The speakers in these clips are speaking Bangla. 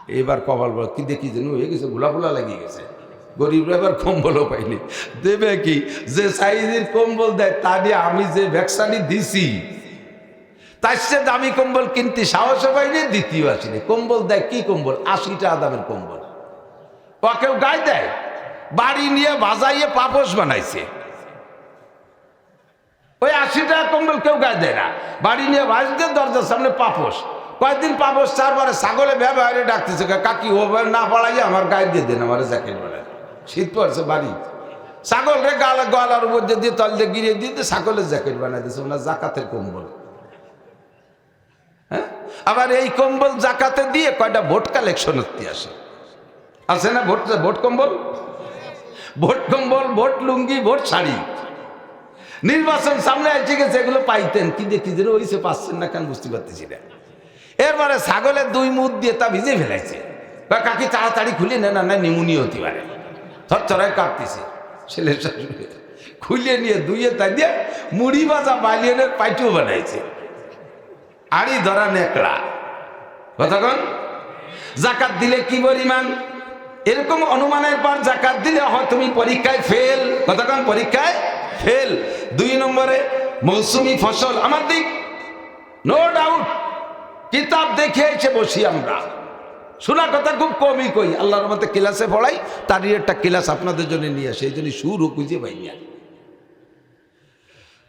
এবার কপাল বল কি দেখি যেন হয়ে গেছে, গোলাপোলা লাগিয়ে গেছে। গরিবরা এবার কম্বলও পাইনি, দেবে কি? যে সাইজের কম্বল দেয় তা দিয়ে আমি যে ভ্যাকসানি দিছি তার সে দামি কম্বল কিনতে সাহসও পাইনি, দ্বিতীয় আসিনি। কম্বল দেয় কি কম্বল? 80 টাকা দামের কম্বল। কেউ গায়ে দেয়, বাড়ি নিয়ে বাজাইয়ে পাপোশ বানাইছে। ওই 80 টাকা কম্বল কেউ গায়ে দেয় না, বাড়ি নিয়ে বাজতে দরজার সামনে পাপোশ। কয়েকদিন পাপোশ চারবারে ছাগলে ব্যবহারে ডাকতেছে, কাকি ও না পড়াইয়ে আমার গায়ে দিয়ে দেন, আমার জ্যাকেট বানায়। শীত পড়ছে বাড়ি, ছাগল রে গলার উপর দিয়ে তল দিয়ে গিরে দিয়ে ছাগলের জ্যাকেট বানাই দিচ্ছে, ওনার জাকাতের কম্বল। হ্যাঁ, আবার এই কম্বল জাকাতে দিয়ে কয়টা ভোট কালেকশন করতে আসে, আছে না? ভোট কম্বল, ভোট কম্বল, ভোট লুঙ্গি, ভোট শাড়ি। নির্বাচন সামনে এসে গেছে, এগুলো পাইতেন কি দেখি যেন ওইসে পাচ্ছেন না কেন বুঝতে পারতেছি না। এরপরে ছাগলের 2 মুখ দিয়ে তা ভিজে ফেলাইছে, বা কাকি তাড়াতাড়ি খুলে নেন, না নিউমোনিয়া হতে পারে। থরথরায় কাঁপতেছে, ছেলে খুলে নিয়ে দুইয়ে তাই দিয়ে মুড়ি ভাজা বালিয়ানের পাইটিও বানাইছে, আড়ি ধরা নেকড়া। কতক্ষণ জাকাত দিলে কি পরিমাণ, এরকম অনুমানের পর জাকাত দিলে হয় তুমি পরীক্ষায় ফেল। কতক্ষণ পরীক্ষায় ফেল। 2 নম্বরে মৌসুমি ফসল, আমার দিক নো ডাউট কিতাব দেখে এসে বসি আমরা, শোনা কথা খুব কমই কই। আল্লাহর রহমতে ক্লাসে পড়াই, তারই একটা ক্লাস আপনাদের জন্য নিয়ে আসে, এই জন্য সুরও খুঁজে পাই না।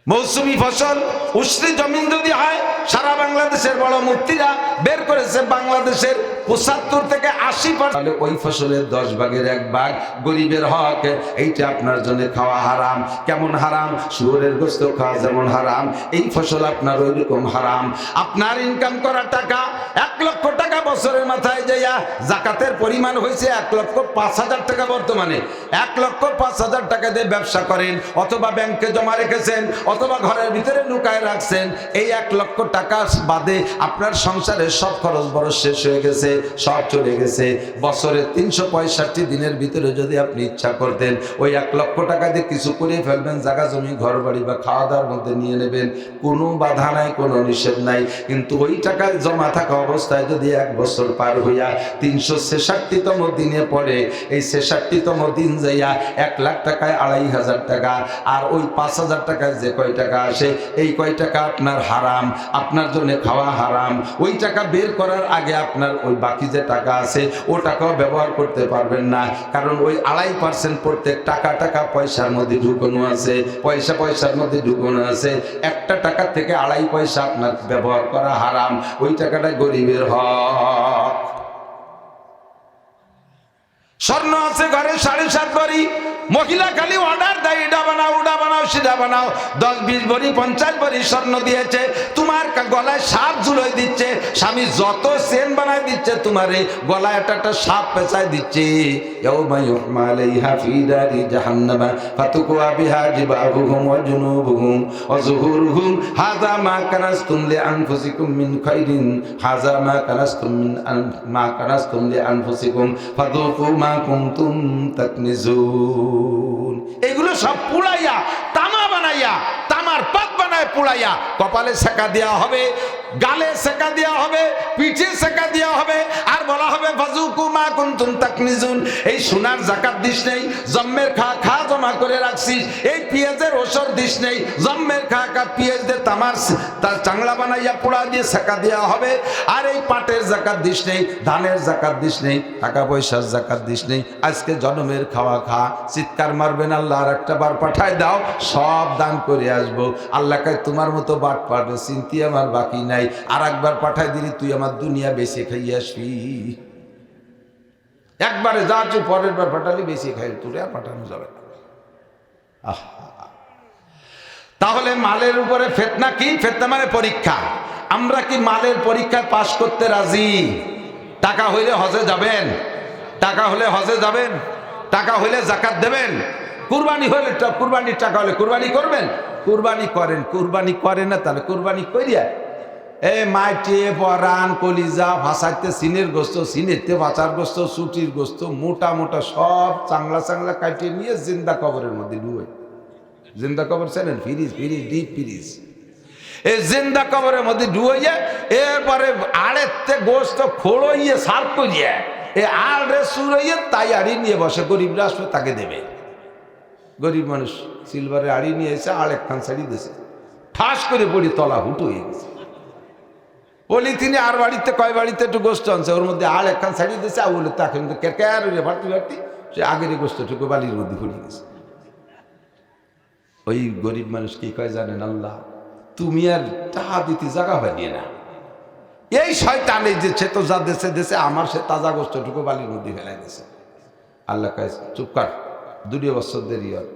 মৌসুমি ফসল, উষ্ণ জমিন যদি হয়, সারা বাংলাদেশের বড় মুফতিরা বের করেছে বাংলাদেশের 75 থেকে 80%, ওই ফসলের 10 ভাগের 1 ভাগ গরিবের হক। এইটা আপনার জন্য খাওয়া হারাম। কেমন হারাম? শুয়োরের গোশত খাওয়া যেমন হারাম, এই ফসল আপনার ওই রকম হারাম। আপনার ইনকাম করা টাকা 1 লক্ষ টাকা বছরের মাথায় যাইয়া জাকাতের পরিমাণ হয়েছে 1,05,000 টাকা। বর্তমানে 1,05,000 টাকা দিয়ে ব্যবসা করেন, অথবা ব্যাংকে জমা রেখেছেন, অথবা ঘরের ভিতরে লুকায় রাখছেন। এই 1 লক্ষ টাকা বাদে আপনার সংসারের সব খরচ বড় শেষ হয়ে গেছে, সব চলে গেছে। বছরে 365 দিনের ভিতরে যদি আপনি ইচ্ছা করতেন ওই 1 লক্ষ টাকা দিয়ে কিছু করে ফেলবেন, জায়গা জমি ঘর বাড়ি বা খাওয়া দাওয়ার মধ্যে নিয়ে নেবেন, কোনো বাধা নাই, কোনো নিষেধ নাই। কিন্তু ওই টাকা জমা থাকা অবস্থায় যদি 1 বছর পার হইয়া 366তম দিনে পড়ে, এই 66তম দিন যাইয়া 1 লাখ টাকায় 2,500 টাকা, আর ওই 5,000 টাকায় যে কয় টাকা আসে, এই কয় টাকা আপনার হারাম, আপনার জন্য খাওয়া হারাম। ওই টাকা বের করার আগে আপনার ওই বাকি যে টাকা আছে ও টাকাও ব্যবহার করতে পারবেন না, কারণ ওই 2.5% প্রত্যেক টাকা পয়সার মধ্যে ঢুকানো আছে, পয়সার মধ্যে ঢুকানো আছে। একটা টাকা থেকে 2.5 পয়সা আপনার ব্যবহার করা হারাম, ওই টাকাটা গরিবের হক। স্বর্ণ আছে ঘরে 7.5 ভরি, মহিলা খালি অর্ডার দেয়, এটা বানাও, ওটা বানাও, সেটা বানাও। 10-20 ভরি 50 ভরি স্বর্ণ দিয়েছে, তোমার গলায় সাপ ঝুলোয় দিচ্ছে, স্বামী যত চেন বানায় দিচ্ছে, তোমার গলায় একটা সাপ পেঁচায় দিচ্ছে। ইয়াউমা ইউহমা আলাইহা ফি নারি জাহান্নামা ফাতুকুয়া বিহা জিবাহুহুম ওয়া জুনুবুহুম ওয়া যুহুরুহুম হাযা মা কানাসতুম লিআনফুসিকুম মিন খাইরিন হাযা মা কানাসতুম মা কানাসতুম লিআনফুসিকুম ফাযুকু মা কুনতুম তাকনিজুন। এগুলো সব পুড়াইয়া তামা বানাইয়া, তামার পাত বানায় পুড়াইয়া কপালে সেকা দেওয়া হবে, গালে সেকা দেওয়া হবে, পিঠে সেকা দেওয়া হবে, আর বলা হবে ফাযুকু মা কুনতুম তাকনিজুন। এই সোনার যাকাত দিস নেই, জম্মের খা জমা করে রাখছিস, এই পেঁয়াজের ওসর দিস নেই, জম্মের খা পেঁয়াজ দিয়ে তামার তার চাংলা বানাইয়া পোড়া দিয়ে সেকা দেওয়া হবে। আর এই পাটের যাকাত দিস নেই, ধানের যাকাত দিস নেই, টাকা পয়সার যাকাত দিস নেই। আজকে জন্মের খাওয়া খা, চিৎকার মারবেন, আল্লাহ আর একটা বার পাঠায় দাও, সব দান করে আসবো। আল্লাহকে তোমার মতো বাট পাবে চিন্তি আমার বাকি নাই, আর একবার পাঠায় দিলি তুই আমার দুনিয়া বেশি খাইয়ে আসবি। একবারে যা তুই পরের বার পাঠালি বেশি খাই, তোরে আর পাঠানো যাবে না। তাহলে মালের উপরে ফিতনা কি? ফিতনা মানে পরীক্ষা। আমরা কি মালের পরীক্ষায় পাশ করতে রাজি? টাকা হইলে হজে যাবেন, টাকা হলে হজে যাবেন, টাকা হইলে যাকাত দেবেন, কুরবানি হলে, কুরবানির টাকা হলে কুরবানি করবেন, কুরবানি করেন, কুরবানি করেন না তাহলে কুরবানি করিয়া এই মাইটে পরান কলিজা ভাসাইতে সিনের গোস্ত, সিনেতে ভাষার গোস্ত, সুটির গোস্ত, মোটা মোটা সব চাংলা চাংলা কাটিয়ে নিয়ে জিন্দা কবরের মধ্যে ডুবে। জিন্দা কবর চেনেন? ফ্রিজ ডিপ ফ্রিজ, এই জিন্দা কবরের মধ্যে ডুবাইয়া এরপরে আড়েতে গোস্ত খোড়ইয়ে সার করিয়া এই আড়ে সুরাইয়ে তাই আড়ি নিয়ে বসে, গরিবরা আসবে তাকে দেবে। গরিব মানুষ সিলভারে আড়ি নিয়ে এসে আর একখান শাড়ি দিয়েছে, ঠাস করে পড়ি তলা হুট হয়ে গেছে। বলি তিনি আর বাড়িতে কয় বাড়িতে একটু গোস্ত আনছে, ওর মধ্যে আর একখান শাড়ি দিয়েছে। আর বলে তাকে ক্যারে ভারতি ভারতি সে আগের গোস্তটুকু বালির মধ্যে পড়ে গেছে। ওই গরিব মানুষ কি কয় জানেন, আল্লাহ তুমি আর টাকা দিতে জায়গা পাইয়ে না, এই শয়তান এই যে সে তো যা দেশে দেশে আমার সে তাজা গোস্তটুকু বালির মধ্যে ফেলাই দিয়েছে। আল্লাহ কয় চুপ কর, 2 বছর দেরি হয়,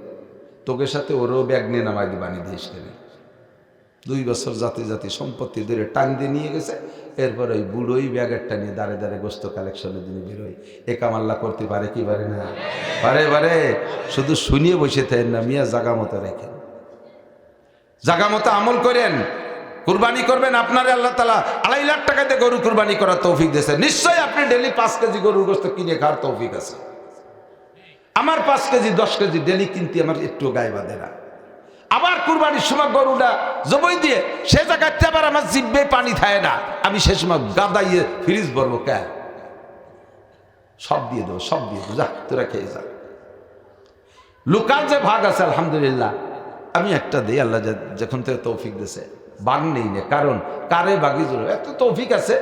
তোকে সাথে ওরও ব্যাগ নিয়ে নামাই দিয়ে বানিয়ে দিয়েস কেনে। 2 বছর জাতি জাতি সম্পত্তি ধরে টান দিয়ে নিয়ে গেছে। এরপর ওই বুড়োই ব্যাগেরটা নিয়ে দাঁড়ে দাঁড়ে গোস্ত কালেকশনের জন্য বেরোয়। এ কাম আল্লাহ করতে পারে কি পারে না? পারে পারে। শুধু শুনিয়ে বসে থাকেন না, মিয়া জাগা মতো রেখেন, জাগা মতো আমল করেন, কুরবানি করবেন। আপনার আল্লাহ তাআলা 2.5 লাখ টাকাতে গরু কুরবানি করার তৌফিক দিয়েছে। নিশ্চয়ই আপনি ডেলি 5 কেজি গরুর গোস্ত কিনে খাওয়ার তৌফিক আছে। আমার 5 কেজি 10 কেজি ডেলি কিনতে আমার একটু গায়ে বাঁধে না। আবার কুরবানির সময় গরুটা জবই দিয়ে সে জায়গাতে আবার আমার জিব্বে পানি থাকে না, আমি সে সময় গাদাইয়ে ফ্রিজ ভরবো কে? সব দিয়ে দেবো, সব দিয়ে দেবো, যা তোরা খেয়ে যা। লোকাল যে ভাগ আছে আলহামদুলিল্লাহ আমি একটা দিই, আল্লাহ যখন থেকে তৌফিক দিয়েছে। বাঘ নেই না, কারণ কারে বাগি জোর এত তৌফিক আছে।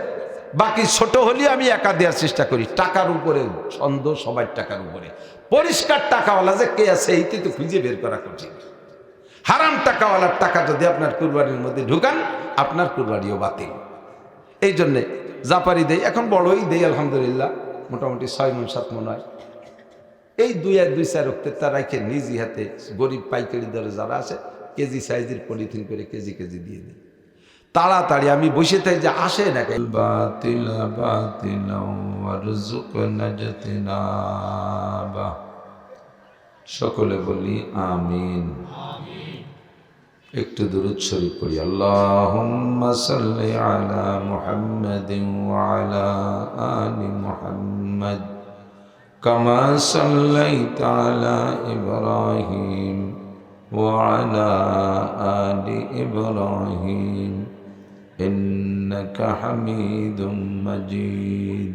বাকি ছোট হলেও আমি একা দেওয়ার চেষ্টা করি। টাকার উপরে সন্দেহ, সবাই টাকার উপরে। পরিষ্কার টাকাওয়ালা যে কে আছে এইতে তো খুঁজে বের করা কঠিন। হারাম টাকাওয়ালার টাকা যদি আপনার কুরবানির মধ্যে ঢুকান, আপনার কুরবানিও বাতিল। এই জন্যে জাপারি দেই, এখন বড়ই দেই আলহামদুলিল্লাহ, মোটামুটি 6 মণ 7 মণ হয়। এই 2-4 রক্তের তা রাখে নিজই হাতে গরিব পাইকারি দরে যারা আছে কেজি সাইজের পলিথিন করে কেজি কেজি দিয়ে দিই। তাড়াতাড়ি আমি বসে থাকি যে আসে না। বাতিলা বাতিলা ওয়ারযুকনা জাতনাবা, সকলে বলি আমিন। একটু দুরূদ শরীফ পড়ি। আল্লাহুম্মা সাল্লি আলা মুহাম্মাদিন ওয়া আলা আলি মুহাম্মাদ কামা সাল্লাইতা আলা ইব্রাহিম ওয়া আলা আলি ইব্রাহিম ইন্নাকা হামিদুম মাজিদ।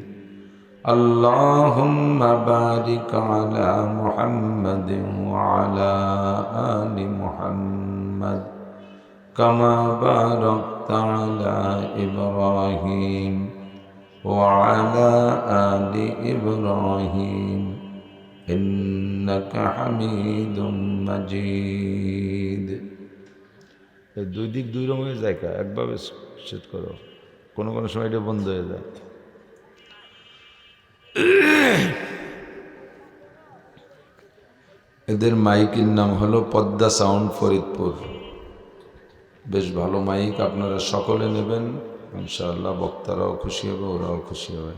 আল্লাহুম্মা বারিক আলা মুহাম্মাদিন ওয়া আলা আলি মুহাম্মাদ কামা বারাকতা আলা ইব্রাহিম ওয়া আলা আলি ইব্রাহিম ইন্নাকা হামিদুম মাজিদ। এই 2 দিক 2 রকম হয়ে যায়, একভাবে সেট করো, কোনো কোনো সময় এটা বন্ধ হয়ে যায়। এদের মাইকের নাম হলো পদ্মা সাউন্ড ফরিদপুর। বেশ ভালো মাইক, আপনারা সকলে নেবেন ইনশাআল্লাহ। বক্তারাও খুশি হবে, ওরাও খুশি হবে।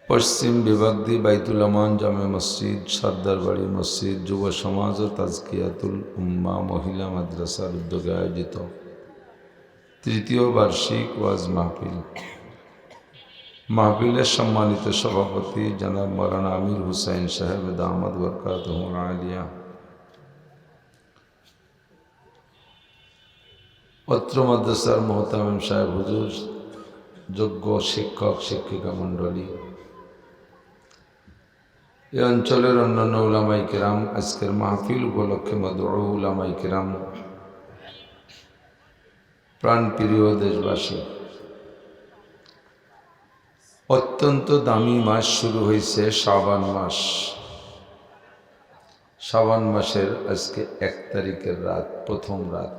পশ্চিম বিভাগদি বাইতুল আমান জামে মসজিদ, সর্দার বাড়ি মসজিদ, যুব সমাজ ও তাজকিয়াতুল উম্মাহ মহিলা মাদ্রাসার উদ্যোগে আয়োজিত 3য় বার্ষিক ওয়াজ মাহফিল। মাহফিলের সম্মানিত সভাপতি জনাব মৌলানা আমির হুসাইন সাহেব দামাত বরকাতুহুল আলিয়া, অত্র মাদ্রাসার মোহতামিম সাহেব হুজুর, যোগ্য শিক্ষক শিক্ষিকা মণ্ডলী, এই অঞ্চলের অন্যান্য উলামায়ে কেরাম, আজকের মাহফিল উপলক্ষে মদউউ উলামায়ে কেরাম, প্রাণপ্রিয় দেশবাসী, অত্যন্ত দামি মাস শুরু হয়েছে শাবান মাস। শাবান মাসের আজকে 1 তারিখের রাত, প্রথম রাত।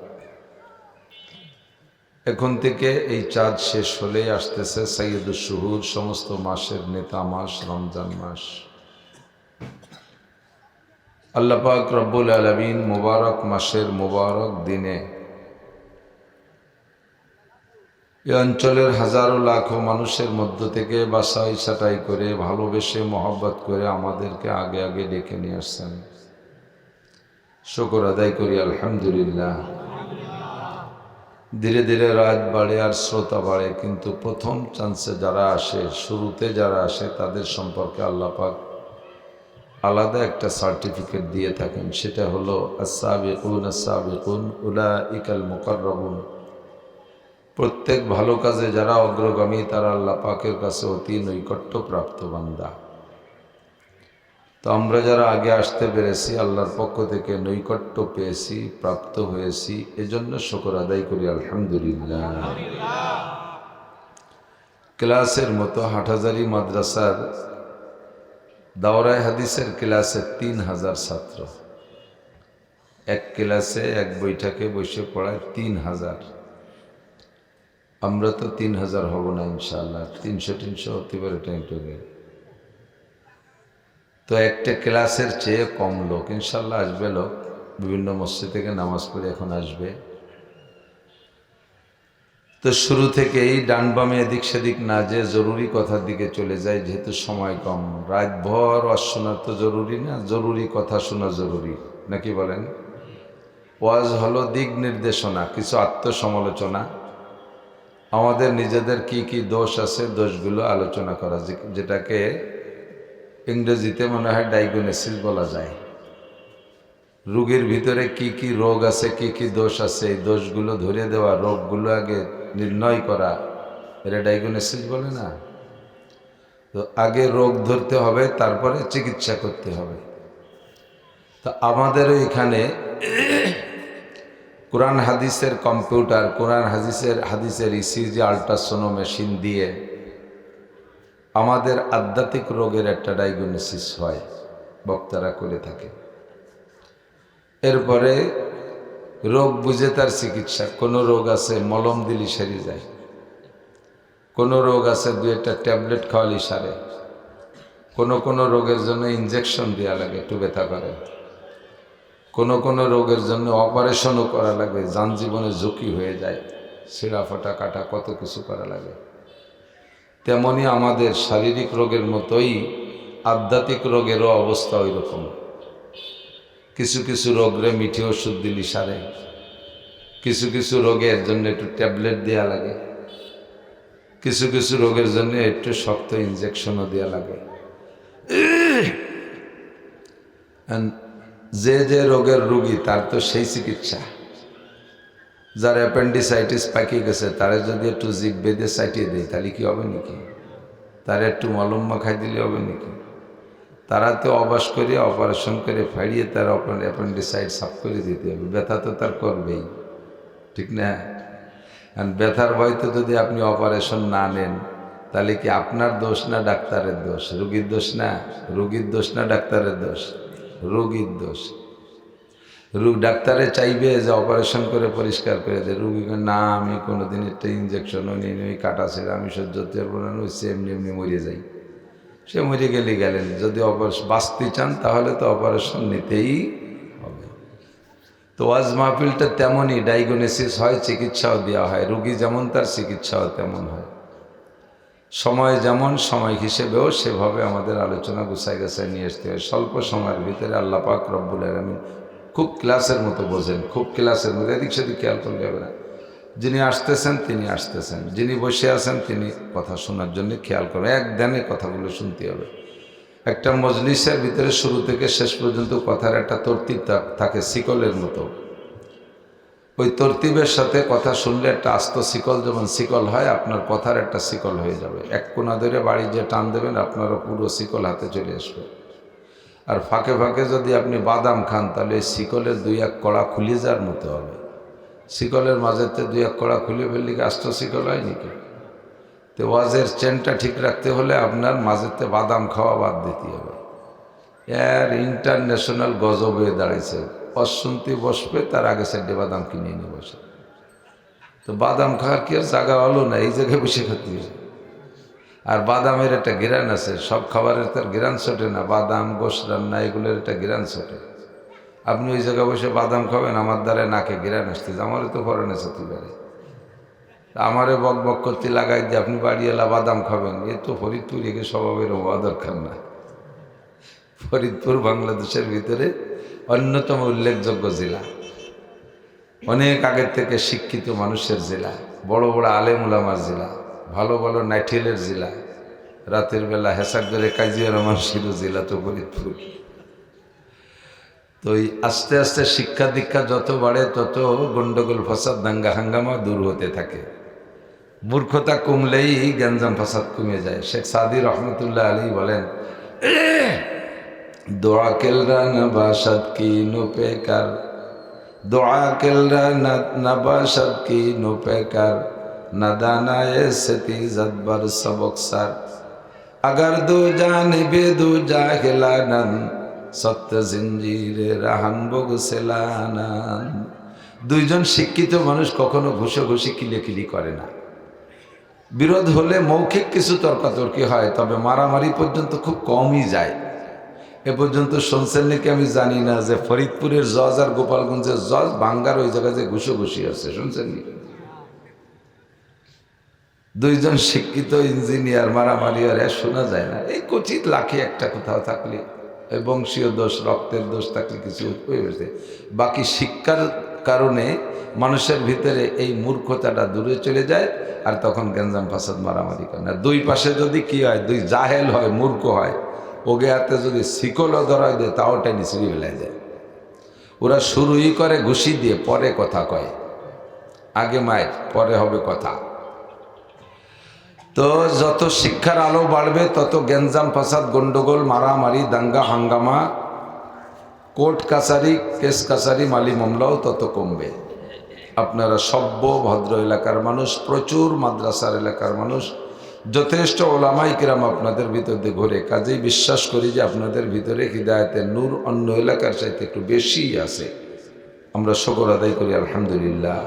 এখন থেকে এই চাঁদ শেষ হলেই আসতেছে সাইয়্যিদুশ শুহুর, সমস্ত মাসের নেতা মাস রমজান মাস। আল্লাহ পাক রব্বুল আলামিন মুবারক মাসের মুবারক দিনে এই অঞ্চলের হাজারো লাখো মানুষের মধ্য থেকে বাছাই ছাঁটাই করে ভালোবেসে মহব্বত করে আমাদেরকে আগে আগে ডেকে নিয়ে আসছেন। শুকর আদায় করি আলহামদুলিল্লাহ। ধীরে ধীরে রাত বাড়ে আর শ্রোতা বাড়ে, কিন্তু প্রথম চান্সে যারা আসে, শুরুতে যারা আসে, তাদের সম্পর্কে আল্লাহ পাক আলাদা একটা সার্টিফিকেট দিয়ে থাকেন। সেটা হলো আস-সাবিকুন আস-সাবিকুন উলাইকাল মুকাররাবুন। প্রত্যেক ভালো কাজে যারা অগ্রগামী তারা আল্লাহ পাকের কাছে অতি নৈকট্য প্রাপ্ত বান্দা। তো আমরা যারা আগে আসতে পেরেছি, আল্লাহর পক্ষ থেকে নৈকট্য পেয়েছি, প্রাপ্ত হয়েছি, এজন্য শুকর আদায় করি আলহামদুলিল্লাহ। ক্লাসের মতো হাটহাজারী মাদ্রাসার দাওরায়ে হাদিসের ক্লাসে 3000 ছাত্র, এক ক্লাসে এক বৈঠকে বসে পড়ায় 3000। আমরা তো 3000 হব না ইনশাআল্লাহ, 300 হতে পারে টেনটনে। তো একটা ক্লাসের চেয়ে কম লোক ইনশাআল্লাহ আসবে। লোক বিভিন্ন মসজিদ থেকে নামাজ পড়ে এখন আসবে। তো শুরু থেকেই ডান বামে এদিক সেদিক না যে জরুরি কথার দিকে চলে যায়, যেহেতু সময় কম। রাতভর ওয়াজ শোনা তো জরুরি না, জরুরি কথা শোনা জরুরি, নাকি বলেন? ওয়াজ হলো দিক নির্দেশনা, কিছু আত্মসমালোচনা, আমাদের নিজেদের কি কি দোষ আছে, দোষগুলো আলোচনা করা, যেটাকে ইংরেজিতে মনে হয় ডায়াগনোসিস বলা যায়। রোগীর ভিতরে কি কি রোগ আছে, কি কি দোষ আছে, এই দোষগুলো ধরে দেওয়া, রোগগুলো আগে নির্ণয় করা, এটা ডায়াগনোসিস বলে না? তো আগে রোগ ধরতে হবে, তারপরে চিকিৎসা করতে হবে। তো আমাদেরও এখানে কোরআন হাদিসের কম্পিউটার, কোরআন হাদিসের ইসিজি আল্ট্রাসোনো মেশিন দিয়ে আমাদের আধ্যাত্মিক রোগের একটা ডায়াগনোসিস হয়, বক্তারা করে থাকে। এরপরে রোগ বুঝে তার চিকিৎসা। কোনো রোগ আছে মলম দিলি সেরে যায়, কোনো রোগ আছে দু একটা ট্যাবলেট খাওয়ালি সারে, কোনো রোগের জন্য ইনজেকশন দেওয়া লাগে, একটু ব্যথা করে, কোনো রোগের জন্য অপারেশনও করা লাগে, যানজীবনে ঝুঁকি হয়ে যায়, ছিঁড়া ফাটা কাটা কত কিছু করা লাগে। তেমনি আমাদের শারীরিক রোগের মতোই আধ্যাত্মিক রোগেরও অবস্থা ওই রকম। কিছু কিছু রোগরে মিঠে ওষুধ দিলি সারে, কিছু কিছু রোগের জন্য একটু ট্যাবলেট দেওয়া লাগে, কিছু কিছু রোগের জন্য একটু শক্ত ইনজেকশনও দেওয়া লাগে। যে যে রোগের রোগী তার তো সেই চিকিৎসা। যার অ্যাপেন্ডিসাইটিস পাকিয়ে গেছে, তারা যদি একটু জিভ বেঁধে সাইটিয়ে দেয় তাহলে কি হবে নাকি? তারা একটু মলম মাখাই দিলে হবে নাকি? তারা তো অবাস করে অপারেশন করে ফাড়িয়ে তার অ্যাপেন্ডিসাইড সাফ করে দিতে হবে। ব্যথা তো তার করবেই, ঠিক না? আর ব্যথার ভয়তে যদি আপনি অপারেশন না নেন, তাহলে কি আপনার দোষ না ডাক্তারের দোষ? রোগীর দোষ না? রোগীর দোষ না ডাক্তারের দোষ? রোগীর দোষ। ডাক্তারে চাইবে যে অপারেশন করে পরিষ্কার করে দেয়, রুগীকে না আমি কোনোদিন একটা ইনজেকশনও নিই, ওই কাটা ছেড়ে আমি সহ্য করতে পারবো না, সে এমনি এমনি মরে যাই। সে মরে গেলেন। যদি বাঁচতে চান তাহলে তো অপারেশন নিতেই হবে। তো ওয়াজ মাহফিলটা তেমনই, ডায়াগনোসিস হয়, চিকিৎসাও দেওয়া হয়। রুগী যেমন তার চিকিৎসাও তেমন হয়। সময় যেমন, সময় হিসেবেও সেভাবে আমাদের আলোচনা গুছায় গাছায় নিয়ে আসতে হয়। স্বল্প সময়ের ভিতরে আল্লাহ পাক রব্বুল আলামিন খুব ক্লাসের মতো বোঝেন, খুব ক্লাসের মতো, এদিক সেদিক খেয়াল করলে হবে না। যিনি আসতেছেন তিনি আসতেছেন, যিনি বসে আছেন তিনি কথা শোনার জন্য খেয়াল করবেন, এক ধ্যানে কথাগুলো শুনতে হবে। একটা মজলিসের ভিতরে শুরু থেকে শেষ পর্যন্ত কথার একটা তরতিব থাকে, শিকলের মতো। ওই তরতিবের সাথে কথা শুনলে একটা আস্ত শিকল যেমন শিকল হয়, আপনার কথার একটা শিকল হয়ে যাবে। এক কোনা ধরে বাড়ি যে টান দেবেন, আপনারও পুরো শিকল হাতে চলে আসবে। আর ফাঁকে ফাঁকে যদি আপনি বাদাম খান, তাহলে এই শিকলের দুই এক কড়া খুলে যাওয়ার মতো হবে। শিকলের মাঝেতে দুই এক কড়া খুলে ফেললে কি আস্ত শিকল হয় নাকি? তো ওয়াজের চেনটা ঠিক রাখতে হলে আপনার মাঝেতে বাদাম খাওয়া বাদ দিতে হবে। এর ইন্টারন্যাশনাল গজব হয়ে দাঁড়িয়েছে। অশুনতে বসবে, তার আগে সাইডে বাদাম কিনে নিয়ে বসে। তো বাদাম খাওয়ার কি আর জায়গা হলো না, এই জায়গায় বসে খেতে হবে। আর বাদামের একটা ঘেরান আছে, সব খাবারের তার ঘেরান ছোটে না। বাদাম, গোশ রান্না, এগুলোর একটা ঘেরান ছোটে। আপনি ওই জায়গায় বসে বাদাম খাবেন, আমার দ্বারা নাকে ঘেরান আসতেছে, আমারও তো ফরেনে যেতে পারে। আমারে বক বক করতে লাগাই দিয়ে আপনি বাড়ি এলা বাদাম খাবেন, এ তো ফরিদপুর একে স্বভাবের হওয়া দরকার না। ফরিদপুর বাংলাদেশের ভিতরে অন্যতম উল্লেখযোগ্য জেলা, অনেক আগের থেকে শিক্ষিত মানুষের জেলা, বড় বড় আলেম উলামার জেলা, ভালো ভালো নাইটেলের জেলা, রাতের বেলা হেসাক করে কাজিয়া রহমান শিরু জেলা তো ফরিদপুর। তো এই আস্তে আস্তে শিক্ষা দীক্ষা যত বাড়ে তত গন্ডগোল ফাসাদ দাঙ্গা হাঙ্গামা দূর হতে থাকে। মূর্খতা কমলেই গ্যাঞ্জাম ফাসাদ কমে যায়। শেখ সাদি রহমতুল্লাহ আলী বলেন, দোয়া কেলরা নবাসাদ কি নোপেকার, দোয়া কেলরা নবাসাদ কি নোপেকার, নাদানায়ে সেতি জদবার সবকসার, अगर दो जानिबे दो जाहिलानन সত্য জিঞ্জিরে রাহান বগসেলানান। দুইজন শিক্ষিত মানুষ কখনো ঘুষোঘুষি কিলেকিলি করে না। বিরোধ হলে মৌখিক কিছু তর্কাতর্কি হয়, তবে মারামারি পর্যন্ত খুব কমই যায়। এ পর্যন্ত শুনছেন নাকি আমি জানি না যে ফরিদপুরের জজ আর গোপালগঞ্জের জজ বাঙ্গার ওই জায়গায় যে ঘুষোঘুষি আছে, শুনছেন নি? দুইজন শিক্ষিত ইঞ্জিনিয়ার মারামারি আর শোনা যায় না। এই কচিত লাখে একটা কোথাও থাকলে, বংশীয় দোষ রক্তের দোষ থাকলে কিছু হয়েছে। বাকি শিক্ষার কারণে মানুষের ভিতরে এই মূর্খতাটা দূরে চলে যায়, আর তখন গ্যাঞ্জাম ফাসাদ মারামারি করে না। দুই পাশে যদি কি হয়, দুই জাহেল হয়, মূর্খ হয়, ওগে হাতে যদি শিকলও ধরাই দেয় তাও টেনে ছিঁড়ে ফেলে যায়। ওরা শুরুই করে ঘুষি দিয়ে, পরে কথা কয়। আগে মায়ের, পরে হবে কথা। তো যত শিক্ষার আলো বাড়বে তত গ্যাঞ্জাম ফাসাদ গন্ডগোল মারামারি দাঙ্গা হাঙ্গামা কোর্ট কাছারি কেস কাছারি মালি মামলাও তত কমবে। আপনারা সভ্য ভদ্র এলাকার মানুষ, প্রচুর মাদ্রাসার এলাকার মানুষ, যথেষ্ট ওলামাই কিরাম আপনাদের ভিতর দিয়ে ঘুরে, কাজেই বিশ্বাস করি যে আপনাদের ভিতরে হিদায়াতের নূর অন্য এলাকার চাইতে একটু বেশি আছে। আমরা শুকর আদায় করি আলহামদুলিল্লাহ।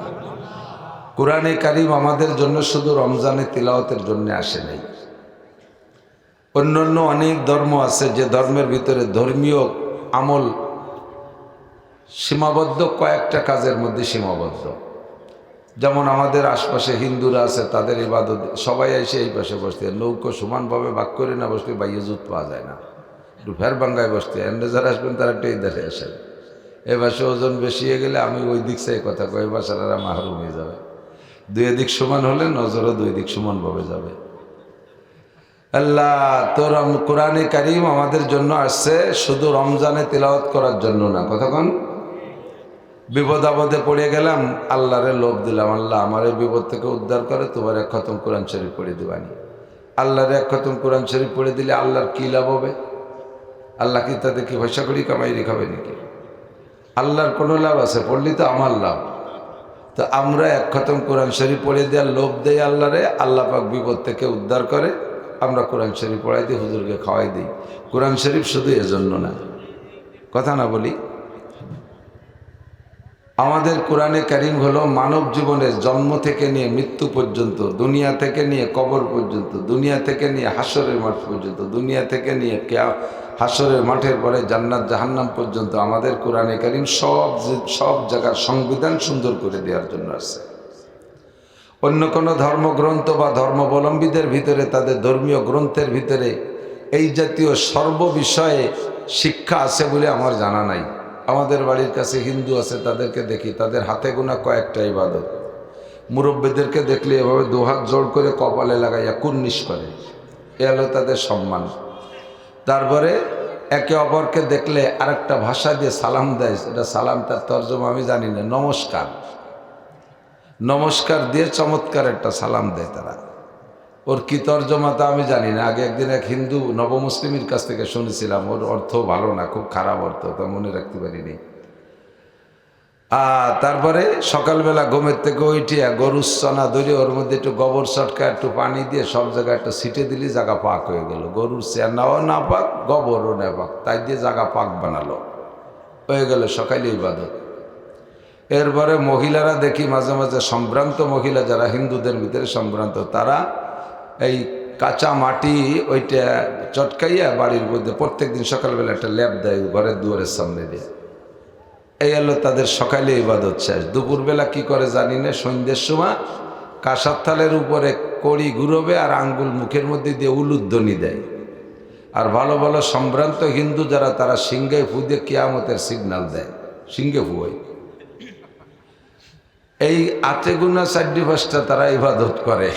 কোরআনে কারিম আমাদের জন্য শুধু রমজানে তিলাওয়াতের জন্য আসে নাই। অন্যান্য অনেক ধর্ম আছে যে ধর্মের ভিতরে ধর্মীয় আমল সীমাবদ্ধ, কয়েকটা কাজের মধ্যে সীমাবদ্ধ। যেমন আমাদের আশপাশে হিন্দুরা আছে, তাদের ইবাদত সবাই এসে এই পাশে বসতে, নৌকো সমানভাবে ভাগ করে না বসতে বাইয়ে জুত পাওয়া যায় না, একটু ফের বাঙ্গায় বসতে। এন্ডে যারা আসবেন তারা একটু এই ধারে আসেন। এ বাসে ওজন বেশি হয়ে গেলে আমি ওই দিক চাই কথা কই, বাসারা মাহরুম হয়ে যাবে। দুই দিক সমান হলে নজরও দুই দিক সমানভাবে যাবে। আল্লাহ তোর কোরআনে কারিম আমাদের জন্য আসছে শুধু রমজানে তিলাওয়াত করার জন্য না। কতক্ষণ বিপদ আপদে পড়ে গেলাম, আল্লাহরে লোভ দিলাম, আল্লাহ আমার এই বিপদ থেকে উদ্ধার করে, তোমার এক খতম কোরআন শরীফ পড়ে দেবানি। আল্লাহর এক খতম কোরআন শরীফ পড়ে দিলে আল্লাহর কী লাভ হবে? আল্লাহ কি তাতে কি পয়সা করি কামাই রেখাবে নাকি? আল্লাহর কোনো লাভ আছে? পড়লি তো আমার লাভ। তো আমরা এক খতম কোরআন শরীফ পড়ে দেওয়ার লোভ দেই আল্লাহরে, আল্লাহ পাক বিপদ থেকে উদ্ধার করে, আমরা কোরআন শরীফ পড়াই দিই, হুজুরকে খাওয়াই দিই। কোরআন শরীফ শুধু এজন্য না, কথা না বলি। আমাদের কোরআনে কারিম হলো মানব জীবনের জন্ম থেকে নিয়ে মৃত্যু পর্যন্ত, দুনিয়া থেকে নিয়ে কবর পর্যন্ত, দুনিয়া থেকে নিয়ে হাসরের মাঠ পর্যন্ত, দুনিয়া থেকে নিয়ে হাসরের মাঠের পরে জান্নাত জাহান্নাম পর্যন্ত আমাদের কোরআনে কারিম সব জায়গার সংবিধান সুন্দর করে দেওয়ার জন্য আছে। অন্য কোনো ধর্মগ্রন্থ বা ধর্মাবলম্বীদের ভিতরে, তাদের ধর্মীয় গ্রন্থের ভিতরে এই জাতীয় সর্ববিষয়ে শিক্ষা আছে বলে আমার জানা নাই। আমাদের বাড়ির কাছে হিন্দু আছে, তাদেরকে দেখি তাদের হাতে গোনা কয়েকটা ইবাদত। মুরব্বীদেরকে দেখলে এভাবে দুহাত জোড় করে কপালে লাগাইয়া কুর্নিশ করে, এ হলো তাদের সম্মান। তারপরে একে অপরকে দেখলে আরেকটা ভাষা দিয়ে সালাম দেয়, এটা সালাম তার তর্জমা আমি জানি না, নমস্কার। নমস্কার দিয়ে চমৎকার একটা সালাম দেয় তারা, ওর কি তর্জমা তা আমি জানি না। আগে একদিন এক হিন্দু নবমুসলিমের কাছ থেকে শুনেছিলাম, ওর অর্থ ভালো না, খুব খারাপ অর্থ, তা মনে রাখতে পারিনি। তারপরে সকালবেলা ঘুমের থেকে উঠিয়া গরুর সনা ধরে ওর মধ্যে একটু গোবর চটকা একটু পানি দিয়ে সব জায়গায় একটা ছিটে দিলি, জায়গা পাক হয়ে গেল। গরুর চেনাও না পাক, গোবরও না পাক, তাই দিয়ে জায়গা পাক বানালো, হয়ে গেল সকালে ইবাদত। এরপরে মহিলারা দেখি মাঝে মাঝে সম্ভ্রান্ত মহিলা, যারা হিন্দুদের ভিতরে সম্ভ্রান্ত, তারা এই কাঁচা মাটি ওইটা চটকাইয়া বাড়ির মধ্যে প্রত্যেক দিন সকালবেলা একটা ল্যাপ দেয় ঘরের দুয়ারের সামনে দিয়ে। এই হলো তাদের সকালে ইবাদত শেষ। দুপুরবেলা কি করে জানি না, সন্ধ্যের সময় কাঁসার থালের উপরে কড়ি ঘুরবে আর আঙ্গুল মুখের মধ্যে দিয়ে উলুধ্বনি দেয়। আর ভালো ভালো সম্ভ্রান্ত হিন্দু যারা, তারা সিংহে ফু দিয়ে কিয়ামতের সিগন্যাল দেয়, সিংহে ফু হয়। এই আটে গুনা ৪-৫টা তারা ইবাদত করে।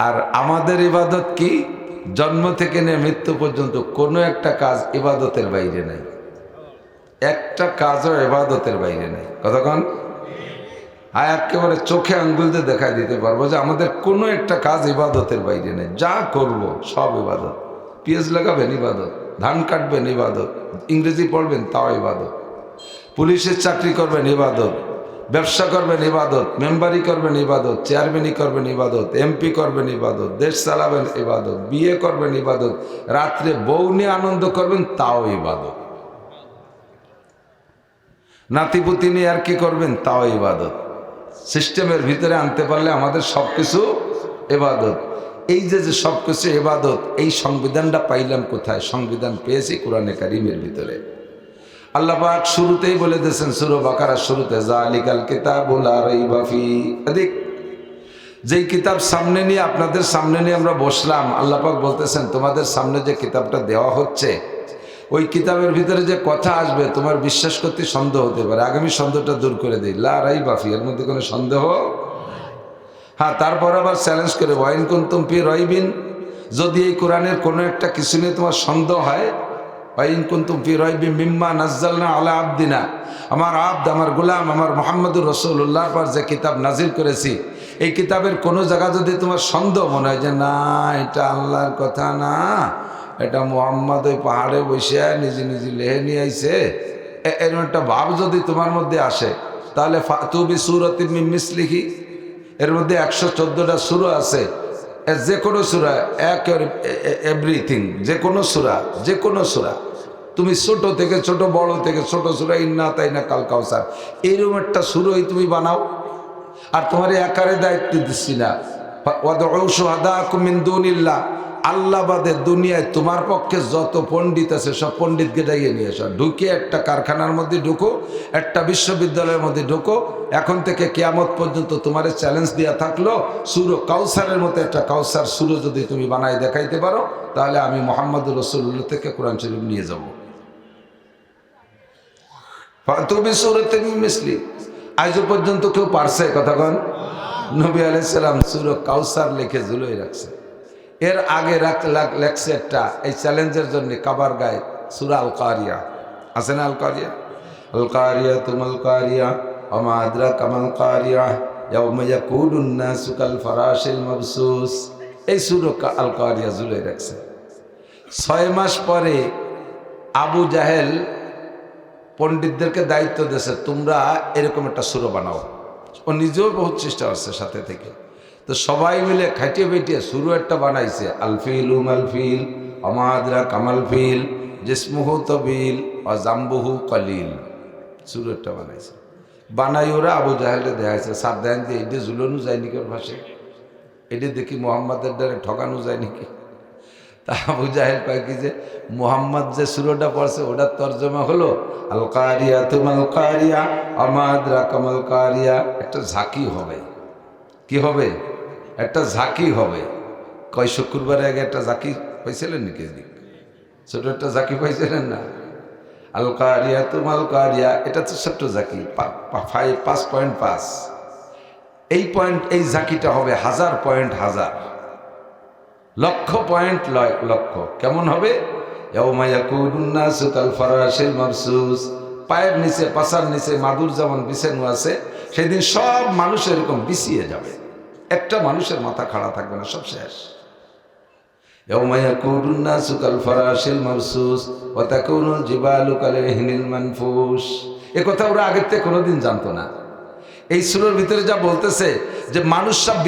আর আমাদের ইবাদত কি? জন্ম থেকে নিয়ে মৃত্যু পর্যন্ত কোনো একটা কাজ ইবাদতের বাইরে নাই, একটা কাজও ইবাদতের বাইরে নাই। কতক্ষণ একেবারে চোখে আঙ্গুল দিয়ে দেখা দিতে পারবো যে আমাদের কোনো একটা কাজ ইবাদতের বাইরে নেই। যা করব সব ইবাদত। পেঁয়াজ লাগাবেন ইবাদত, ধান কাটবেন ইবাদত, ইংরেজি পড়বেন তাও ইবাদত, পুলিশের চাকরি করবেন ইবাদত, ব্যবসা করবেন ইবাদত, মেম্বারি করবেন ইবাদত, চেয়ারম্যানই করবেন ইবাদত, এমপি করবেন ইবাদত, দেশ চালাবেন ইবাদত, বিয়ে করবেন ইবাদত, রাত্রে বউ নিয়ে আনন্দ করবেন তাও ইবাদত, নাতিপুতি নিয়ে আর কি করবেন তাও ইবাদত। সিস্টেমের ভিতরে আনতে পারলে আমাদের সব কিছু ইবাদত। এই যে সব কিছু ইবাদত, এই সংবিধানটা পাইলাম কোথায়? সংবিধান পেয়েছি কোরআনে কারিমের ভিতরে। আল্লাহ পাক শুরুতেই বলে দিয়েছেন সূরা বাকারার শুরুতে, যালিকাল কিতাবু লা রাইবা ফীহি। যেই কিতাব সামনে নিয়ে, আপনাদের সামনে নিয়ে আমরা বসলাম, আল্লাহ পাক বলতেছেন তোমাদের সামনে যে কিতাবটা দেওয়া হচ্ছে, ওই কিতাবের ভিতরে যে কথা আসবে তোমার বিশ্বাস করতে সন্দেহ হতে পারে। আগামী সন্দেহটা দূর করে দিই, লা রাইবা ফীহি, এর মধ্যে কোনো সন্দেহ। হ্যাঁ, তারপর আবার চ্যালেঞ্জ করে, ওয়াইন কুনতুম ফী রাইবিন, যদি এই কোরআনের কোনো একটা কিছু নিয়ে তোমার সন্দেহ হয়, ওয়াইন কুনতুম ফী রাইবিন মিম্মা নাজ্জালনা আলা আবদিনা, আমার আব্দ, আমার গোলাম, আমার মুহাম্মদুর রাসূলুল্লাহর পর যে কিতাব নাজিল করেছি, এই কিতাবের কোনো জায়গা যদি তোমার সন্দেহ মনে হয় যে না এটা আল্লাহর কথা না, এটা মুহাম্মদ ওই পাহাড়ে বসে নিজে নিজে লেহে নিয়ে আইছে, এরকম একটা ভাব যদি তোমার মধ্যে আসে, তাহলে ফাতু বিসূরাতিন মিন মিসলিহি, এর মধ্যে 114টা সূরা আছে, যে কোনো সূরা, এভরিথিং, যে কোনো সূরা, যে কোনো সূরা, তুমি ছোট থেকে ছোট, বড় থেকে ছোট সূরা, ইন্না তাইনা কাল কাউসার, এইরকম একটা সূরাই তুমি বানাও। আর তোমার একারে দায়িত্ব দিচ্ছি না, ওয়াদউ শুহাদাকুম মিন দুনিল্লাহ, আল্লাহ বাদে দুনিয়ায় তোমার পক্ষে যত পণ্ডিত আছে সব পণ্ডিতকে ডাইয়ে নিয়ে আসো, ঢুকে একটা কারখানার মধ্যে ঢুকো, একটা বিশ্ববিদ্যালয়ের মধ্যে ঢুকো, এখন থেকে কিয়ামত পর্যন্ত তোমার চ্যালেঞ্জ দেওয়া থাকলো, সূরা কাউসারের মতো একটা কাউসার সূরা যদি তুমি বানাই দেখাইতে পারো, তাহলে আমি মুহাম্মদুর রাসূলুল্লাহ থেকে কোরআন শরীফ নিয়ে যাব। ফাতু বিসূরাতিন মিন মিসলি, আজ পর্যন্ত কেউ পারছে? কথা কন। নবী আলাইহিস সালাম সূরা কাউসার লিখে ঝুলিয়ে রাখছে। এর আগে লেখছে একটা, এই চ্যালেঞ্জের জন্য কাবার গায়ে সূরা আল কারিয়া আছে না? আল কারিয়া, আল কারিয়া তুমাল কারিয়া ওমা আদরাকা মাল কারিয়া ইয়াউমা ইয়াকুনুন নাসু কাল ফারাশিল মাবসুস, এই সূরা আল কারিয়া ঝুলিয়ে রাখছে। 6 মাস পরে আবু জাহেল পণ্ডিতদেরকে দায়িত্ব দিয়েছে, তোমরা এরকম একটা সূরা বানাও। ও নিজেও বহুত চেষ্টা করছে সাথে থেকে, তো সবাই মিলে খাটিয়ে বেটিয়ে শুরু একটা বানাইছে, আল ফিল উমাল ফিল আমাদরা কামাল ফিল জিসমুহু তবিল অজাম্বুহু কলিল, শুরু একটা বানাইছে। বানাই ওরা আবু জাহেলে দেখাইছে, সার দেন দিয়ে এটি ঝুলানো যায় নাকি ওর ভাষে, এটি দেখি মোহাম্মদের দ্বারা ঠকানো যায় নাকি। তা আবু জাহেল কয় কি যে মুহাম্মদ যে সূরাটা পড়ছে ওটার তর্জমা হলো আল কারিয়া তুমাল কারিয়া আমাদরা কামাল কারিয়া, একটা ঝাঁকি হবে। কি হবে? একটা ঝাঁকি হবে। কয় শুক্রবারে আগে একটা ঝাঁকি পাইছিলেন নাকি? ছোট একটা ঝাঁকি পাইছিলেন না? আল কারিয়া তুমাল কারিয়া, এটা তো ছোট্ট ঝাঁকি, 5.5। এই পয়েন্ট, এই ঝাঁকিটা হবে 1000 পয়েন্ট, 1000 লক্ষ পয়েন্ট, লক্ষ। কেমন হবে? ইয়াউমা ইয়াকুনুন নাসু কাল ফারাশিল মাবসুস, পায়ের নিচে, পাছার নিচে মাদুর যেমন বিছানো আছে, সেদিন সব মানুষ এরকম বিছিয়ে যাবে, একটা মানুষের মাথা খাড়া থাকবে না, সব শেষ। ইয়াউমা ইয়াকুনুন নাসু কাল ফারাশিল মাবসুস ওয়া তাকুনুল জিবালু কাল ইহনিল মানফুস। এ কথা ওরা আগের থেকে কোনোদিন জানতো না। এই সূরার ভিতরে যা বলতেছে যে মানুষ সব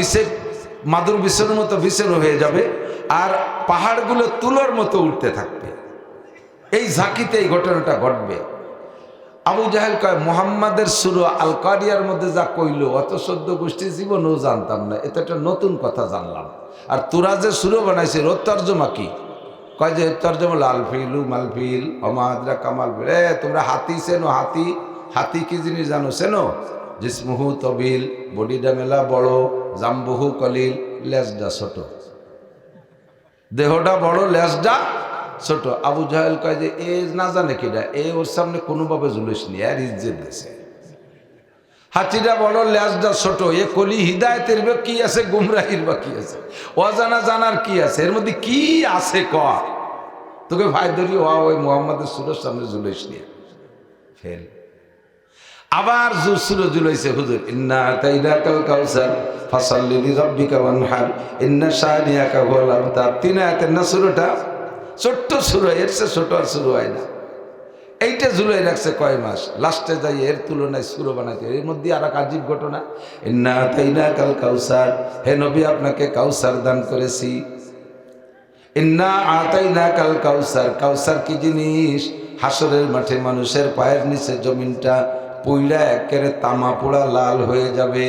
মাদুর বিছানোর মতো বিছানো হয়ে যাবে, আর পাহাড়গুলো তুলোর মতো উঠতে থাকবে। এই ঝাঁকিতে এই ঘটনাটা ঘটবে। আবু জাহেল কয় মুহাম্মাদের সূরা আল কারিয়ার মধ্যে যা কইল অত 14 গোষ্ঠী জীবনও জানতাম না, এটা একটা নতুন কথা জানলাম। আর তোরা যে সূরা বানাইছে ওর তর্জমা কি? কয় যে তর্জমা লাল ফিলু মালফিল অমাদরা কামাল ফিল। তোমরা হাতি চেনো? হাতি, হাতি কি জিনিস জানো? চেনো? জিসমুহু তবিল, বডিটা মেলা বড়, জাম্বুহু কলিল, লেজটা ছোট। দেহটা বড়, লেজটা ছোট। আবু জাহেল কয় যে এ না জানে কিনা, এ ওর সামনে কোনোভাবে জুলিস নি, আর ইজ্জত দিছে। হাতিটা বড়, লেজটা ছোট, এ কলি হিদায়তের বা কি আছে, গুমরাহির বা কি আছে, অজানা জানার কি আছে, এর মধ্যে কি আছে ক তোকে ভাই ধরি ওই মোহাম্মদের সুরের সামনে জুলিস নিয়ে ফেল। আবার সুরে জুলাইছে হুজুর, ইন্না আতাইনাকাল কাউসার ফাসাল্লি লিরাব্বিকা ওয়ানহার ইন্না শানিয়াকা হুয়াল আবতার। 3 আয়াতের না সুরাটা, ছোট্ট সুরা, এর চেয়ে ছোট আর শুরু হয় না। এইটা জুলাই রাখছে কয় মাস, লাস্টে যাই এর তুলনায় সুরো বানাইতে। এর মধ্যে আর এক আজীব ঘটনা, ইন্না আতাইনাকাল কাউসার, হে নবী আপনাকে কাউসার দান করেছি। ইন্না আতাইনাকাল কাউসার, কাউসার কি জিনিস? হাসরের মাঠে মানুষের পায়ের নিচে জমিনটা পইলা একেবারে তামা পোড়া লাল হয়ে যাবে।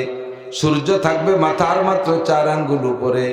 সূর্য থাকবে মাথার মাত্র 4 আঙ্গুল উপরে।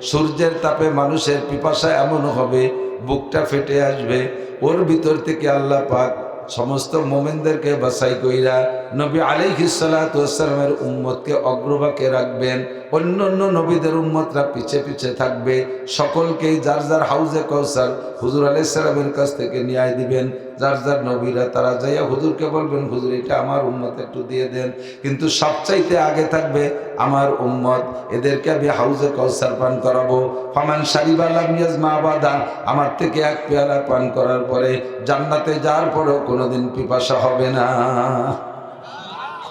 সূর্যের তাপে মানুষের পিপাসা এমন হবে বুকটা ফেটে আসবে। ওর ভিতর থেকে আল্লাহ পাক সমস্ত মোমেনদেরকে বাছাই কইরা নবী আলাইহিস সালাতু ওয়াস সালামের উম্মতকে অগ্রভাগে রাখবেন। অন্য অন্য নবীদের উম্মতরা পিছে পিছে থাকবে। সকলকেই যার যার হাউজে কাউসার হুজুর আলাইহিস সালামের কাছ থেকে নিয়ে দিবেন। যার যার নবীরা তারা যাইয়া হুজুরকে বলবেন, হুজুর এটা আমার উম্মত একটু দিয়ে দেন। কিন্তু সবচাইতে আগে থাকবে আমার উম্মত, এদেরকে আমি হাউজে কাউসার পান করাবো। ফামান শারিবা লাম ইয়াজমা আবাদা, আমার থেকে 1 পেয়ালা পান করার পরে জান্নাতে যাওয়ার পরেও কোনোদিন পিপাসা হবে না।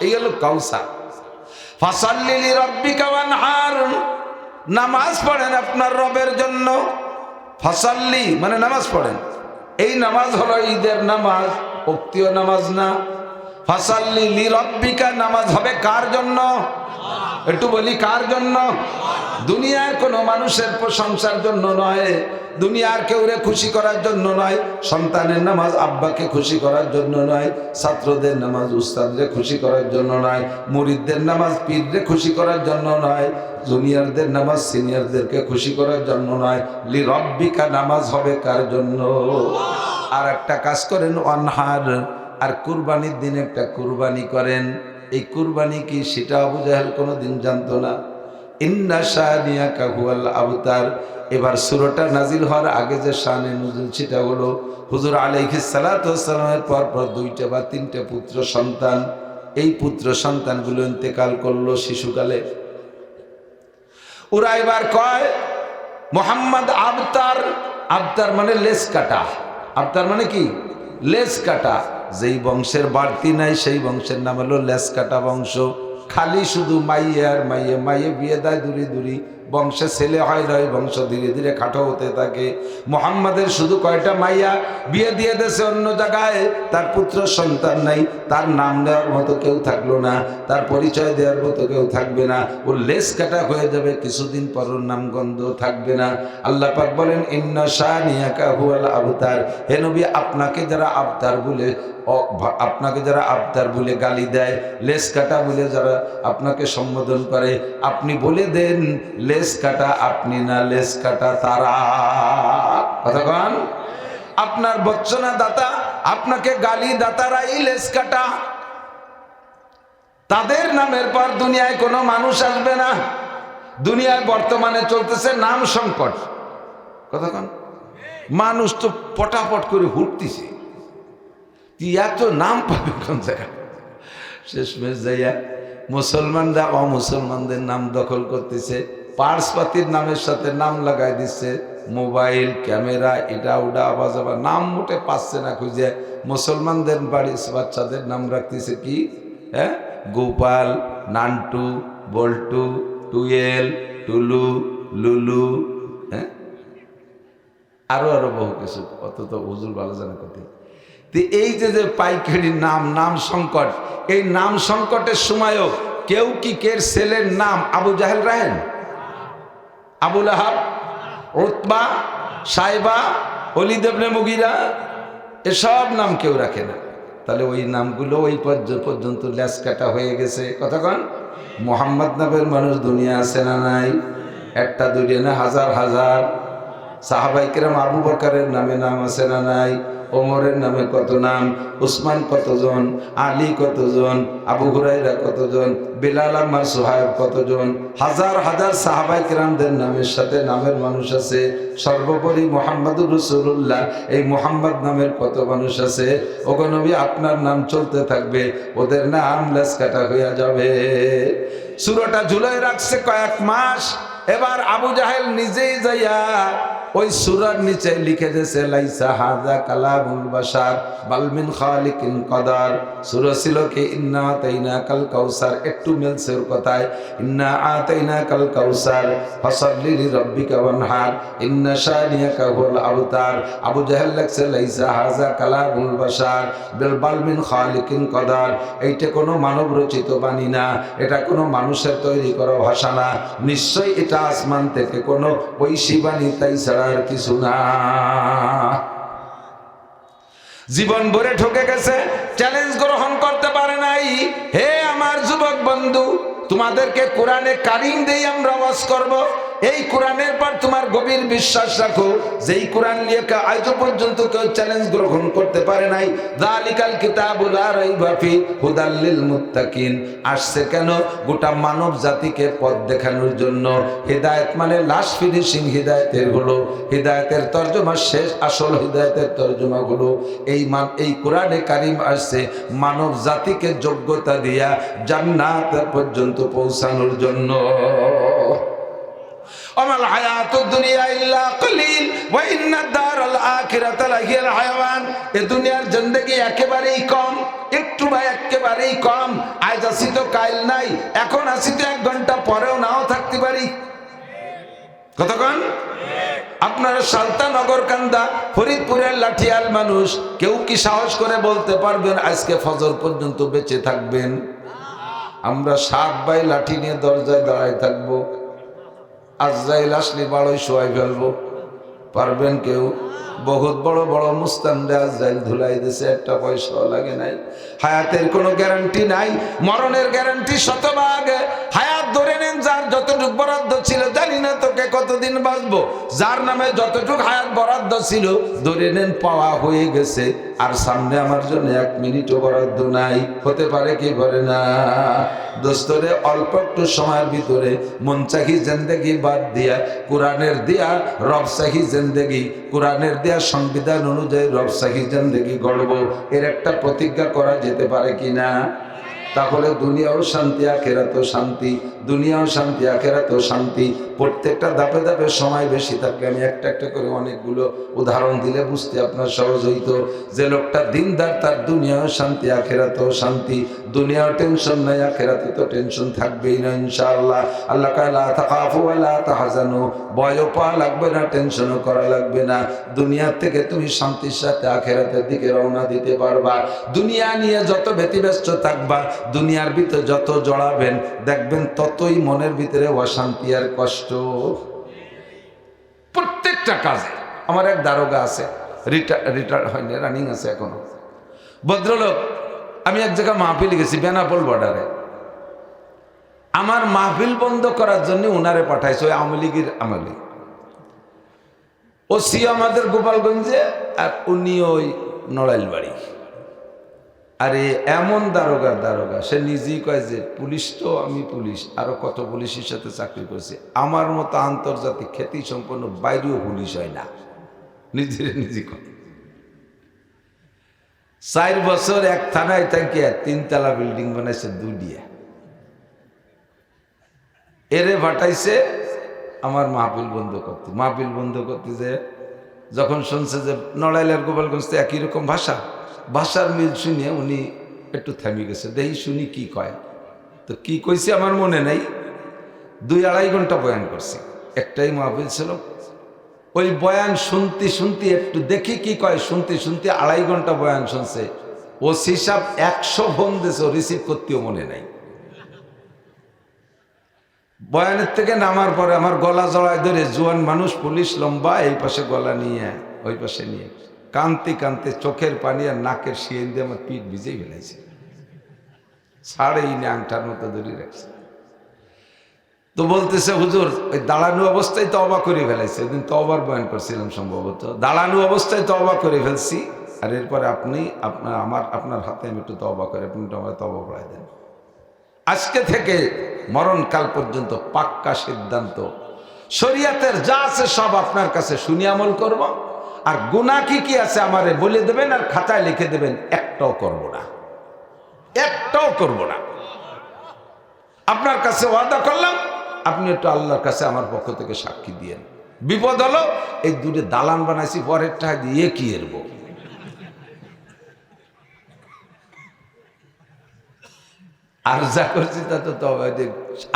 এই হলো কাউসার। ফাসাল্লি লিরাব্বিকা ওয়ানহার, নামাজ পড়েন আপনার রবের জন্য। ফাসাল্লি মানে নামাজ পড়েন। এই নামাজ হলো ঈদের নামাজ, উক্তীয় নামাজ না। ফাসাল্লি লিরাব্বিকা, নামাজ হবে কার জন্য? একটু বলি কার জন্য? দুনিয়ার কোনো মানুষের প্রশংসার জন্য নয়, দুনিয়ার কেউরে খুশি করার জন্য নয়, সন্তানের নামাজ আব্বাকে খুশি করার জন্য নয়, ছাত্রদের নামাজ উস্তাদরে খুশি করার জন্য নয়, মুরিদদের নামাজ পীররে খুশি করার জন্য নয়, জুনিয়রদের নামাজ সিনিয়রদেরকে খুশি করার জন্য নয়। লিরাব্বিকা, নামাজ হবে কার জন্য? আর একটা কাজ করেন, ওয়ানহার, আর কুরবানির দিন একটা কুরবানি করেন। এই কুরবানি কি সেটা আবু জাহেল কোনোদিন জানতো না। ইন্না শানিয়াকা হুয়াল আবতার। এবার সূরাটা নাজিল হওয়ার আগে যে শানে নুজুল সেটা হলো হুজুর আলাইহিস সালাতু ওয়াস সালামের পর 2টা বা 3টা পুত্র সন্তান। এই পুত্র সন্তানগুলো ইন্তেকাল করলো শিশুকালে। ওরা এবার কয় মোহাম্মদ আবতার। আবতার মানে লেজ কাটা। আবতার মানে কি? লেজ কাটা। যেই বংশের বাড়তি নাই সেই বংশের নাম হলো লেজ কাটা বংশ। খালি শুধু মাইয়ে আর মাইয়ে, মাইয়ে বিয়ে দেয় দূরে দূরে, বংশে ছেলে হয় নয়, বংশ ধীরে ধীরে খাটো হতে থাকে। মোহাম্মদের শুধু কয়টা মাইয়া বিয়ে দিয়ে দেশে অন্য জায়গায়, তার পুত্র সন্তান নাই, তার নাম দেওয়ার মতো কেউ থাকলো না, তার পরিচয় দেওয়ার মতো কেউ থাকবে না, ওর লেজ কাটা হয়ে যাবে, কিছুদিন পর ওর নাম গন্ধ থাকবে না। আল্লাহ পাক বলেন ইন্না শানিয়াকা হুয়াল আবতার, হে নবী আপনাকে যারা আবতার বলে, আপনাকে যারা আবতার বলে গালি দেয়, লেজ কাটা বলে যারা আপনাকে সম্বোধন করে, আপনি বলে দেন লেজ কাটা আপনি না, লেজ কাটা তারা। কথা কন? আপনার বচ্চনা দাতা, আপনাকে গালি দাতারাই লেজ কাটা। তাদের নামের পর দুনিয়ায় কোনো মানুষ আসবে না। দুনিয়ায় বর্তমানে চলতেছে নাম সংকট। কথা কন? মানুষ তো পটাপট করে হুটতেছে, এত নাম পাবে কোন জায়গায়? শেষমেশ যাইয়া মুসলমানরা অমুসলমানদের নাম দখল করতেছে, পার্সপাতির নামের সাথে নাম লাগাই দিচ্ছে, মোবাইল, ক্যামেরা, এটা ওটা আওয়াজ, আবার নাম মোটে পাচ্ছে না খুঁজে। মুসলমানদের বাড়ির বাচ্চাদের নাম রাখতেছে কি? হ্যাঁ, গোপাল, নান্টু, বল্টু, টুয়েল, টুলু, লুলু, হ্যাঁ, আরো আরো বহু কিছু, অত তো হুজুর ভালো জানে কত। এই যে পাইকারি নাম, নাম সংকট, এই নাম সংকটের সময়ও কেউ কি কের ছেলের নাম আবু জাহেল রাখেন? আবু লাহাব, উতবা, সাইবা, ওলীদ ইবনে মুগীরা, এসব নাম কেউ রাখে না। তাহলে ওই নামগুলো ওই পর্যন্ত লেজ কাটা হয়ে গেছে। কথা কন? মোহাম্মদ নামের মানুষ দুনিয়া আছে না নাই? একটা দুইটা না, হাজার হাজার। সাহাবায়ে কেরাম আবু বকরের নামে নাম আছে না নাই? ওমরের নামে কত নাম, উসমান কতজন, আলী কতজন, আবু হুরায়রা কতজন, বেলাল আম্মার সুহাইব কতজন, হাজার হাজার সাহাবায়ে কেরামদের নামের সাথে নামের মানুষ আছে। সর্বোপরি মুহাম্মদুর রাসূলুল্লাহ, এই মুহাম্মদ নামের কত মানুষ আছে। ওগো নবী, আপনার নাম চলতে থাকবে, ওদের নাম লেস কাটা হইয়া যাবে। সূরাটা ঝুলাই রাখছে কয়েক মাস। এবার আবু জাহেল নিজেই যাইয়া ওই সূরার নিচে লিখে দিয়েছে লাইসা হাযা কালামুল বাশার বাল মিন খালিকিন কদার। সূরা ছিল কি ইন্না আতাইনাকাল কাউসার, একটু মিলছে ওর কথায়, ইন্না আতাইনাকাল কাউসার ফাসাল্লি লিরাব্বিকা ওয়ানহার ইন্না শানিয়াকা হুয়াল আবতার। আবু জাহেল লিখছে লাইসা হাযা কালামুল বাশার বাল মিন খালিকিন কদার, এইটা কোনো মানব রচিত বাণী না, এটা কোনো মানুষের তৈরি করা ভাষা না, নিশ্চয়ই এটা আসমান থেকে কোনো ঐশী বাণী, তাই ছাড়া আর কিছু না। জীবন ভরে ঠকে গেছে, চ্যালেঞ্জ গ্রহণ করতে পারে নাই। হে আমার যুবক বন্ধু, তোমাদেরকে কোরআনে কারিম দিয়ে আমরা ওয়াজ করব। এই কোরআনের পর তোমার গভীর বিশ্বাস রাখো, যেই কোরআন নিয়ে আজ পর্যন্ত কেউ চ্যালেঞ্জ গ্রহণ করতে পারে নাই। যালিকাল কিতাবু লা রাইবা ফি হুদাল লিল মুত্তাকিন আসছে কেন? গোটা মানব জাতিকে পথ দেখানোর জন্য। হিদায়াত মানে লাস্ট ফিনিশিং হিদায়াতের হলো, হিদায়াতের তর্জমা শেষ, আসল হিদায়াতের তর্জমা হলো এই কোরআনে কারিম আসছে মানব জাতিকে যোগ্যতা দিয়া জান্নাত পর্যন্ত পৌঁছানোর জন্য। আমাল হায়াতুদ দুনিয়া ইল্লা কলিল ওয়া ইন্নাদ দারাল আখিরাতা লাহিয়াল হায়াওয়ান। এই দুনিয়ার জিন্দেগি একেবারেই কম, একটু বা একেবারেই কম। আজ আসি তো কাল নাই, এখন আসি তো 1 ঘন্টা পরেও নাও থাকতে পারি। কতক্ষণ? আপনারা সালতানগর কান্দা ফরিদপুরের লাঠিয়াল মানুষ, কেউ কি সাহস করে বলতে পারবেন আজকে ফজর পর্যন্ত বেঁচে থাকবেন? আমরা 7 ভাই লাঠি নিয়ে দরজায় দাঁড়ায় থাকবো, আজরাইল আসলে বাড়ই শোয়াই ফেলবো। পারবেন কেউ? বহুত বড় বড় মুস্তানরা আজরাইল ধুলাই দিয়েছে, একটা পয়সাও লাগে নাই। হায়াতের কোনো গ্যারান্টি নাই, মরণের গ্যারান্টি শতভাগ। হায়াত ধরে নেন, যার যতটুক বরাদ্দ ছিল, জানি না তোকে কতদিন বাঁচবো, যার নামে যতটুক হায়াত বরাদ্দ ছিল ধরে নেন পাওয়া হয়ে গেছে, আর সামনে আমার জন্য 1 মিনিটও বরাদ্দ নাই। হতে পারে কি পারে না? দোস্তরে অল্প একটু সময়ের ভিতরে মনচাহি জিন্দেগি বাদ দিয়া কোরআনের দিয়া রবসাহি জিন্দেগি, কোরআনের দেয়া সংবিধান অনুযায়ী রবসাহি জিন্দেগি গড়ব, এর একটা প্রতিজ্ঞা করা যেতে পারে কিনা? তাহলে দুনিয়াও শান্তি, আখিরাতেও শান্তি, দুনিয়াও শান্তি, আখিরাতেও শান্তি। প্রত্যেকটা ধাপে ধাপে সময় বেশি থাকলে আমি একটা একটা করে অনেকগুলো উদাহরণ দিলে বুঝতে আপনার সহজ হইতো। যে লোকটা দিনদার, তার দুনিয়াও শান্তি, আখিরাতেও শান্তি। দুনিয়াও টেনশন নাই, আখিরাতে তো টেনশন থাকবেই না ইনশাআল্লাহ। আল্লাহ কয় লা তাখাফু ওয়া লা তাহজানু, ভয়ও পাওয়া লাগবে না, টেনশনও করা লাগবে না। দুনিয়ার থেকে তুমি শান্তির সাথে আখিরাতের দিকে রওনা দিতে পারবা। দুনিয়া নিয়ে যত ব্যতিব্যস্ত থাকবা, দুনিয়ার ভিতরে যত জড়াবেন, দেখবেন ততই মনের ভিতরে অশান্তি আর কষ্ট। প্রত্যেকটা কাজে। আমার এক দারোগা আছে, রিটায়ার হয়নি, রানিং আছে এখনো, ভদ্রলোক। আমি এক জায়গায় মাহফিল গেছি বেনাপোল বর্ডারে। আমার মাহফিল বন্ধ করার জন্য উনারে পাঠাইছে ওই আওয়ামী লীগের আমলে। ও সি আমাদের গোপালগঞ্জে, আর উনি ওই নড়াইল বাড়ি। আরে এমন দারোগা, সে নিজেই কয় যে পুলিশ তো আমি পুলিশ, আরো কত পুলিশের সাথে চাকরি করেছে, আমার মতো আন্তর্জাতিক খ্যাতি সম্পন্ন বাইরেও পুলিশ হয় না। নিজে কয় 4 বছর এক থানায় থাকিয়া 3 তলা বিল্ডিং বানাইছে 2 দিয়া। এরে ফাটাইছে আমার মাহফিল বন্ধ করতে যে যখন শুনছে যে নড়াইলের গোপালগঞ্জ তো একই রকম ভাষার মিল শুনে উনি একটু থেমে গেছে, দেখি শুনি কি কয়। তো কি কইছে আমার মনে নাই, 2-2.5 ঘন্টা বয়ান করছি, একটাই মাহফিল ছিল। ওই বয়ান শুনতে একটু দেখি কি কয়, শুনতে 2.5 ঘন্টা বয়ান শুনছে। ও হিসাব 100 ফোন দিয়েছে, রিসিভ করতেও মনে নাই। বয়ানের থেকে নামার পরে আমার গলা জড়ায় ধরে জোয়ান মানুষ, পুলিশ লম্বা, এই পাশে গলা নিয়ে ওই পাশে নিয়ে কানতে চোখের পানি আর নাকের শিয়ে দিয়ে আমার পিঠ ভিজেই ফেলাইছে, ছাড়েই না, আংটার মতো ধরে রাখছে। তো বলতেছে হুজুর ওই দাঁড়ানো অবস্থায় তওবা করে ফেলাইছে। ওই দিন তওবার বয়ান করছিলাম সম্ভবত, দাঁড়ানো অবস্থায় তওবা করে ফেলছি, আর এরপরে আপনি আপনার হাতে আমি একটু তওবা করে আপনি একটু আমার তওবা পড়াই দেন। আজকে থেকে মরণকাল পর্যন্ত পাক্কা সিদ্ধান্ত, শরীয়তের যা আছে সব আপনার কাছে শুনি আমল করব, আর গুনাহ কি কি আছে আমারে বলে দেবেন আর খাতায় লিখে দেবেন, একটাও করব না, একটাও করব না। আপনার কাছে ওয়াদা করলাম, আপনি একটু আল্লাহর কাছে আমার পক্ষ থেকে সাক্ষী দিয়েন। বিপদ হলো এই দুটো দালান বানাইছি, পরের টাকা দিয়ে কি এরব, আর যা করছি তা তো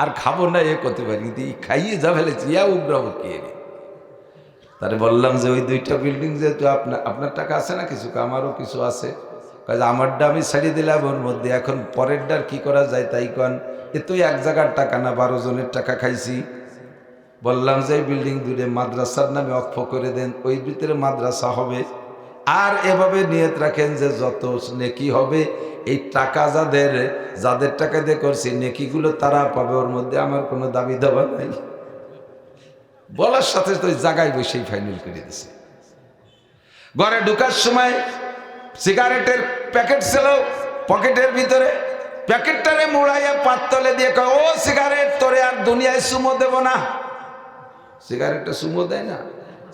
আর খাবো না, এ করতে পারি, কিন্তু খাইয়ে যা ফেলেছি ইয়া উগ্রাবো কি এর। তারে বললাম যে ওই দুইটা বিল্ডিং যেহেতু আপনার টাকা আছে না কিছু, আমারও কিছু আছে, কাজে আমারটা আমি ছাড়িয়ে দিলাম ওর মধ্যে, এখন পরেরটার কি করা যায় তাই কন। এ তো এক জায়গার টাকা না, 12 জনের টাকা খাইছি। বললাম যে বিল্ডিং দুটো মাদ্রাসার নামে অক্ষ করে দেন, ওই ভিতরে মাদ্রাসা হবে। আর এভাবে নিয়ত রাখেন যে যত নেকি হবে এই টাকা যাদের টাকা দিয়ে করছি নেকিগুলো তারা পাবে, ওর মধ্যে আমার কোনো দাবি দাবা নাই। বলার সাথে তো ওই জায়গায় বসেই ফাইনাল করে দিছে। ঘরে ঢুকার সময় সিগারেটের প্যাকেট ছিল পকেটের ভিতরে, প্যাকেটটারে মুড়াইয়া পাততলে দিয়ে কয়, ও সিগারেট তোরে আর দুনিয়ায় সুমো দেব না। সিগারেটটা সুমো দেয় না,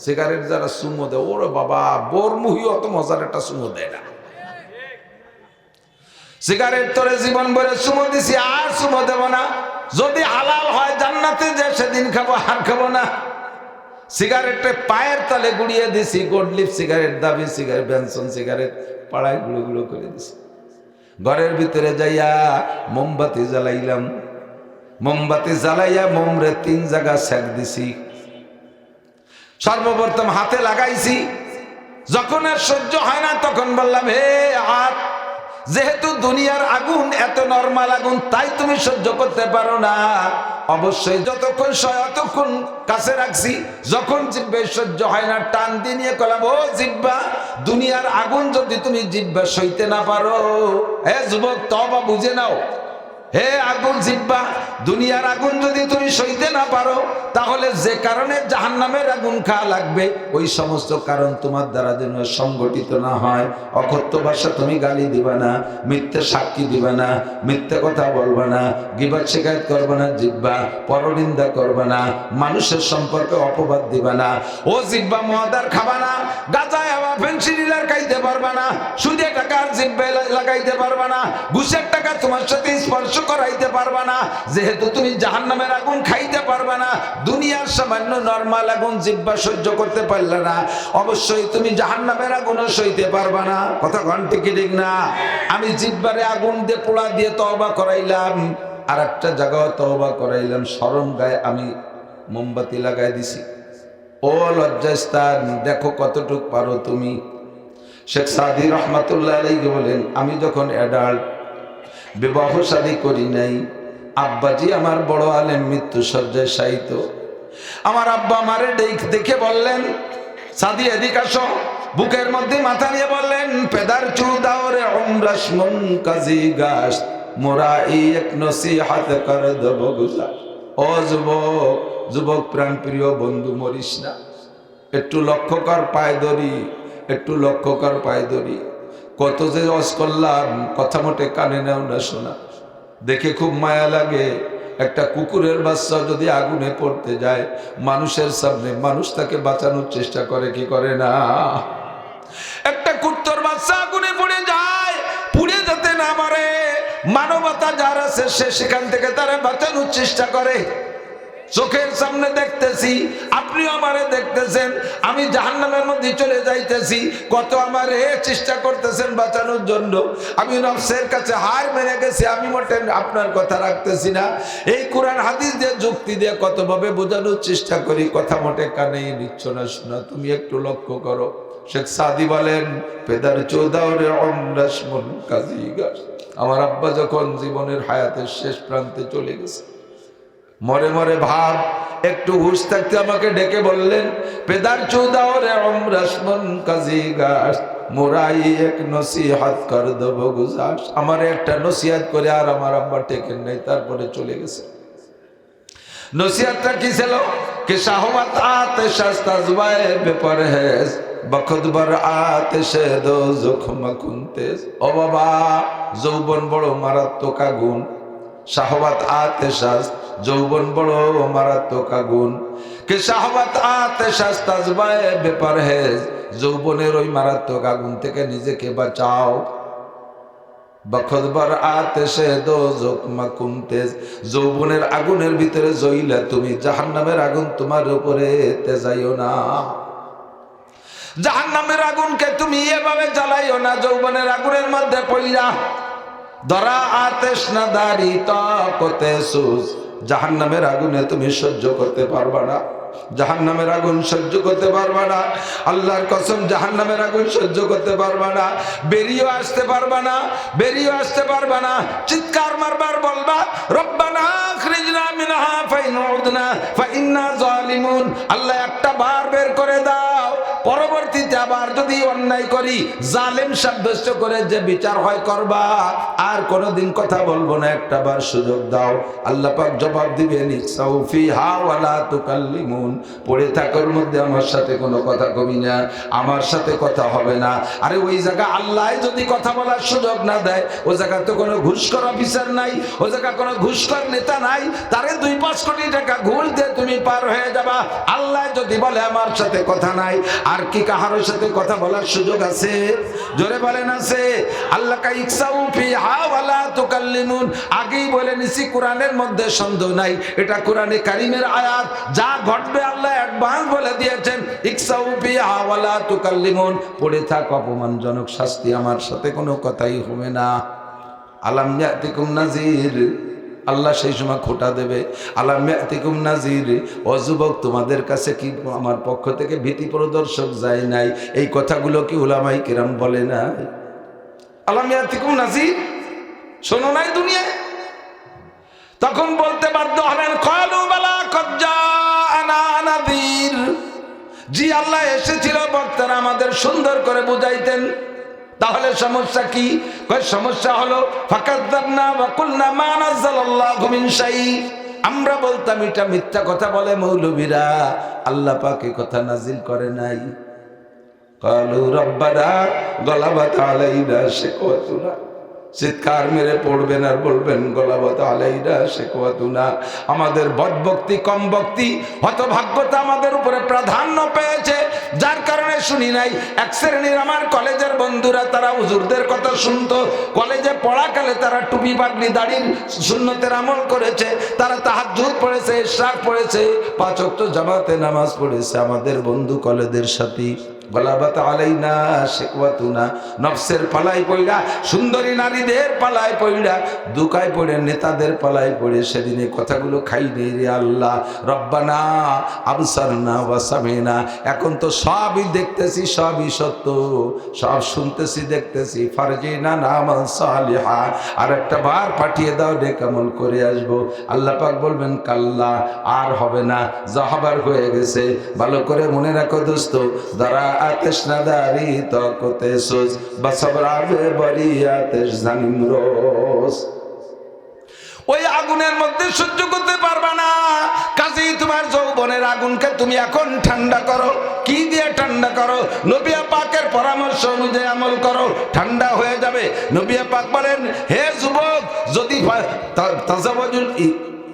সিগারেট যারা সুমো দেয় ওরে বাবা বোরমুহি অত মজার একটা সুমো দেয় না। সিগারেট তোরে জীবন ভরে সুমো দিছি, আর সুমো দেব না, যদি হালাল হয় জান্নাতে যে সেদিন খাবো, আর খাবো না। সিগারেটে পায়ের তলে গুড়িয়ে দিছি, গোল্ডলিপ সিগারেট, দাবি সিগারেট, বেনসন সিগারেট পাড়ায় গুলো গুলো করে দিছি। ঘরের ভিতরে যাইয়া মোমবাতি জ্বালাইলাম, মোমবাতি জ্বালাইয়া মোমরে 3 জায়গা সেক দিছি। সর্বপ্রথম হাতে লাগাইছি, যখন আর সহ্য হয় না তখন বললাম, হে হাত, যেহেতু দুনিয়ার আগুন এত নরমাল আগুন, তাই তুমি সহ্য করতে পারো না, অবশ্যই যতক্ষণ ততক্ষণ কাছে রাখছি। যখন জিহ্বা সহ্য হয় না টান দিয়ে নিয়ে কলাম, ও জিহ্বা, দুনিয়ার আগুন যদি তুমি জিহ্বা সইতে না পারো, হে যুবক তওবা বুঝে নাও, হে আগুন জিহ্বা, দুনিয়ার আগুন যদি তুমি সইতে না পারো, তাহলে যে কারণে জাহান্নামের আগুন খাওয়া লাগবে ওই সমস্ত কারণ তোমার দ্বারা যেন সংগঠিত না হয়। অকথ্য ভাষা তুমি গালি দিবা না, মিথ্যে সাক্ষী দিবা না, মিথ্যে কথা বলবা না, গীবত শিকায়ত করবা না জিহ্বা, পরনিন্দা করবা না, মানুষের সম্পর্কে অপবাদ দিবা না। ও জিহ্বা, মদ খাবা না, গাঁজা হাওয়া ফেন্সিডিলার খাইতে পারবা না, সুদে টাকার জিহ্বায় লাগাইতে পারবা না, ঘুষের টাকা তোমার সাথে স্পর্শ করাইতে পারবা না, যেহেতু তুমি জাহান্নামের আগুন খাইতে পারবা না, দুনিয়ার সামান্য নরমাল আগুন জিহ্বা সহ্য করতে পারলে না, অবশ্যই তুমি জাহান্নামের আগুনও সইতে পারবা না। কথা কোন ঠিক ঠিক না? আমি জিহ্বারে আগুন দিয়ে পোড়া দিয়ে তওবা করাইলাম, আর একটা জায়গাও তওবা করাইলাম, শরম গায়ে আমি মোমবাতি লাগাই দিছি। ও লজ্জাস্থান, দেখো কতটুক পারো তুমি। শেখ সাদি রহমাতুল্লাহ আলাইহি বলেন, আমি যখন অ্যাডাল্ট, বিবাহ শাদী করি নাই, আব্বাজি আমার বড় আলেম মৃত্যু শয্যায় শায়িত। আমার আব্বা আমারে দেখে বললেন, সাদি এদিক আসো। বুকের মধ্যে মাথা নিয়ে বললেন, পেদার চুদাওরে উমরাস মন কাজী গাছ মোরা এই এক নসিহত কর দেব গুজার। ও যুবক, যুবক প্রাণ প্রিয় বন্ধু, মরিস না, একটু লক্ষ্য কর পায়ে ধরি, একটু লক্ষ্য কর পায়ে ধরি। কত যে ওয়াজ করলাম, কথা মোটে কানে নেও না শোনা। দেখে খুব মায়া লাগে, একটা কুকুরের বাচ্চা যদি আগুনে পড়তে যায়, মানুষের সামনে মানুষ তাকে বাঁচানোর চেষ্টা করে কি করে না? একটা কুত্তর বাচ্চা আগুনে পড়ে যায়, পুড়ে যেতে না পারে, মানবতা যার আছে সে সেখান থেকে তারা বাঁচানোর চেষ্টা করে। চোখের সামনে দেখতেছি, আপনিও আমারে দেখতেছেন, আমি জাহান্নামের মধ্যে চলে যাইতেছি, কত আমারে চেষ্টা করতেছেন বাঁচানোর জন্য। আমি নফসের কাছে হার মেনে গেছি, আমি মোটে আপনার কথা রাখতেছি না। এই কোরআন হাদিস দিয়ে যুক্তি দিয়ে কতভাবে বোঝানোর চেষ্টা করি, কথা মোটে কানে নিচ্ছ না শোনা। তুমি একটু লক্ষ্য করো। শেখ সাদি বলেন, পেদার চৌদাওরে অমরাস মন কাজী গাছ। আমার আব্বা যখন জীবনের হায়াতের শেষ প্রান্তে চলে গেছে, মরে মরে ভাব, একটু হুঁশ থাকতে আমাকে ডেকে বললেন, পেদার চৌদাওরে উমরাস মন কাজী গাছ মোরাই এক নসিহত কর দেব গুজার। আমার একটা নসিহত করে আর আমার আব্বা টেকেন নাই, তারপরে চলে গেছে। নসিহতটা কি ছিল? কে শাহওয়াত আতে শাস্তা জুবায়ে বেপরহেজ বখত বর আতেশে দোজখ মাকুনতেজ। ও বাবা, যৌবন বড় মারাত্মক আগুন। শাহওয়াত আতেশাস, যৌবন বড় মারাত্মক আগুন। কে শাহওয়াত আতেশাস তাজবায়ে বেপরহেজ, যৌবনের ওই মারাত্মক আগুন থেকে নিজেকে বাঁচাও। বখত বর আতেশে দোজখ মাকুনতেজ, যৌবনের আগুনের ভিতরে জ্বইলা তুমি জাহান্নামের আগুন তোমার উপরে তেজাইও না। জাহান্নামের আগুনকে তুমি এভাবে জ্বালাইও না যৌবনের আগুনের মধ্যে পইরা। ধরা আতেশ না দারি তাকতে সুজ, জাহান্নামের আগুনে তুমি সহ্য করতে পারবা না। জাহান্নামের আগুন সহ্য করতে পারবা না। আল্লাহর কসম, জাহান্নামের আগুন সহ্য করতে পারবা না। বেরিয়ে আসতে পারবা না, বেরিয়ে আসতে পারবা না। চিৎকার মারবার বলবা, রব্বানা আখরিজনা মিনহা ফাইন উদনা ফাইন্না জালিমুন। আল্লাহ একটা বার বের করে দাও, পরবর্তীতে আবার যদি অন্যায় করি জালেম সাব্যস্ত করে যে বিচার হয় করবা, আর কোনোদিন কথা বলবো না, একটা বার সুযোগ দাও। আল্লাহ পাক জবাব দিবেন, ইকসাউ ফিহা ওয়ালা তুকাল্লিমুন, পড়ে থাকার মধ্যে আমার সাথে কোনো কথা কবি না, আমার সাথে কথা হবে না। আরে ওই জায়গা আল্লাহ যদি কথা বলার সুযোগ না দেয়, ও জায়গা তো কোনো ঘুষখোর অফিসার নাই, ও জায়গা কোনো ঘুষখোর নেতা নাই, তারে 2-5 কোটি টাকা ঘুষ দিয়ে তুমি পার হয়ে যাবা। আল্লাহ যদি বলে আমার সাথে কথা নাই, আর কি কাহার সাথে কথা বলার সুযোগ আছে? জোরে বলেন আছে? আল্লাহ কা ইকসাউ ফিহা ওয়ালা তুকাল্লিমুন, আগেই বলে নিছি কোরআনের মধ্যে সন্দেহ নাই, এটা কোরআনে কারীমের আয়াত, যা ঘটবে আল্লাহ অ্যাডভান্স বলে দিয়েছেন। ইকসাউ ফিহা ওয়ালা তুকাল্লিমুন, পড়ে থাক, অপমানজনক শাস্তি, আমার সাথে কোনো কথাই হবে না। আলাম ইয়াতিকুম নাযীর, আল্লাহ সেই সময় খোটা দেবে। আলাম ইয়াতিকুম নাযীর, ও যুবক তোমাদের কাছে কি আমার পক্ষ থেকে ভীতি প্রদর্শক যায় নাই? এই কথাগুলো কি উলামায়ে কিরাম বলে না? আলাম ইয়াতিকুম নাযীর, শোনো নাই দুনিয়ায়? তখন বলতে বাধ্য হবেন, ক্বালু বালা ক্বাদ জাআনা নাযীর, জি আল্লাহ এসেছিল, বক্তারা আমাদের সুন্দর করে বুঝাইতেন। তাহলে সমস্যা কি? সমস্যা হলো ফাকাযযাবনা ওয়া কুলনা মা নাযালাল্লাহু মিন শাই, আমরা বলতাম এটা মিথ্যা কথা বলে মৌলবীরা, আল্লাহ পাক এই কথা নাজিল করে নাই। ক্বালু রব্বানা গলাবাত আলাইনা শিকওয়াতুনা, চিৎকার মেরে পড়বেন আর বলবেন গলাবাত আলাইনা শিকওয়াতুনা, আমাদের বদভক্তি, কম ভক্তি, হতভাগ্যতা আমাদের উপরে প্রাধান্য পেয়েছে, যার কারণে শুনি নাই। এক শ্রেণীর আমার কলেজের বন্ধুরা, তারা হুজুরদের কথা শুনতো, কলেজে পড়াকালে তারা টুপি পাগড়ি দাড়ির সুন্নতের আমল করেছে, তারা তাহাজ্জুদ পড়েছে, ইশরাক পড়েছে, 5 ওয়াক্ত জামাতে নামাজ পড়েছে। আমাদের বন্ধু কলেজের সাথী, গলাবাত আলাইনা শিকওয়াতুনা, নফসের পালাই পড়া, সুন্দরী নারীদের পালাই পড়া, দুকায় পড়ে, নেতাদের পালাই পড়ে সেদিনে কথাগুলো খাই নেই রে আল্লাহ। রব্বানা আবসারনা ওয়া সামিনা, এখন তো সবই দেখতেছি, সবই সত্য, সব শুনতেছি, দেখতেছি, ফারজিনা নামান সালিহা, আর একটা বার পাঠিয়ে দাও, নেক আমল করে আসবো। আল্লাহ পাক বলবেন কাল্লা, আর হবে না, যা হবার হয়ে গেছে। ভালো করে মনে রাখো দোস্ত, যারা আতেশ না দারি তকতে সুজ, বাসবরাবে বরি আতেশ জানিমরোজ, ওই আগুনের মধ্যে সহ্য করতে পারবা না। কাজেই তোমার যৌবনের আগুনকে তুমি এখন ঠান্ডা করো। কি দিয়ে ঠান্ডা করো? নবী পাকের পরামর্শ অনুযায়ী আমল করো, ঠান্ডা হয়ে যাবে। নবী পাক বলেন, হে যুবক, যদি তাজাওয়াজুল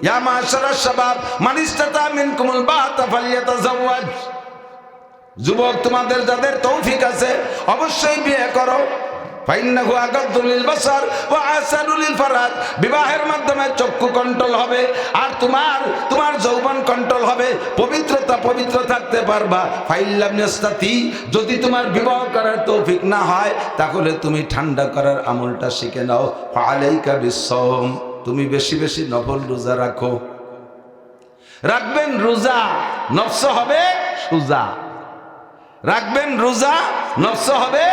ইয়া মাশারাশ শাবাব মান ইসতাতা মিনকুমুল বাতা ফালিয়াতাজাওয়াজ, যুবক তোমাদের যাদের তৌফিক আছে অবশ্যই বিয়ে করো। ফাইন্নাহু আগাদ্দু লিল বাসার ওয়া আসানু লিল ফারাজ, বিবাহের মাধ্যমে চক্ষু কন্ট্রোল হবে, আর তোমার যৌবন কন্ট্রোল হবে, পবিত্র থাকতে পারবা। ফাইল্লাম ইয়াস্তাতি, যদি তোমার বিবাহ করার তৌফিক না হয়, তাহলে তুমি ঠান্ডা করার আমলটা শিখে নাও। ফাআলাইকা বিসসাওম, তুমি বেশি বেশি নফল রোজা রাখো। রাখবেন রোজা, নফস হবে সোজা। রাখবেন রোজা, নফস হবে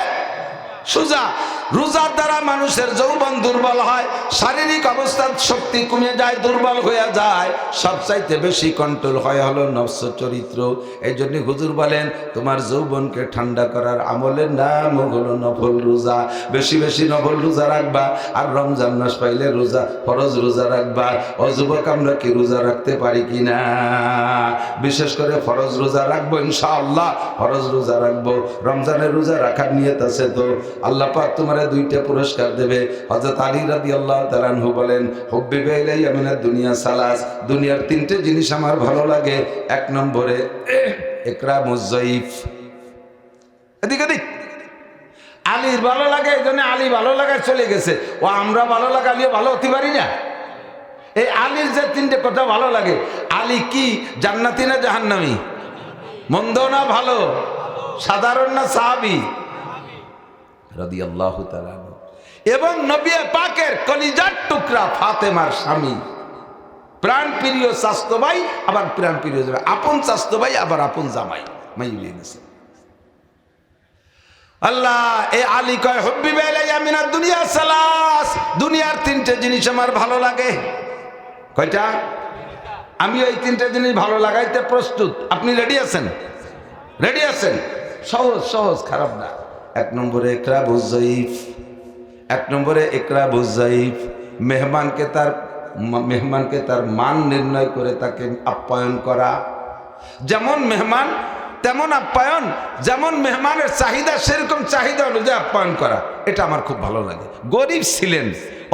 সোজা। রোজার দ্বারা মানুষের যৌবন দুর্বল হয়, শারীরিক অবস্থার শক্তি কমে যায়, দুর্বল হয়ে যায়। সবচাইতে বেশি কন্ট্রোল হয় হলো নফস চরিত্র। এই জন্য হুজুর বলেন তোমার যৌবনকে ঠান্ডা করার আমলের নাম হলো নফল রোজা। বেশি বেশি নফল রোজা রাখবা, আর রমজান মাস পাইলে রোজা ফরজ রোজা রাখবা। ও যুবক, আমরা কি রোজা রাখতে পারি কিনা? বিশেষ করে ফরজ রোজা রাখবো ইনশাআল্লাহ, ফরজ রোজা রাখবো। রমজানের রোজা রাখার নিয়ত আছে তো আল্লাহ পাক তোমারে দুইটা পুরস্কার দেবে। হযরত আলী রাদিয়াল্লাহু তাআলা আনহু বলেন, হুব্বিবা ইলাইয়া মিনাদ দুনিয়া সালাস, দুনিয়ার তিনটে জিনিস আমার ভালো লাগে। এক নম্বরে ইকরামুজ যায়ীফ। এদিকে দেখ, আলীর ভালো লাগে, এই জন্য আলী ভালো লাগায় চলে গেছে। ও আমরা ভালো লাগালিও ভালো হতে পারি না? এই আলীর যে তিনটে কথা ভালো লাগে, আলী কি জান্নাতি না জাহান্নামী? মন্দ না ভালো? সাধারণ না সাহাবী? রাদিয়াল্লাহু তাআলা। এবং নবী পাকের কলিজার টুকরা ফাতেমার স্বামী, প্রাণ প্রিয় চাচতো ভাই, আবার প্রাণ প্রিয় জামাই, আপন চাচতো ভাই আবার আপন জামাই মাইলিয়ে গেছে। আল্লাহ এই আলী কয়, হুব্বিবা ইলাইয়া মিনাদ দুনিয়া সালাস, দুনিয়ার তিনটে জিনিস আমার ভালো লাগে। কয়টা? আমি এই তিনটে জিনিস ভালো লাগাইতে প্রস্তুত। আপনি রেডি আছেন? রেডি আছেন? সহজ সহজ, খারাপ না। এক নম্বরে ইকরামুজ যায়ীফ, এক নম্বরে ইকরামুজ যায়ীফ, মেহমানকে তার মান নির্ণয় করে তাকে আপ্যায়ন করা। যেমন মেহমান তেমন আপ্যায়ন, যেমন মেহমানের চাহিদা সেরকম চাহিদা অনুযায়ী আপ্যায়ন করা, এটা আমার খুব ভালো লাগে। গরিব ছিলেন,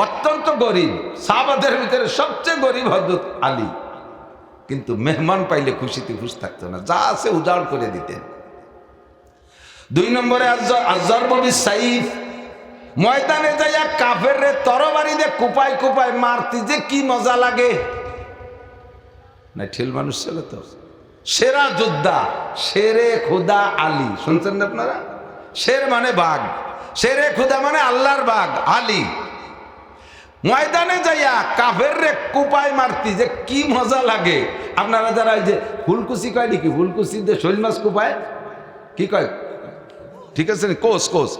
অত্যন্ত গরিব, সাহাবাদের ভিতরে সবচেয়ে গরিব হযরত আলী, কিন্তু মেহমান পাইলে খুশিতে খুশ থাকতো না, যা আছে উজাড় করে দিতেন। দুই নম্বরে আয-যারবু বিস-সাইফ, ময়দানে যাইয়া কাফেররে তরবারি দিয়ে কুপায় কুপায় মারতে যে কি মজা লাগে না। ঠিল মানুষ ছিল তো, সেরা যোদ্ধা, শেরে খুদা আলী। শুনছেন না আপনারা? শের মানে বাঘ, শেরে খুদা মানে আল্লাহর বাঘ আলী। ময়দানে যাইয়া কাফেররে কুপায় মারতি যে কি মজা লাগে। আপনারা যারা এই যে ফুলকুচি কয় নাকি, ফুলকুচি দিয়ে শৈল মাছ কুপায়, কি কয়? ঠিক আছে, কোচ কোচ।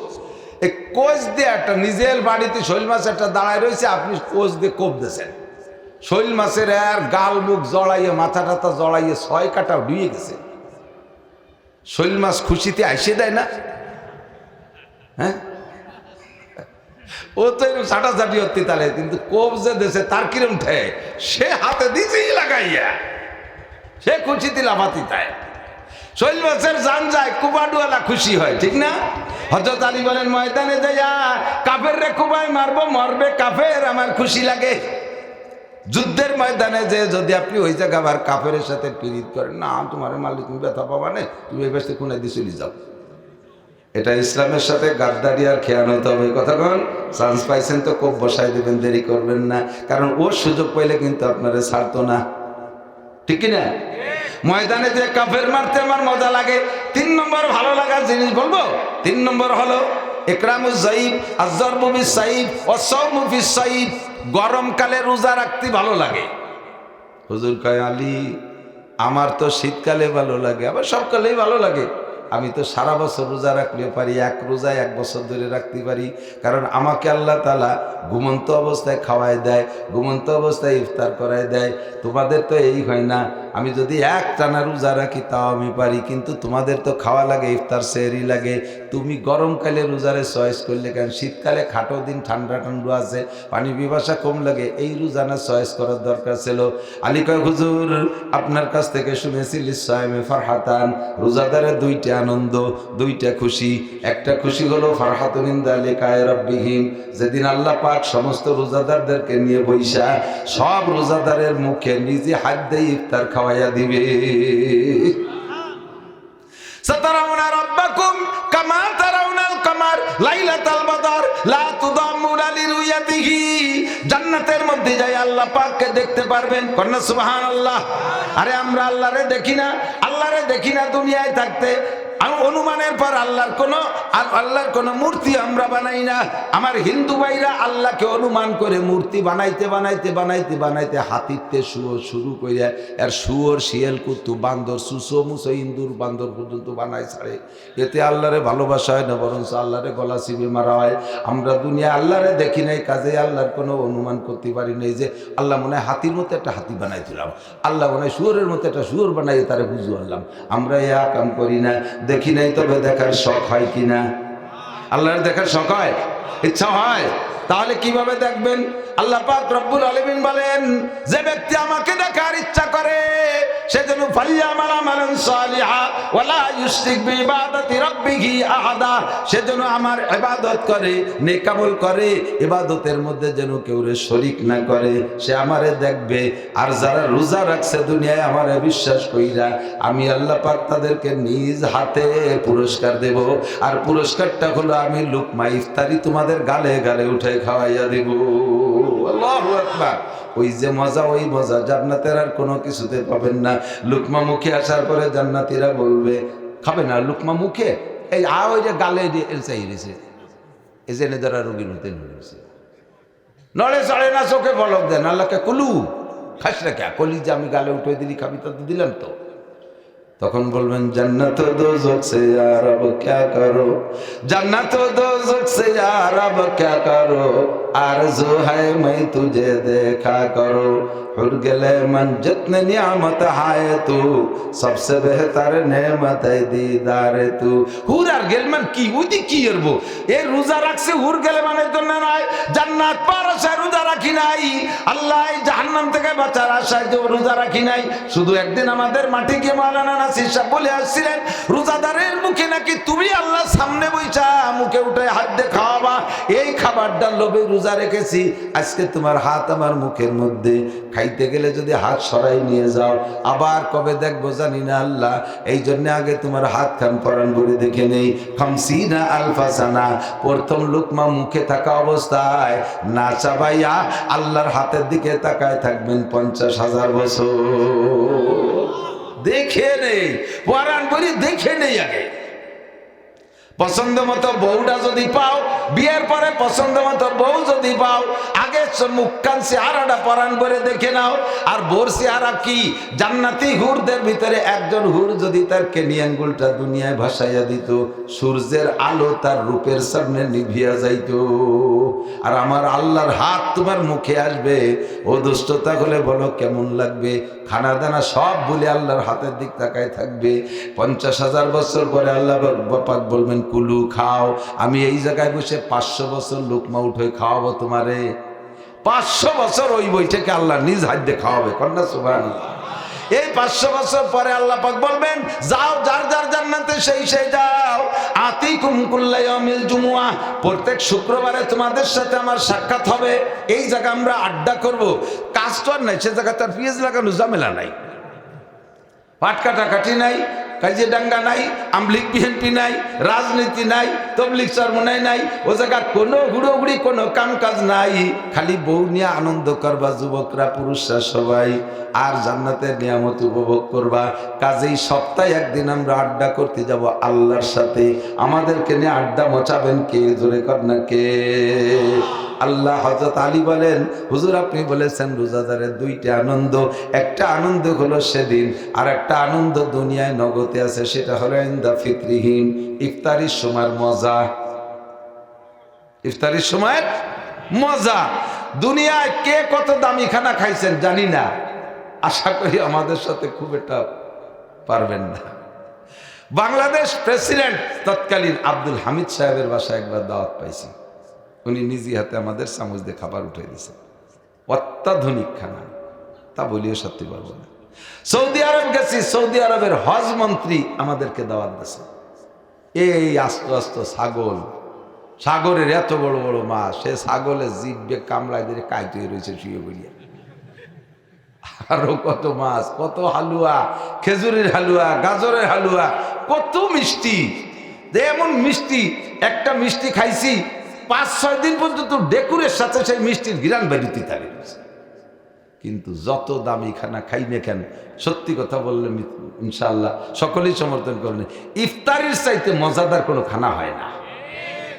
এই কোচ দিয়ে একটা নিজের বাড়িতে শৈল মাছ একটা দাঁড়ায় রয়েছে, আপনি কোচ দিয়ে কোপ দিয়েছেন। শৈল মাছের আর গাল মুখ জড়াইয়ে, মাথা টাথা জড়াইয়ে 6 কাটা ডুয়ে গেছে। শৈল মাছ খুশিতে আইসে দেয় না? হ্যাঁ, ও তো এরকম ছাটাছাটি হতে তাহলে, কিন্তু কোপ যে দেশে তার কিরম ঠে, সে হাতে দিয়েই লাগাইয়া সে খুশিতে লাফাতি তাই। শৈল মাছের জান যায়, কুবাডুয়ালা খুশি হয়, ঠিক না? হযরত আলী বলেন, ময়দানে যাইয়া কাফের রে কুবায় মারবো, মরবে কাফের, আমার খুশি লাগে। যুদ্ধের ময়দানে যে যদি আপনি ওই জায়গা আবার কাফের সাথে পীড়িত করেন, না তোমার মালিক তুমি ব্যথা পাবা না, তুমি এই বেশি কোনায় দিয়ে চলে যাও, এটা ইসলামের সাথে গাদ্দারি আর খেয়ানত হবে। কথা কন, চান্স পাইছেন তো কোপ বসাই দেবেন, দেরি করবেন না, কারণ ওর সুযোগ পাইলে কিন্তু আপনারা ছাড়তো না, ঠিক না? ময়দানে যে কাফের মারতে আমার মজা লাগে। 3 নম্বর ভালো লাগার জিনিস বলবো, 3 নম্বর হলো ইকরামুজ যায়ীফ, আয-যারবু বিস-সাইফ ওয়া সাওমু ফিস-সাইফ। গরমকালে রোজা রাখতে ভালো লাগে। হুজুর কয়, আলী আমার তো শীতকালে ভালো লাগে, আবার সবকালেই ভালো লাগে। আমি তো সারা বছর রোজা রাখলেও পারি, এক রোজা 1 বছর ধরে রাখতে পারি, কারণ আমাকে আল্লাহ তাআলা ঘুমন্ত অবস্থায় খাওয়ায় দেয়, ঘুমন্ত অবস্থায় ইফতার করায় দেয়। তোমাদের তো এই হয় না, আমি যদি এক টানা রোজা রাখি তাও আমি পারি, কিন্তু তোমাদের তো খাওয়া লাগে, ইফতার সেহরি লাগে। তুমি গরমকালে রোজারে চয়েস করলে কেন? শীতকালে খাটো দিন, ঠান্ডা ঠান্ডা আছে, পানি পিপাসা কম লাগে, এই রোজানা চয়েস করার দরকার ছিল। আলী কয়, হুজুর আপনার কাছ থেকে শুনেছি লিস-সাইমি ফারহাতান, রোজাদারের 2টা আনন্দ, 2টা খুশি। একটা খুশি হলো ফারহাতুন ইনদা লিকায়ে রাব্বিহিম, যেদিন আল্লাহ পাক সমস্ত রোজাদারদেরকে নিয়ে বৈশা সব রোজাদারের মুখে নিজে হাত দিয়ে ইফতার খাওয়াইয়া দিবে। সাতারাউনা রাব্বাকুম কামা তারাউনাল কামার লাইলাতাল বদর লা তুদাম্মুনা লিরুয়াতিহি, জান্নাতের মধ্যে যাই আল্লাহ পাককে দেখতে পারবেন। কন্যা সুবহানাল্লাহ। আরে আমরা আল্লাহরে দেখি না, আল্লাহরে দেখি না দুনিয়ায় থাকতে। অনুমানের পর আল্লাহর কোনো মূর্তি আমরা বানাই না। আমার হিন্দু ভাইরা আল্লাহকে অনুমান করে মূর্তি বানাইতে বানাইতে বানাইতে বানাইতে হাতিতে শুরু করে আর শুয়োর শিয়াল কুত্তু বান্দর সুসো মুসো ইন্দুর বান্দর পর্যন্ত বানাই ছাড়ে। এতে আল্লাহরে ভালোবাসা হয় না, বরঞ্চ আল্লাহরে গলা চিপে মারা হয়। আমরা দুনিয়া আল্লাহরে দেখি নাই, কাজে আল্লাহর কোনো অনুমান করতে পারি নাই যে আল্লাহ মনে হয় হাতির মতো একটা হাতি বানাই দিলাম, আল্লাহ মনে হয় শুয়োরের মতো একটা শুয়োর বানাই তারে বুঝু আনলাম। আমরা এ কাম করি না, দেখি নাই। তবে দেখার শখ হয় কিনা? আল্লাহর দেখার শখ হয়, ইচ্ছা হয়? তাহলে কিভাবে দেখবেন? আল্লাহ পাক রব্বুল আলামিন বলেন, যে ব্যক্তি আমাকে দেখার ইচ্ছা করে সেজন্য ফালিয়ামাল আমালান সালিহা ওয়ালা ইউশরিক বিইবাদাতি রাব্বিহি আহাদা, সেজন্য আমার ইবাদত করে, নেক আমল করে, ইবাদতের মধ্যে যেন কেউ শরীক না করে, সে আমারে দেখবে। আর যারা রোজা রাখছে দুনিয়ায় আমারে বিশ্বাস কইরা, আমি আল্লাহ পাক তাদেরকে নিজ হাতে পুরস্কার দেব। আর পুরস্কারটা হলো আমি লুকমা ইফতারি তোমাদের গালে গালে উঠে খাওয়াইয়া দেব। আল্লাহু আকবার। ওই যে মজা, ওই মজা জান্নাতের আর কোনো কিছুতে পাবেন না। লুকমা মুখে আসার পরে জান্নাতীরা বলবে, খাবে না লুকমা মুখে, এই ওই যে গালে চাইছে, এই যে যারা রোগীর মধ্যে নিয়েছে, নড়ে চড়ে না, চোখে বলক দেন, আল্লাহকে কুলু খাস না কে, কলি যে আমি গালে উঠে দিলি, খাবি তো দিলাম তো। তখন বলবেন জান্নাত দোজখ সে यार अब क्या करो, जन्नत दोजख से यार अब क्या करो, आरज़ू है मैं तुझे देखा करो, हुर गले मन जितने नियामत है तू, सबसे बेहतर नेमत है दीदार तू। हुर আর গেলমান কি ওইদি কি করব? এই রোজা রাখছে হুর গেলে মানে তো না, জান্নাত পার আশায় রোজা রাখি নাই, আল্লাহ জাহান্নাম থেকে বাঁচার আশায় যে রোজা রাখি নাই। শুধু একদিন আমাদের মাঠে গিয়ে মাওলানা নাসির সাহেব বলে আসছিলেন, রোজাদারের মুখে নাকি তুমি আল্লাহ সামনে বইছা মুখে উঠে হাত দিয়ে খাওয়াবা, এই খাবারটা লোভে রোজা রেখেছি, আজকে তোমার হাত আমার মুখের মধ্যে, খাইতে গেলে যদি হাত সরাই নিয়ে যাও আবার কবে দেখবো জানি না আল্লাহ। এই জন্য আগে তোমার হাত খান পরান করে দেখে নেই। খামসিনা আলফা সানা, প্রথম লুকমা মুখে থাকা অবস্থায় না চাবাইয়া আল্লাহর হাতের দিকে তাকায় থাকবেন 50,000 বছর। দেখে নেই পরান করি, দেখে নেই আগে। পছন্দ মতো বউটা যদি পাও, বিয়ের পরে পছন্দ মতো বউ যদি পাও, আগে মুখ কান চেহারাটা পরান করে দেখে নাও। আর বোর চেহারা কি? জান্নাতি হুরদের ভিতরে একজন হুর যদি তার কেনি আঙ্গুলটা দুনিয়ায় ভাসাইয়া দিত, সূর্যের আলো তার রূপের সামনে নিভিয়া যাইত। আর আমার আল্লাহর হাত তোমার মুখে আসবে, ও দুষ্টতা হলে বলো কেমন লাগবে? খানা দানা সব বলে আল্লাহর হাতের দিক তাকায় থাকবে। 50,000 বছর পরে আল্লাহ পাক বলবেন কুলু খাও, আমি এই জায়গায় বসে 500 বছর লুকমা উঠে খাওয়াবো তোমারে। 500 বছর ওই বইটাকে আল্লাহ নিজ হাত দিয়ে খাওয়াবে। কন্যা সুবহানাল্লাহ। এই 500 বছর পরে আল্লাহ পাক বলবেন, যাও যার যার জান্নাতে সেই সেই যাও। আতিকুম কুল্লা ইয়াউমিল জুমুআ, প্রত্যেক শুক্রবারে তোমাদের সাথে আমার সাক্ষাৎ হবে। এই জায়গা আমরা আড্ডা করব, কাজ তো আর নাই, সে জায়গা তার পিএস লাগানো ঝামেলা নাই, পাট কাটাকাটি নাই, কাজে ডাঙ্গা নাই, আমলিক বিএনপি নাই, রাজনীতি নাই, তবলিগ চরমনাই নাই, ও জায়গা কোনো হুড়োহুড়ি কোনো কাম কাজ নাই, খালি বউ নিয়ে আনন্দ করবা যুবকরা পুরুষরা সবাই, আর জান্নাতের নিয়ামত উপভোগ করবা। কাজেই সপ্তাহে একদিন আমরা আড্ডা করতে যাব আল্লাহর সাথে। আমাদেরকে নিয়ে আড্ডা মচাবেন কে? জোরে কর না কে? আল্লাহ। হযরত আলী বলেন, হুজুর আপনি বলেছেন রোজাদারের 2টা আনন্দ, একটা আনন্দ হলো সেদিন, আর একটা আনন্দ দুনিয়ায় নগদে আছে, সেটা হলো ইনদা ফিতরিহিম, ইফতারির সময়ের মজা। ইফতারির সময়ের মজা। দুনিয়ায় কে কত দামি খানা খাইছেন জানি না, আশা করি আমাদের সাথে খুব একটা পারবেন না। বাংলাদেশ প্রেসিডেন্ট তৎকালীন আব্দুল হামিদ সাহেবের বাসায় একবার দাওয়াত পাইছি, উনি নিজে হাতে আমাদের চামচ দিয়ে খাবার উঠে দিয়েছে, অত্যাধুনিক খানা, তা বলিও সত্যি পারবো না। সৌদি আরব গেছি, সৌদি আরবের হজ মন্ত্রী আমাদেরকে দাওয়াত দিয়েছে। এই আস্ত আস্ত ছাগল, সাগরের এত বড় বড় মাছ, সে ছাগলের জিভে কামড়ায় দিয়ে কাইতে রয়েছে শুয়ে বলিয়া, আরো কত মাছ, কত হালুয়া, খেজুরের হালুয়া, গাজরের হালুয়া, কত মিষ্টি। যে এমন মিষ্টি, একটা মিষ্টি খাইছি 5-6 দিন পর্যন্ত ডেকুরের সাথে সেই মিষ্টির ঘিরান বেরোতে থাকে। কিন্তু যত দামি খানা খাই না কেন, সত্যি কথা বললে ইনশাআল্লাহ সকলেই সমর্থন করেন, ইফতারির চাইতে মজাদার কোনো খানা হয় না।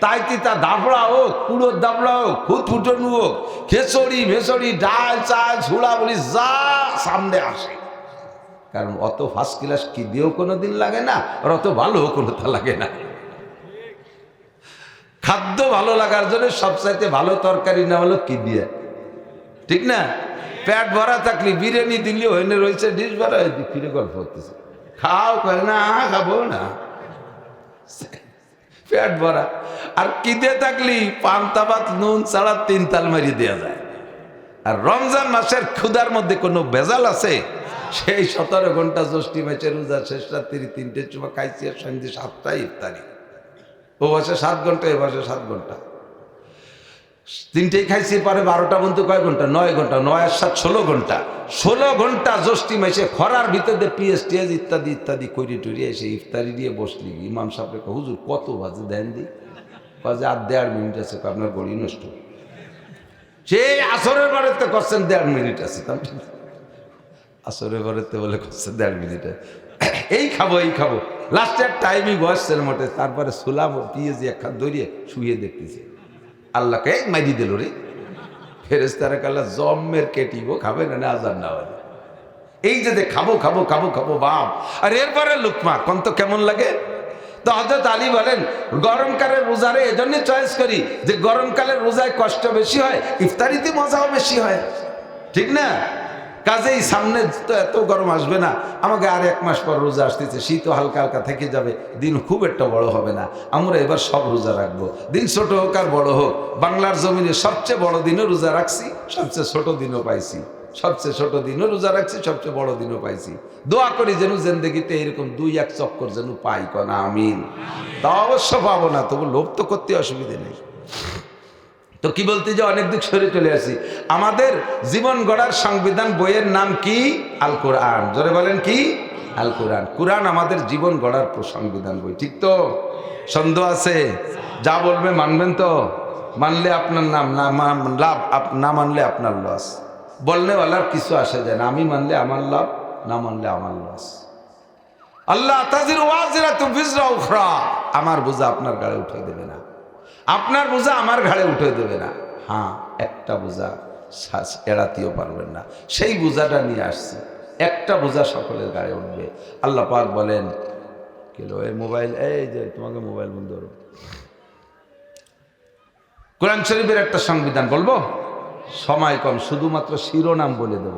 তাই তা দাবড়া হোক, কুড়োর দাবড়া হোক, ফুটফুটনু হোক, খেচড়ি ভেচড়ি, ডাল চাল ঝুড়া বলি যা সামনে আসে, কারণ অত ফার্স্ট ক্লাস কি দিয়েও কোনো দিন লাগে না, আর অত ভালোও কোনো তা লাগে না। খাদ্য ভালো লাগার জন্য সবচাইতে ভালো তরকারি না হলো কি দিয়ে, ঠিক না? পেট ভরা থাকলে বিরিয়ানি দিলে হইনে রয়েছে, ডিশ ভরা হয়েছে, ফিরে গল্প করতেছে, খাও কয় না, খাবো না, পেট ভরা। আর কি দিয়ে থাকলি পান্তা ভাত নুন ছাড়া 3 তাল মারিয়ে দেওয়া যায়। আর রমজান মাসের ক্ষুধার মধ্যে কোনো ভেজাল আছে? সেই 17 ঘন্টা জ্যৈষ্ঠী মাসের রোজা শেষ রাত্রি 3টের সময় খাইছি, আর সন্ধ্যে 7টায় ইফতারি। ও বসে 7 ঘন্টা, এ বসে 7 ঘন্টা, 3টেই খাইছি, পরে 12টা পর্যন্ত কয় ঘন্টা? 9 ঘন্টা, 9 আর 7 16 ঘন্টা। 16 ঘন্টা জ্যৈষ্ঠী মাসে খরার ভিতরে পিএসটিএস ইত্যাদি ইত্যাদি করি টুরি এসে ইফতারি দিয়ে বসলি। ইমাম সাহেবকে হুজুর কত বাজে দেন দি? বাজে আর 1.5 মিনিট আছে, আপনার গড়ি নষ্ট। সেই আসরের বারেতে করছেন 1.5 মিনিট আছে, আসরের বারেতে বলে করছেন 1.5 মিনিটে, এই খাবো এই খাবো। লাস্টে এক টাইমই বসছেন মোটে, তারপরে সুলাম পিএজি একখান দৌড়িয়ে শুয়ে দেখতেছে, আল্লাহকে মাইরি দিল রে। ফেরেশতারা কাল্লা জম্মের কেটিব, খাবে না আজান না হয়। এই যে খাবো খাবো খাবো খাবো বাপ, আর এরপরে লুকমা কোন তো কেমন লাগে। তো হযরত আলী বলেন গরমকালের রোজারে এজন্য চয়েস করি যে গরমকালের রোজায় কষ্ট বেশি হয়, ইফতারিতে মজাও বেশি হয়, ঠিক না? কাজেই সামনে তো এত গরম আসবে না, আমাকে আর 1 মাস পর রোজা আসতেছে, শীতও হালকা হালকা থেকে যাবে, দিন খুব একটা বড় হবে না, আমরা এবার সব রোজা রাখবো, দিন ছোট হোক আর বড় হোক। বাংলার জমিনে সবচেয়ে বড় দিনও রোজা রাখছি, সবচেয়ে ছোট দিনও পাইছি, সবচেয়ে ছোট দিনও রোজা রাখছি, সবচেয়ে বড় দিনও পাইছি। দোয়া করি যেন জিন্দেগিতে এরকম 2-1 চক্কর যেন পাই, কনা আমিন। তা অবশ্য পাবো না, তবু লোভ তো করতে অসুবিধে নেই। তো কি বলতে যে অনেক দিক সরে চলে আসি। আমাদের জীবন গড়ার সংবিধান বইয়ের নাম কি? আল কোরআন। জোরে বলেন কি? আল কোরআন। কোরআন আমাদের জীবন গড়ার সংবিধান বই, ঠিক তো? সন্দেহ আছে? যা বলবে মানবেন তো? মানলে আপনার নাম, লাভ, না মানলে আপনার লস। বলনেওয়ালার কিছু আসে যায় না, আমি মানলে আমার লাভ, না মানলে আমার লস। আল্লাহ তাজিরু ওয়াজিরাতু বিজরা উখরা, আমার বোঝা আপনার গাড়ি উঠে দেবে না, আপনার বোঝা আমার ঘাড়ে উঠে দেবে না। হ্যাঁ, একটা বোঝা এড়াতেও পারবেন না, সেই বোঝাটা নিয়ে আসছে, একটা বোঝা সকলের গাড়ে উঠবে। আল্লাহ পাক বলেন, কেলো এই মোবাইল, এই যে তোমাকে মোবাইল বন্ধ করো। কোরআন শরীফের একটা সংবিধান বলবো, সময় কম, শুধুমাত্র শিরোনাম বলে দেব,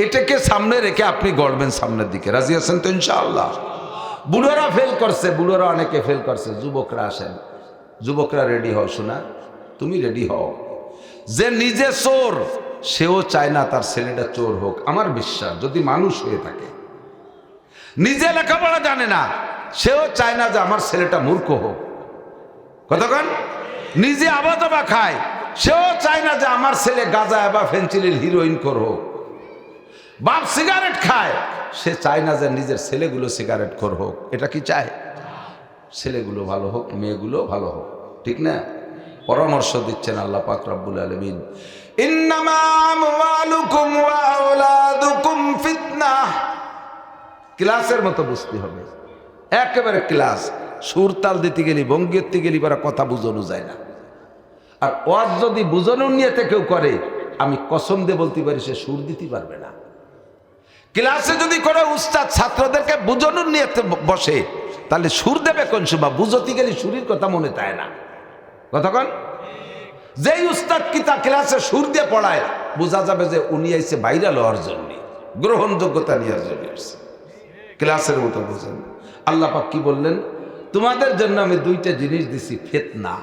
এটাকে সামনে রেখে আপনি গড়বেন সামনের দিকে। রাজি আছেন তো ইনশাআল্লাহ? বুড়োরা ফেল করছে, বুড়োরা অনেকে ফেল করছে, যুবকরা আসেন, যুবকরা রেডি হও, শোনা তুমি রেডি হও। যে নিজে চোর সেও চায় না তার ছেলেটা চোর হোক, আমার বিশ্বাস, যদি মানুষ হয়ে থাকে। নিজে লেখাপড়া জানে না সেও চায় না যে আমার ছেলেটা মূর্খ হোক, কতক্ষণ? নিজে আবাদবা খায় সেও চায় না যে আমার ছেলে গাঁজা বা ফেন্সিলিন হিরোইন কর হোক। বাপ সিগারেট খায়, সে চায় না যে নিজের ছেলেগুলো সিগারেট খোর হোক। এটা কি চায়? ছেলেগুলো ভালো হোক, মেয়েগুলো ভালো হোক, ঠিক না? পরামর্শ দিচ্ছেন আল্লাহ পাক রব্বুল আলামিন, ইন্নামা আমওয়ালুকুম ওয়া আওলাদুকুম ফিতনাহ। ক্লাসের মতো বুঝতে হবে, একেবারে ক্লাস। সুর তাল দিতে গেলি, ভঙ্গি দিতে গেলি, পরে কথা বুঝানো যায় না। আর ওয়াজ যদি বুঝানোর নিয়তে কেউ করে, আমি কসম দিয়ে বলতে পারি সে সুর দিতে পারবে না। ক্লাসে যদি কোনো উস্তাদ ছাত্রদেরকে বুঝানোর নিয়তে বসে, তাহলে সুর দেবে কোন সময়? বুঝতে গেলে সুরের কথা মনে থাকে না, কতক্ষণ? যেই উস্তাদ কি তা ক্লাসে সুর দিয়ে পড়ায়, বোঝা যাবে যে উনি আইসে ভাইরাল হওয়ার জন্য, গ্রহণযোগ্যতা নেওয়ার জন্য আসছে। ক্লাসের মতো বুঝেন। আল্লাহ পাক কি বললেন? তোমাদের জন্য আমি 2টা জিনিস দিছি ফিতনা।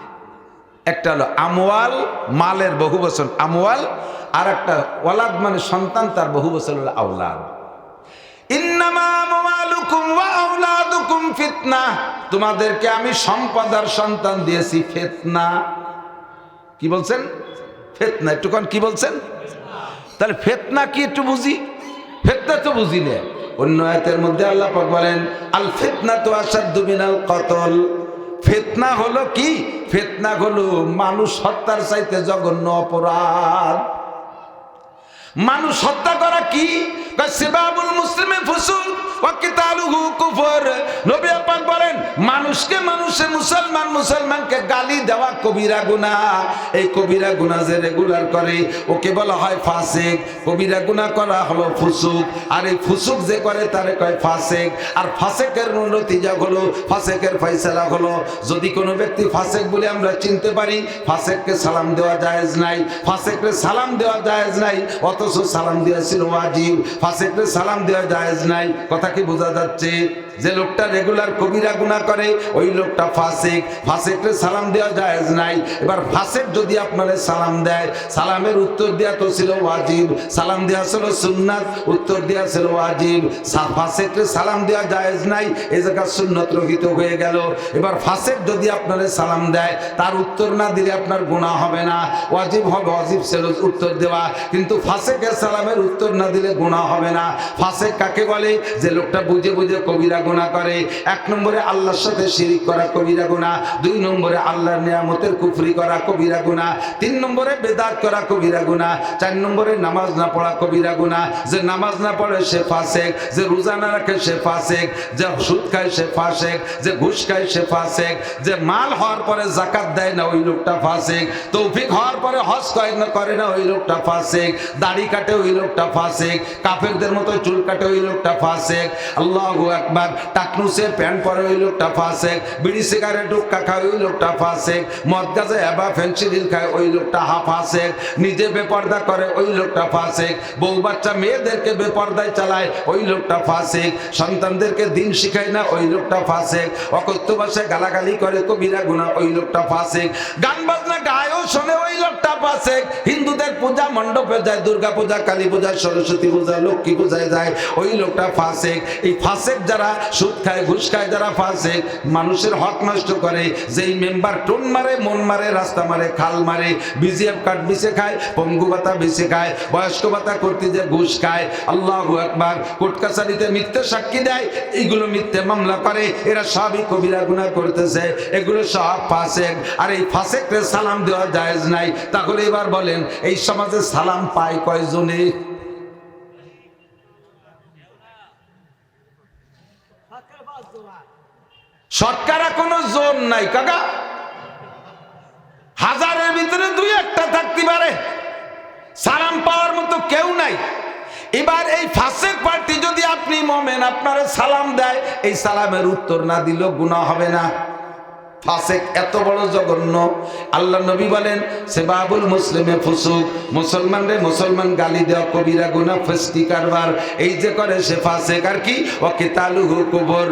একটা হলো আমওয়াল, মালের বহু বচন আমওয়াল, আর একটা ওয়ালাদ মানে সন্তান, তার বহু বচন হলো আওলাদ। ইন্নামা আমওয়ালুকুম ওয়া আওলাদুকুম ফিতনা, তোমাদেরকে আমি সম্পদ আর সন্তান দিয়েছি ফিতনা। কি বলছেন? ফিতনা। একটুক্ষণ কি বলছেন? তাহলে ফিতনা কি একটু বুঝি। ফিতনা তো বুঝি না। অন্য আয়াতের মধ্যে আল্লাহ পাক বলেন, আল ফিতনাতু আশাদ্দু মিনাল কতল। ফিতনা হলো কি? ফিতনা হলো মানুষ হত্যার চাইতে জঘন্য অপরাধ। মানুষ হত্যা করা কি? সিবাবুল মুসলিমে ফুসুক ওয়া কিতালুহু কুফর। নবী পাক বলেন মানুষকে মানুষে মুসলমানকে গালি দেওয়া কবিরা গুনাহ। এই কবিরা গুনাহ যে রেগুলার করে ওকে বলা হয় ফাসিক। কবিরা গুনাহ করা হলো ফুসুক, আর এই ফুসুক যে করে তারে কয় ফাসিক। আর ফাসিকের নতিজা হলো, ফাসিকের ফয়সালা হলো, যদি কোনো ব্যক্তি ফাসিক বলে আমরা চিনতে পারি, ফাসিককে সালাম দেওয়া জায়েজ নাই, ফাসিককে সালাম দেওয়া জায়েজ নাই, অথচ সালাম দেওয়া ছিল ওয়াজিব। ফাসিককে সালাম দেওয়া জায়েজ নাই। কথা কি বোঝা যাচ্ছে? যে লোকটা রেগুলার কবিরা গুনাহ করে ওই লোকটা ফাসিক, ফাসিককে সালাম দেওয়া জায়েজ নাই। এবার ফাসিক যদি আপনারে সালাম দেয়, সালামের উত্তর দেওয়া তো ছিল ওয়াজিব, সালাম দেওয়া ছিল সুন্নাত, উত্তর দেওয়া ছিল ওয়াজিব। ফাসিককে সালাম দেওয়া জায়েজ নাই, এই জায়গা সুন্নত রহিত হয়ে গেল। এবার ফাসিক যদি আপনারে সালাম দেয়, তার উত্তর না দিলে আপনার গুনাহ হবে না, ওয়াজিব হবে, ওয়াজিব ছিল উত্তর দেওয়া। কিন্তু ফাসিকের সালামের উত্তর না দিলে গুনাহ হবে না। ফাসিক কাকে বলে? যে লোকটা বুঝে বুঝে কবিরা গুনাহ করে। এক নম্বরে আল্লাহর সাথে শিরিক করা কবিরা গুনাহ, দুই নম্বরে আল্লাহর নিয়ামতের কুফরি করা কবিরা গুনাহ, তিন নম্বরে বেদাত করা কবিরা গুনাহ, চার নম্বরে নামাজ না পড়া কবিরা গুনাহ। যে নামাজ না পড়ে সে ফাসিক, যে রোজা না রাখে সে ফাসিক, যে সুদ খায় সে ফাসিক, যে ঘুষ খায় সে ফাসিক, যে মাল হওয়ার পরে যাকাত দেয় না ওই লোকটা ফাসিক, তৌফিক হওয়ার পরে হজ করে না ওই লোকটা ফাসিক, দাড়ি কাটে ওই লোকটা ফাসিক, কাফেরদের মতো চুল কাটে ওই লোকটা ফাসিক, আল্লাহু আকবার, টাকনুসে প্যান্ট পরে ওই লোকটা ফাসিক, বিড়ি সিগারেট হুক্কা খায় ওই লোকটা ফাসিক, মদ গাঁজা এবা ফেন্সিডিল খায় ওই লোকটা ফাসিক, নিজে বেপর্দা করে ওই লোকটা ফাসিক, বউ বাচ্চা মেয়েদেরকে বেপর্দায় চালায় ওই লোকটা ফাসিক, সন্তানদেরকে দিন শিখায় না ওই লোকটা ফাসিক, অকথ্য ভাষায় গালাগালি করে কবিরা গুনাহ ওই লোকটা ফাসিক, গান বাজনা গায়ও শোনে ওই লোকটা ফাসিক, হিন্দুদের পূজা মণ্ডপে যায়, দুর্গা পূজা, কালী পূজা, সরস্বতী পূজা, লক্ষ্মী পূজায় যায় ওই লোকটা ফাসিক। এই ফাসিক যারা সুদ খায়, ঘুষ খায়, যারা ফাসিক, মানুষের হক নষ্ট করে, যেই মেম্বার টোন মারে, মন মারে, রাস্তা মারে, খাল মারে, বিজিএফ কার্ড বেঁচে খায়, পঙ্গু ভাতা বেঁচে খায়, বয়স্ক ভাতা করতে যে ঘুষ খায়, আল্লাহু আকবার, কোর্ট কাছারিতে মিথ্যে সাক্ষী দেয়, এইগুলো মিথ্যে মামলা করে, এরা সবই কবিরা গুনাহ করতেছে, এগুলো সব ফাসিক। আর এই ফাসিককে সালাম দেওয়া জায়েজ নাই। তাহলে এবার বলেন এই সমাজে সালাম পায় কয়জনে? শতকরা কোনো জোর নাই কাকা, হাজারের ভিতরে দুই একটা থাকতে পারে, সালাম পাওয়ার মতো কেউ নাই। এবার এই ফাসিক পার্টি যদি আপনি মোমেন, আপনারা সালাম দেয়, এই সালামের উত্তর না দিলেও গুনাহ হবে না। ফাসিক এত বড় জঘন্য। আল্লাহ নবী বলেন সিবাবুল মুসলিমে ফুসুক, মুসলমানরে মুসলমান গালি দেওয়া কবিরা গুনাহ, ফিসকি কারবার, এই যে করে সে ফাসিক। আর কি? ওয়া কিতালুহু কুফর,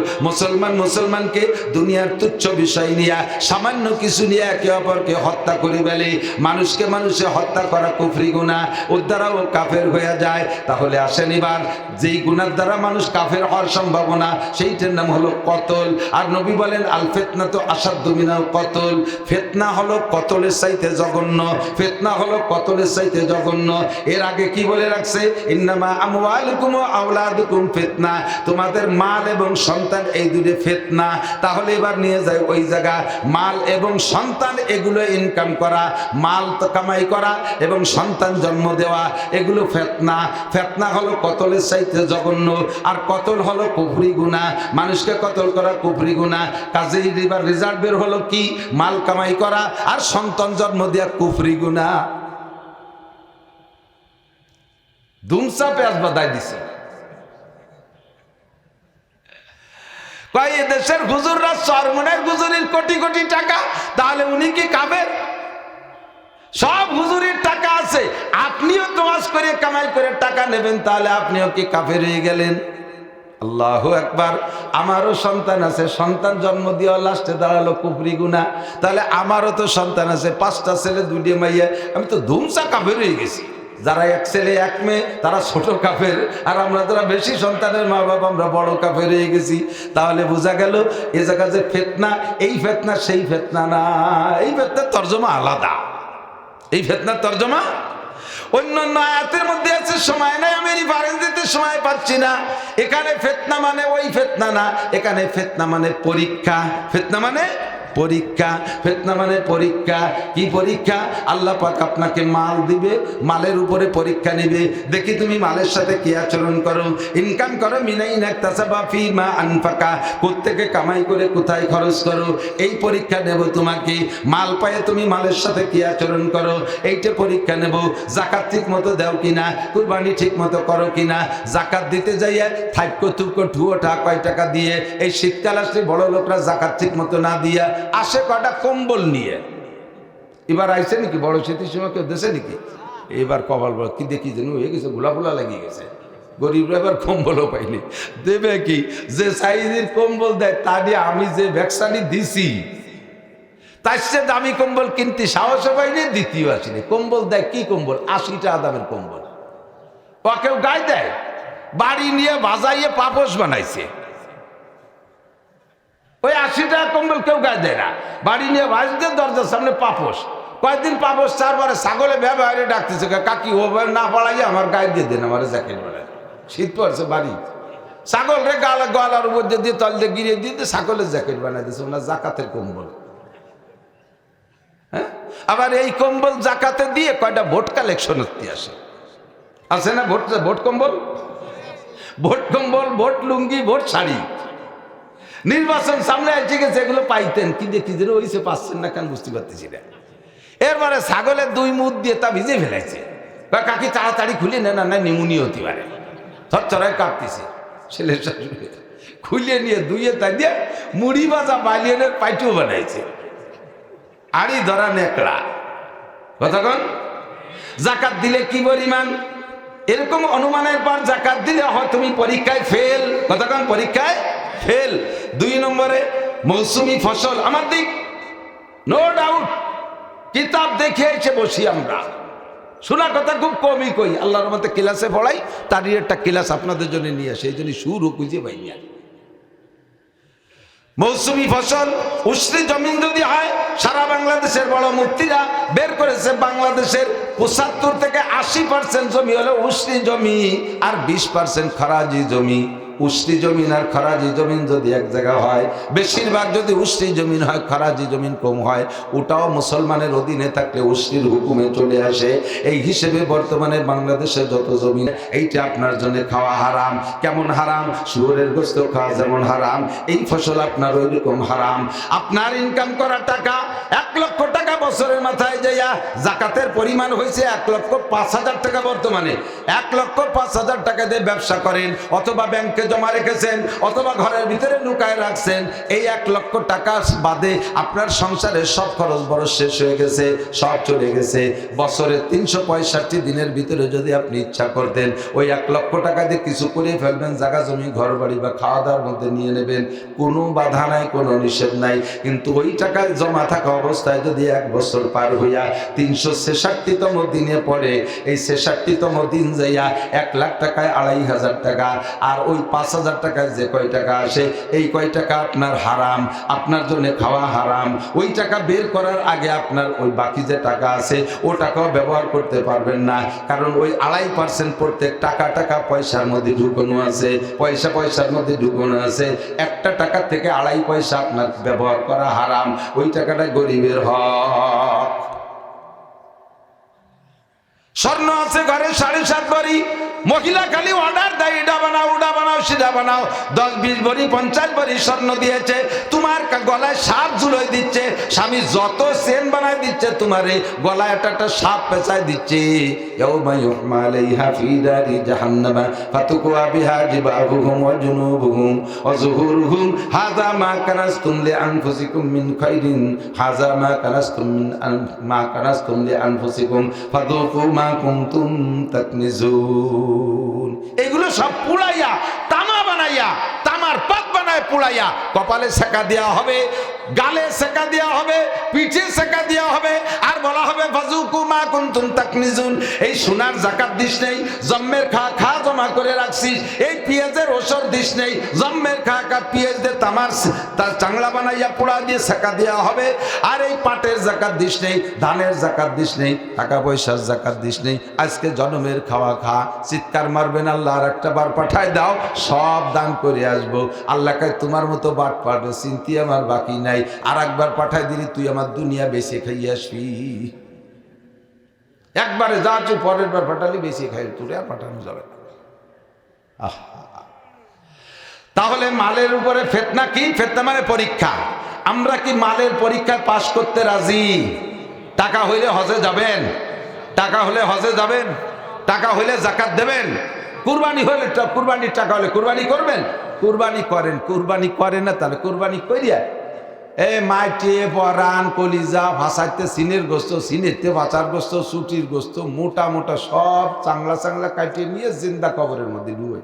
মুসলমানকে দুনিয়ার তুচ্ছ বিষয় নিয়ে, সামান্য কিছু নিয়ে একে অপরকে হত্যা করে ফেলে, মানুষকে মানুষে হত্যা করা কুফরি গুনাহ, ওর দ্বারাও কাফের হয়ে যায়। তাহলে আসেন এবার যেই গুনার দ্বারা মানুষ কাফের হওয়ার সম্ভাবনা, সেইটার নাম হলো কতল। আর নবী বলেন আল ফিতনাতু আসাদ দুমিনাল কতল, ফিতনা হলো কতলের চাইতে জঘন্য, ফিতনা হলো কতলের চাইতে জঘন্য। এর আগে কি বলে রাখছে? ইন্নামা আমওয়ালুকুম ওয়া আওলাদুকুম ফিতনা, তোমাদের মাল এবং সন্তান এই দুটো ফিতনা। তাহলে এবার নিয়ে যায় ওই জায়গা, মাল এবং সন্তান এগুলো ইনকাম করা, মাল তো কামাই করা এবং সন্তান জন্ম দেওয়া, এগুলো ফিতনা। ফিতনা হলো কতলের চাইতে জঘন্য, আর কতল হলো কুফরি গুনাহ, মানুষকে কতল করা কুফরি গুনাহ। কাজেই এবার রেজাল্ট হলো কি? মাল কামাই করা আর সন্তান জন্ম দেয়া কুফরি গুনাহ। দুমসা পেঁয়াজ বাদায় দিছে। কয় দেশের হুজুররা চরমনের হুজুরির কোটি কোটি টাকা, তাহলে উনি কি কাফের? সব হুজুরির টাকা আছে, আপনিও তোয়াজ করে কামাই করে টাকা নেবেন, তাহলে আপনিও কি কাফের হয়ে গেলেন? আল্লাহু আকবার। আমারও সন্তান আছে, সন্তান জন্ম দিয়ে লাস্টে দাঁড়ালো কুফরি গুনাহ, তাহলে আমারও তো সন্তান আছে, 5টা ছেলে 2টি মাইয়া, আমি তো ধুমসা কাফের হয়ে গেছি। যারা এক ছেলে এক মেয়ে তারা ছোট কাফের, আর আমরা যারা বেশি সন্তানের মা বাবা আমরা বড় কাফের হয়ে গেছি। তাহলে বোঝা গেল এ জায়গা যে ফিতনা, এই ফিতনা সেই ফিতনা না, এই ফিতনার তর্জমা আলাদা। এই ফিতনার তর্জমা অন্যান্য আয়াতের মধ্যে আছে, সময় নাই, আমি রিফারেন্স দিতে সময় পাচ্ছি না। এখানে ফিতনা মানে ওই ফিতনা না, এখানে ফিতনা মানে পরীক্ষা, ফিতনা মানে পরীক্ষা। ফিতনা মানে পরীক্ষা। কি পরীক্ষা? আল্লাহ পাক আপনাকে মাল দিবে, মালের উপরে পরীক্ষা নেবে, দেখি তুমি মালের সাথে কি আচরণ করো। ইনকাম করো মিনাইন ইকতাসাবা ফিমা আনফাকা, কোত্থেকে কামাই করে কোথায় খরচ করো, এই পরীক্ষা নেব তোমাকে। মাল পায়ে তুমি মালের সাথে কি আচরণ করো, এইটা পরীক্ষা নেব। জাকাত ঠিক মতো দাও কিনা, কুরবানি ঠিক মতো করো কিনা। জাকাত দিতে যাইয়া থাইকো তুকো ঠুয়োটা কয় টাকা দিয়ে, এই শীতকাল আসলে বড় লোকরা জাকাত ঠিক মতো না দিয়া আসে কয়টা কম্বল নিয়ে। এবার আইসে নাকি বড় শীতের সময় কেউ দেশে নাকি? এবার কপাল বড় কি দেখি যেন হয়ে গেছে, গোলা ফোলা লাগিয়ে গেছে। গরিবরা এবার কম্বলও পাইনি, দেবে কি? যে সাইজের কম্বল দেয় তা দিয়ে আমি যে ভ্যাকসানি দিছি তার সে দামি কম্বল কিনতে সাহসও পাইনি, দ্বিতীয় আসিনি। কম্বল দেয় কি কম্বল? 80 টাকা দামের কম্বল। ও কেউ গায়ে দেয়, বাড়ি নিয়ে বাজাইয়ে পাপোশ বানাইছে। ওই 80 টাকা কম্বল কেউ গায়ে দেয় না, বাড়ি নিয়ে বাজতে দরজার সামনে পাপোশ। কয়েকদিন পাপোশ চারবারে ছাগলে ব্যবহারে ডাকতেছে, কাকি ও না পড়াইয়ে আমার গায়ে দিয়ে দেন, আমার জ্যাকেট বানায়। শীত পড়ছে বাড়ি, ছাগল রে গলার উপর দিয়ে তল দিয়ে গিরিয়ে দিয়ে ছাগলের জ্যাকেট বানাই দিচ্ছে, ওনার জাকাতের কম্বল। হ্যাঁ, আবার এই কম্বল জাকাতে দিয়ে কয়টা ভোট কালেকশন হতে আসে, আছে না? ভোট কম্বল, ভোট কম্বল, ভোট লুঙ্গি, ভোট শাড়ি। নির্বাচন সামনে এসে গেছে, এগুলো পাইতেন কি দেখি যেন ওইসে পাচ্ছেন না কেন বুঝতে পারতেছি না। এরপরে ছাগলের 2 মুখ দিয়ে তা ভিজে ফেলাইছে, বা কাকি তাড়াতাড়ি খুলে নেন, না নিমুনিয়া হতে পারে। থরথরায় কাঁপতেছে, ছেলে খুলে নিয়ে দুইয়ে তাই দিয়ে মুড়ি ভাজা বালিয়ানের পাইটিও বানাইছে, আড়ি ধরা নেকড়া। কতক্ষণ? জাকাত দিলে কি পরিমাণ, এরকম অনুমানের পর জাকাত দিলে হয় তুমি পরীক্ষায় ফেল। কতক্ষণ? পরীক্ষায় ফেল। 2 নম্বরে মৌসুমি ফসল। আমার দিক নো ডাউট কিতাব দেখে এসে বসি আমরা, শোনা কথা খুব কমই কই। আল্লাহর রহমতে ক্লাসে পড়াই, তারই একটা ক্লাস আপনাদের জন্য নিয়ে আসে, এই জন্য সুর খুঁজে পাই না। মৌসুমি ফসল, উষ্ণ জমিন যদি হয়, সারা বাংলাদেশের বড় মুফতিরা বের করেছে বাংলাদেশের 75 থেকে 80% জমি হলো উষ্ণ জমি, আর 20% খরাজি জমি। উষ্ণ জমিন আর খরাজি জমিন যদি এক জায়গা হয়, বেশিরভাগ যদি উষ্ণ জমিন হয়, খরাজি জমিন কম হয়, ওটাও মুসলমানের অধীনে থাকলে উষ্ণের হুকুমে চলে আসে। এই হিসেবে বর্তমানে বাংলাদেশে যত জমি, এইটা আপনার জন্য খাওয়া হারাম। কেমন হারাম? শুয়োরের গোশত খাওয়া যেমন হারাম, এই ফসল আপনার ওই রকম হারাম। আপনার ইনকাম করা টাকা 1 লক্ষ টাকা বছরের মাথায় যাইয়া জাকাতের পরিমাণ হয়েছে 1,05,000 টাকা। বর্তমানে 1,05,000 টাকা দিয়ে ব্যবসা করেন, অথবা ব্যাংকে জমা রেখেছেন, অথবা ঘরের ভিতরে লুকায় রাখছেন। এই 1 লক্ষ টাকা বাদে আপনার সংসারের সব খরচ বড় শেষ হয়ে গেছে, সব চলে গেছে। বছরে 365 দিনের ভিতরে যদি আপনি ইচ্ছা করতেন ওই 1 লক্ষ টাকা দিয়ে কিছু করে ফেলবেন, জায়গা জমি ঘর বাড়ি বা খাওয়া দাওয়ার মধ্যে নিয়ে নেবেন, কোনো বাধা নাই, কোনো নিষেধ নাই। কিন্তু ওই টাকায় জমা থাকা অবস্থায় যদি 1 বছর পার হইয়া 366তম দিনে পড়ে, এই 66তম দিন যাইয়া 1 লাখ টাকায় 2,500 টাকা, আর ওই 5,000 টাকায় যে কয় টাকা আসে, এই কয় টাকা আপনার হারাম, আপনার জন্য খাওয়া হারাম। ওই টাকা বের করার আগে আপনার ওই বাকি যে টাকা আছে ও টাকাও ব্যবহার করতে পারবেন না, কারণ ওই 2.5% প্রত্যেক টাকা পয়সার মধ্যে ঢুকানো আছে, পয়সার মধ্যে ঢুকানো আছে। একটা টাকা থেকে 2.5 পয়সা আপনার ব্যবহার করা হারাম, ওই টাকাটা গরিবের হক। স্বর্ণ আছে ঘরে 7.5 ভরি, মহিলা খালি অর্ডার দেয়, এটা বানাও ওটা বানাও সেটা বানাও, 10-20 ভরি 50 ভরি স্বর্ণ দিয়েছে, তোমার গলায় সাপ ঝুলোই দিচ্ছে, স্বামী যত চেন বানায় দিচ্ছে, তোমার এই গলায় একটা সাপ পেঁচায় দিচ্ছে। ইয়াউমা ইউহমা আলাইহা ফি নারি জাহান্নামা ফাতুকুয়া বিহা জিবাহুহুম ওয়া জুনুবুহুম ওয়া যুহুরুহুম হাযা মা কানাসতুম লিআনফুসিকুম মিন খাইরিন হাযা মা কানাসতুম লিআনফুসিকুম ফাযুকু মা কুনতুম তাকনিজুন। এগুলো সব পুড়াইয়া তামা বানাইয়া, তামার পাত বানায় পুড়াইয়া কপালে সেকা দেওয়া হবে, গালে সেকা দেওয়া হবে, পিঠে সেকা দেওয়া হবে, আর বলা হবে ফাযুকু মা কুনতুম তাকনিজুন। এই সোনার যাকাত দিস নেই, জম্মের খা জমা করে রাখছিস, এই পেঁয়াজের ওসর দিস নেই, জম্মের খা পেঁয়াজ দিয়ে তামার তার চাংলা বানাইয়া পোড়া দিয়ে সেকা দেওয়া হবে। আর এই পাটের যাকাত দিস নেই, ধানের যাকাত দিস নেই, টাকা পয়সার যাকাত দিস নেই, আজকে জন্মের খাওয়া খা। চিৎকার মারবেন, আল্লাহ আর একটা বার পাঠায় দাও, সব দান করে আসবো। আল্লাহকে তোমার মতো বাট পাটে চিন্তি আমার বাকি নাই। নাই, আর একবার পাঠাই দিলি তুই আমার দুনিয়া বেশি খাইয়ে আসবি। একবারে যা তুই পরের বার পাঠালি বেশি খাই, তোরে আর পাঠানো যাবে না। তাহলে মালের উপরে ফিতনা কি? ফিতনা মানে পরীক্ষা। আমরা কি মালের পরীক্ষায় পাশ করতে রাজি? টাকা হইলে হজে যাবেন, টাকা হলে হজে যাবেন, টাকা হইলে জাকাত দেবেন, কুরবানি হলে কুরবানির টাকা হলে কুরবানি করবেন। কুরবানি করেন, কুরবানি করেন না তাহলে কুরবানি করিয়া মাইটে পরান কলিজা ভাসাইতে সিনের গোস্ত, সিনেতে ভাষার গোস্ত, সুটির গোস্ত, মোটা মোটা সব চাংলা চাংলা কাটিয়ে নিয়ে জিন্দা কবরের মধ্যে ডুবে।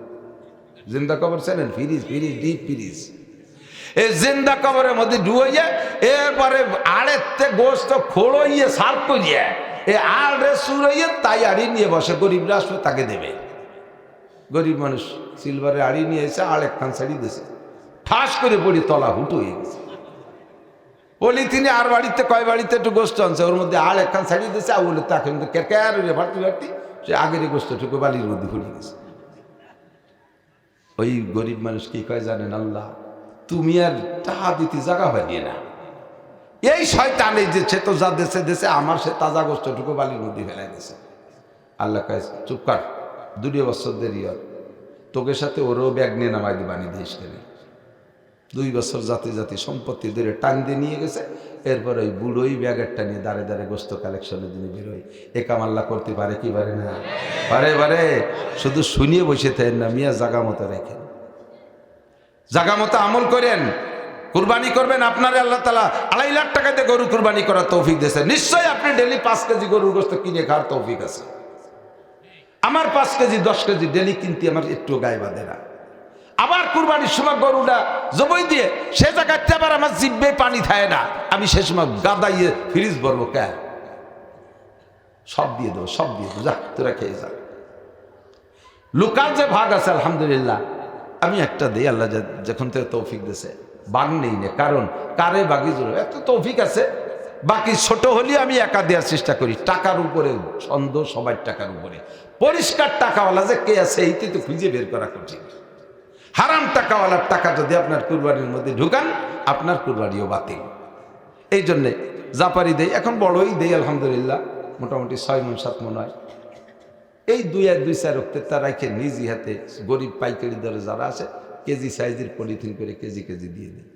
জিন্দা কবর চেনেন? ফ্রিজ ফ্রিজ ডিপ ফ্রিজ, এই জিন্দা কবরের মধ্যে ডুয়ে এরপরে আড়েতে গোস্ত খোড়ইয়ে সার্ভ করিয়ে এই আড়ে সুরইয়ে তাই আড়ি নিয়ে বসে, গরিবরা আসবে তাকে দেবে। গরিব মানুষ সিলভারে আড়ি নিয়ে এসে আড়েক খান ছাড়ি দিয়েছে, ঠাস করে পড়ি তলা হুটো হয়ে গেছে। পলিথিনে আর বাড়িতে কয় বাড়িতে একটু গোস্ত আনছে, ওর মধ্যে আর একখান ছাড়িয়ে দিয়েছে, আর বলে তাকে ক্যার ভারতি ভারতি সে আগের গোস্তটুকু বালির মধ্যে ঘুরে গেছে। ওই গরিব মানুষ কি কয় জানেন? আল্লাহ তুমি আর টাকা দিতে জায়গা পাইনি না, এই শয়তান এই যে সে তো যা দেশে দেশে আমার সে তাজা গোস্তটুকু বালির মধ্যে ফেলাই দিয়েছে। আল্লাহ কয় চুপ কর, 2 বছর দেরি হয়, তোকে সাথে ওরও ব্যাগ নিয়ে নামাই দিয়ে বানিয়ে দিয়েস কেন। 2 বছর জাতি জাতি সম্পত্তি ধরে টান দিয়ে নিয়ে গেছে। এরপর ওই বুড়োই ব্যাগেরটা নিয়ে দাঁড়ে দাঁড়ে গোস্ত কালেকশনের দিনে বেরোয়। এ কাম আল্লাহ করতে পারে কি পারে না? পারে পারে। শুধু শুনিয়ে বসে থাকেন না, মিয়া জাগা মতো রেখেন, জাগা মতো আমল করেন, কুরবানি করবেন। আপনার আল্লাহ তাআলা 2.5 লাখ টাকাতে গরু কুরবানি করার তৌফিক দিয়েছে। নিশ্চয়ই আপনি ডেলি 5 কেজি গরুর গোস্ত কিনে খাওয়ার তৌফিক আছে। আমার 5 কেজি 10 কেজি ডেলি কিনতে আমার একটু গায়ে বাঁধে না। আবার কুরবানির সময় গরুটা জবই দিয়ে সে জায়গাতে আবার আমার জিব্বে পানি থাকে না, আমি সে সময় গাদাইয়ে ফ্রিজ ভরবো কে? সব দিয়ে দেবো, সব দিয়ে দেবো, যা তোরা খেয়ে যা। লোকাল যে ভাগ আছে আলহামদুলিল্লাহ আমি একটা দিই, আল্লাহ যখন থেকে তৌফিক দিয়েছে। বাঘ নেই না, কারণ কারে বাঘি জোর এত তৌফিক আছে। বাকি ছোট হলেও আমি একা দেওয়ার চেষ্টা করি। টাকার উপরে সন্দেহ, সবার টাকার উপরে। পরিষ্কার টাকাওয়ালা যে কে আছে এইটি তো খুঁজে বের করা কঠিন। হারাম টাকাওয়ালার টাকা যদি আপনার কুরবানির মধ্যে ঢুকান, আপনার কুরবানিও বাতিল। এই জন্যে জাপারি দেই, এখন বড়ই দেই আলহামদুলিল্লাহ, মোটামুটি 6 মণ 7 মণ হয়। এই 2-4 রক্তের তা রাখে নিজ হাতে গরিব পাইকারি দরে যারা আছে কেজি সাইজের পলিথিন করে কেজি কেজি দিয়ে দিই।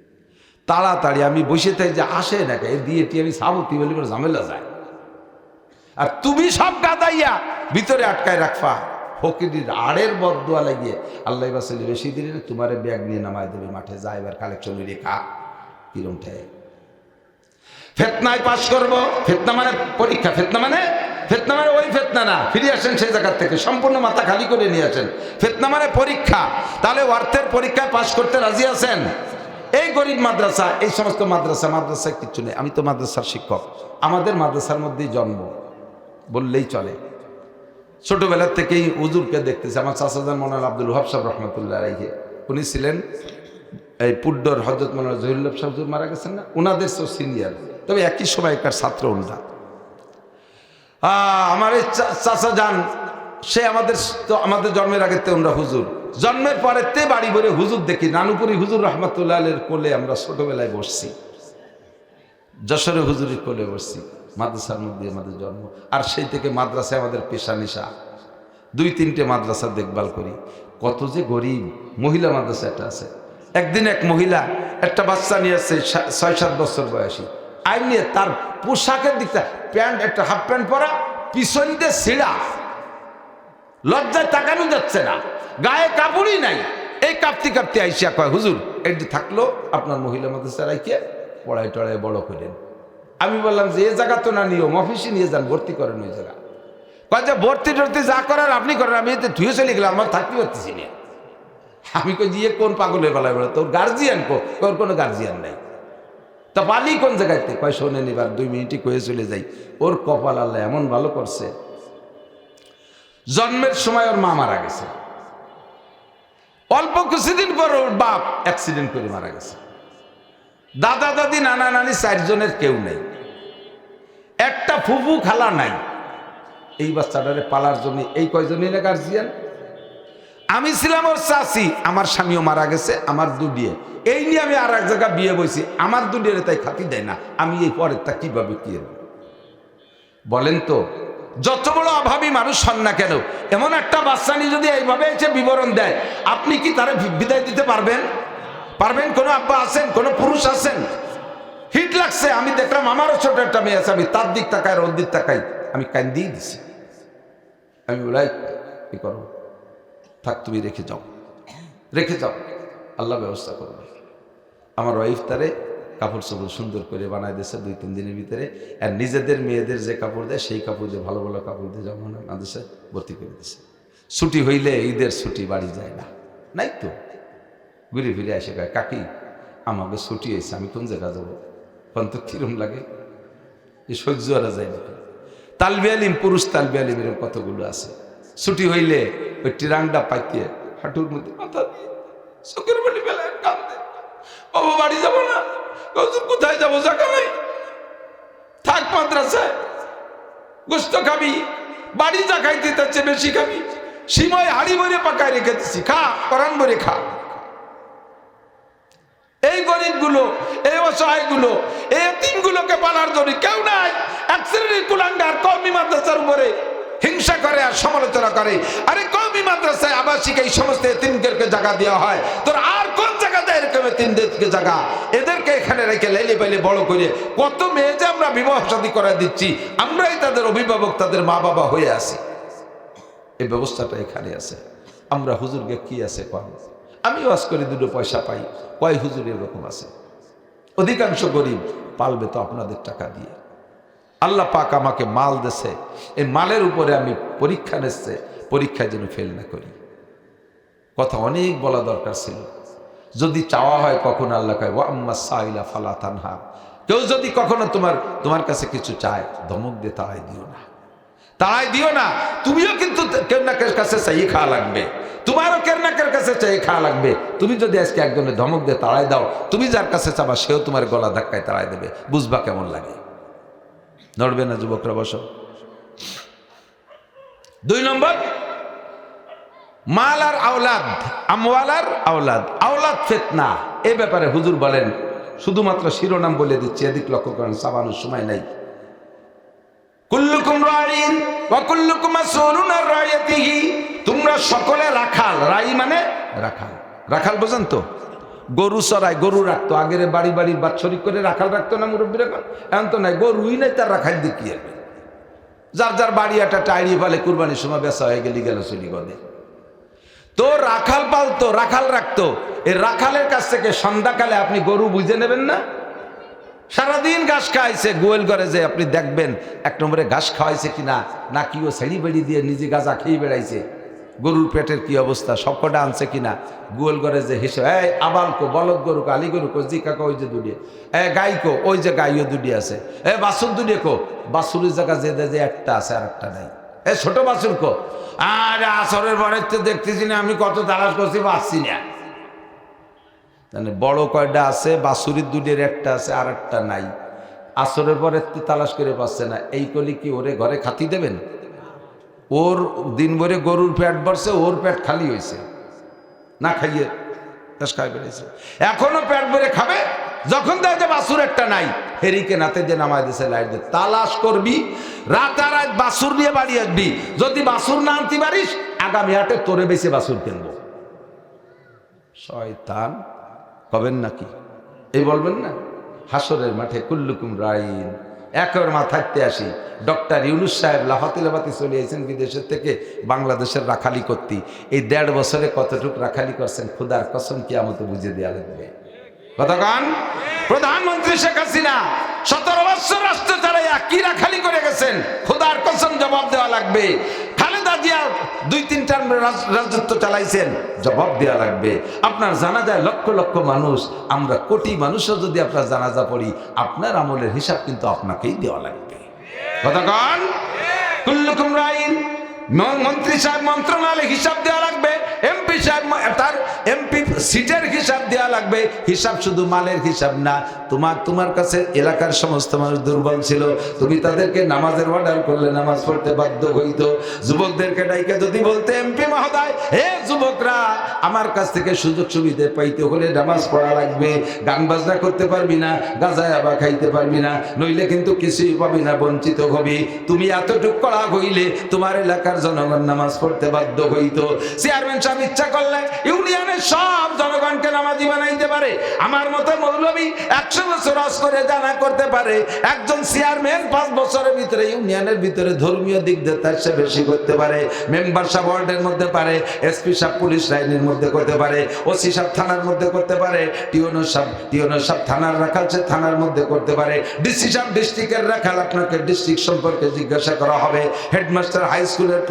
তাড়াতাড়ি আমি বসে থাকি যে আসে না কে দিয়ে আমি সাবতি বলি করে ঝামেলা যায়। আর তুমি সব গাদাইয়া ভিতরে আটকায় রাখবা, ফকিরির আড়ের বদদোয়া লাগিয়ে আল্লাহ বাসলি বেশি দিলে তোমার ব্যাগ নিয়ে নামাই দেবে মাঠে, যা এবার কালেকশন রেখা কিরম ঠেয়। ফিতনায় পাশ করব, ফিতনা মানে পরীক্ষা, ফিতনা মানে ওই ফিতনা না, ফিরে আসেন সেই জায়গার থেকে, সম্পূর্ণ মাথা খালি করে নিয়ে আসেন। ফিতনা মানে পরীক্ষা। তাহলে অর্থের পরীক্ষায় পাশ করতে রাজি আছেন? এই গরিব মাদ্রাসা, এই সমস্ত মাদ্রাসায় কিচ্ছু নেই। আমি তো মাদ্রাসার শিক্ষক, আমাদের মাদ্রাসার মধ্যেই জন্ম বললেই চলে। ছোটবেলার থেকেই হুজুরকে দেখতেছি। আমার চাচাজান মৌলানা আব্দুল ওহাব সাহেব রহমতুল্লাহ আলাইহি, উনি ছিলেন এই পুড্ডর হযরত মৌলানা জহিরুল্লাহ সাহেব হুজুর মারা গেছেন না, ওনাদের সব সিনিয়র, তবে একই সময়কার ছাত্র ওনারা। আমার এই চাচাজান সে আমাদের জন্মের আগে ওনারা হুজুর, জন্মের পরে বাড়ি ভরে হুজুর দেখি। নানুপুরি হুজুর রহমতুল্লাহ আলাইহির কোলে আমরা ছোটবেলায় বসছি, যশোরে হুজুরের কোলে বসছি। মাদ্রাসার মধ্যে আমাদের জন্ম, আর সেই থেকে মাদ্রাসায় আমাদের পেশা নেশা। 2-3টে মাদ্রাসা দেখভাল করি। কত যে গরিব। মহিলা মাদ্রাসা একটা আছে। একদিন এক মহিলা একটা বাচ্চা নিয়ে আসছে 6-7 বছর বয়সী, আই নিয়ে তার পোশাকের দিকটা প্যান্ট, একটা হাফ প্যান্ট পরা, পিছন দিয়ে ছিঁড়া, লজ্জায় তাকানো যাচ্ছে না, গায়ে কাপড়ই নাই। এই কাঁপতে কাঁপতে আইসিয়া কয় হুজুর এটি থাকলো আপনার মহিলা মাদ্রাসা রাইকে পড়াই টড়াই বড় করেন। আমি বললাম যে এ জায়গা তো না, নিয়ম অফিসে নিয়ে যান, ভর্তি করেন ওই জায়গা। কয় যে ভর্তি টর্তি যা করার আপনি করেন, আমি এতে ধুয়ে চলে গেলাম, আমার থাকতে পারতেছি না। আমি কই দিয়ে কোন পাগলের বেলায় বলে তোর গার্জিয়ান ওর কোনো গার্জিয়ান নাই, তা পালি কোন জায়গাতে? কয় শোনেন এবার 2 মিনিটই কয়ে চলে যাই। ওর কপাল আল্লাহ এমন ভালো করছে, জন্মের সময় ওর মা মারা গেছে, অল্প কিছুদিন পর ওর বাপ অ্যাক্সিডেন্ট করে মারা গেছে। দাদা দাদি নানা নানি 4 জনের কেউ নেই, একটা ফুফু খালা নাই। এই বাচ্চাটারে পালার জন্য এই কয়জনই না গার্জিয়ান। আমি ছিলাম ওর চাচি, আমার স্বামীও মারা গেছে, আমার দুডিয়ে, এই নিয়ে আমি আর এক জায়গায় বিয়ে বইছি, আমার দুডিয়ে তাই খাতি দেয় না, আমি এই পরের তা কিভাবে কি বলেন তো? যত বড় অভাবী মানুষ হন না কেন, এমন একটা বাচ্চা নিয়ে যদি এইভাবে এসে বিবরণ দেয়, আপনি কি তারা বিদায় দিতে পারবেন? পারবেন? কোনো আব্বা আছেন, কোনো পুরুষ আছেন? হিট লাগছে, আমি দেখলাম আমারও ছোট একটা মেয়ে আছে, আমি তার দিক তাকাই আর ওর দিক তাকাই, আমি কান্দিয়ে দিছি। আমি বলাই কি করো, থাক তুমি রেখে যাও, রেখে যাও, আল্লাহ ব্যবস্থা করবে। আমার ওয়াইফ তারে কাপড় চোপড় সুন্দর করে বানায় দিয়েছে 2-3 দিনের ভিতরে, আর নিজেদের মেয়েদের যে কাপড় দেয় সেই কাপড় দিয়ে, ভালো ভালো কাপড় দিয়ে যেমন বাংলাদেশে ভর্তি করে দিয়েছে। ছুটি হইলে, ঈদের ছুটি বাড়ি যায় না, নাই তো ঘুরে ফিরে এসে গায়, কাকি আমাকে ছুটি হয়েছে, আমি কোন জায়গা যাবো, কোন তো কিরম লাগে, এই সহ্য করা যায় না। তালবে আলিম, পুরুষ তালবে আলিম এরকম কতগুলো আছে, ছুটি হইলে ওই টিরাংটা পাইতে হাঁটুর মধ্যে মাথা দিয়ে চোখের বাড়ি ফেলায় কান্দে, বাবা বাড়ি যাবো না, কোথায় যাবো, জায়গা নাই, থাক মাদ্রাসায়, গোস্ত খাবি, বাড়ি যা খাইতে তার চেয়ে বেশি খাবি, সীমায় হাড়ি ভরে পাকায় রেখে দিচ্ছি, খা কোরআন ভরে খা। এই গরিবগুলো, এই অসহায়গুলো, এই এতিমগুলোকে পালার জন্য কেউ নাই। এক শ্রেণীর কুলাঙ্গার কওমি মাদ্রাসার উপরে হিংসা করে আর সমালোচনা করে, আরে কওমি মাদ্রাসায় আবাসিক এই সমস্ত এতিমদেরকে জায়গা দেওয়া হয়, তোর আর কোন জায়গা দেয় এরকম এতিমদেরকে জায়গা? এদেরকে এখানে রেখে লেলে পেলে বড় করে কত মেয়ে যে আমরা বিবাহ শাদী করে দিচ্ছি, আমরাই তাদের অভিভাবক, তাদের মা বাবা হয়ে আছি। এই ব্যবস্থাটা এখানে আছে। আমরা হুজুরকে কি আছে কম, আমি ওয়াজ করে 2 পয়সা পাই, কয় হুজুর এরকম আছে? অধিকাংশ গরিব পালবে তো আপনাদের টাকা দিয়ে। আল্লাহ পাক আমাকে মাল দেছে, এই মালের উপরে আমি পরীক্ষা নিচ্ছে, পরীক্ষায় যেন ফেল না করি। কথা অনেক বলা দরকার ছিল। যদি চাওয়া হয় কখনো, আল্লাহ কয় ওয়া আম্মা সাইলা ফালা তানহার, কেউ যদি কখনো তোমার কাছে কিছু চায়, ধমক দিয়ে তাড়াই দিও না, তাড়াই দিও না। তুমিও কিন্তু কেরনাকের কাছে চাই খাওয়া লাগবে, তোমারও কেরনাকের কাছে চাই খাওয়া লাগবে। তুমি যদি আজকে একজনের ধমক দিয়ে তাড়াই দাও, তুমি যার কাছে চাবা সেও তোমার গলা ধাক্কায় তাড়াই দেবে, বুঝবা কেমন লাগে। নড়বে না যুবকরা, বসো। 2 নম্বর, মাল আর আওলাদ, আমওয়াল আর আওলাদ, আওলাদ ফিতনা। এই ব্যাপারে হুজুর বলেন, শুধুমাত্র শিরোনাম বলে দিচ্ছি, এদিক লক্ষ্য করেন, চাবানোর সময় নাই। কুল্লুকুম রাইন ওয়া কুল্লুকুম মাসউলুন আন রাইয়াতিহি, তোমরা সকলে রাখাল। রাই মানে রাখাল, রাখাল বোঝেন তো? গরু চড়ায়, গরু রাখতো আগের বাড়ি বাড়ি বাৎসরিক করে রাখাল রাখতো না মুরব্বীরা, এখন তো নাই, গরুই নাই, তার রাখাল দিয়ে কি হবে? যার যার বাড়ি একটা টাইরি ফেলে, কুরবানির সময় বেচা হয়ে গেলি গেল চলি গদে। তো রাখাল পালতো, রাখাল রাখতো, এই রাখালের কাছ থেকে সন্ধ্যাকালে আপনি গরু বুঝে নেবেন না, সারাদিন ঘাস খাওয়াইছে, গোয়েল করে যে আপনি দেখবেন 1 নম্বরে ঘাস খাওয়াইছে কিনা, নাকি ও ছেড়ি বেড়ি দিয়ে নিজে গাঁজা খেয়ে বেড়াইছে, গরুর পেটের কি অবস্থা, সবকটা আনছে কিনা, গোয়েল করে যে হিসেবে, এই আবালকো, বলদ গরু কো, আলি গরু কো, জিকাকো, ওই যে দুডিয়ে, গাই কো, ওই যে গাইও দুডিয়ে আছে, বাছুর দুডিয়ে কো, বাছুরের জায়গা যে একটা আছে আর একটা নাই, ছোট বাছুর কো, আর আসরের পরে তো দেখতেছি না, আমি কত তালাশ করছি পাচ্ছি না। মানে বড় কয়টা আছে, বাছুরির দুধের একটা আছে আর একটা নাই, আসরের পরে তালাশ করে পাচ্ছে না। এই কলি কি ওরে ঘরে খাতি দেবেন? ওর দিন ভরে গরুর পেট ভরছে, ওর পেট খালি হয়েছে, না খাইয়ে খাই বেড়েছে, এখনো পেট ভরে খাবে। যখন দেখে বাছুর একটা নাই, হেরিকে নাতে দিয়ে নামাই দিছে, লাইট দিয়ে তালাশ করবি, রাতারাত বাছুর নিয়ে বাড়ি আসবি। যদি বাছুর না আনতে পারিস, আগামী হাটে তোরে বেশি বাছুর কিনবো। শয়তান কবেন নাকি? এই বলবেন না? হাসরের মাঠে কুল্লুকুম রাইন। একের মাথাতে আসি, ডক্টর ইউনুস সাহেব লাফাতি চলে এসেছেন বিদেশের থেকে বাংলাদেশের রাখালি করতে। এই 1.5 বছরে কতটুক রাখালি করছেন, খুদার কসম কিয়ামতে বুঝে দেওয়া লাগবে। কতক্ষণ? প্রধানমন্ত্রী শেখ হাসিনা 17 বছর রাষ্ট্র চালাইয়া কি রাখালি করে গেছেন, খুদার কসম জবাব দেওয়া লাগবে। খালেদা জিয়া 2-3 টার্ম রাজত্ব চালাইছেন, জবাব দেওয়া লাগবে। আপনার জানাজায় লক্ষ লক্ষ মানুষ, আমরা কোটি মানুষও যদি আপনার জানাজা পড়ি, আপনার আমলের হিসাব কিন্তু আপনাকেই দেওয়া লাগবে। কতক্ষণ? কুল্লুকুম রাইন। মন্ত্রী সাহেব মন্ত্রণালয়ে হিসাব দেওয়া লাগবে, এমপি সাহেব তার এমপি সিটের হিসাব দেওয়া লাগবে। হিসাব শুধু মালের হিসাব না, তোমার কাছে এলাকার সমস্ত মানুষ দুর্বল ছিল, তুমি তাদেরকে নামাজের অর্ডার করলে নামাজ পড়তে বাধ্য হইতো। যুবকদেরকে ডাইকে যদি বলতে এমপি মহোদয়, হে যুবকরা, আমার কাছ থেকে সুযোগ সুবিধা পাইতে হলে নামাজ পড়া লাগবে, গান বাজনা করতে পারবি না, গাঁজা আবা খাইতে পারবি না, নইলে কিন্তু কিছুই পাবি না, বঞ্চিত হবি। তুমি এতটুক করা হইলে তোমার এলাকার জনগণ নামাজ পড়তে বাধ্য হইতো। চেয়ারম্যান সাহেব ইচ্ছা করলে ইউনিয়নের সব জনগণকে নামাজি বানাইতে পারে। আমার মতো মৌলবী 100 বছর হজ করে জানা করতে পারে। একজন চেয়ারম্যান 5 বছরের ভিতরে ইউনিয়নের ভিতরে ধর্মীয় দিক দিয়ে তার চেয়ে বেশি করতে পারে। মেম্বার সাহেব ওয়ার্ডের মধ্যে পারে, এসপি সাহেব পুলিশ লাইনের মধ্যে করতে পারে, ওসি সাহেব থানার মধ্যে করতে পারে, টিওনো সাহেব থানার রাখাল সে থানার মধ্যে করতে পারে, ডিসি সাহেব ডিস্ট্রিক্টের রাখাল, আপনাকে ডিস্ট্রিক্ট সম্পর্কে জিজ্ঞাসা করা হবে, হেডমাস্টার হাই স্কুলের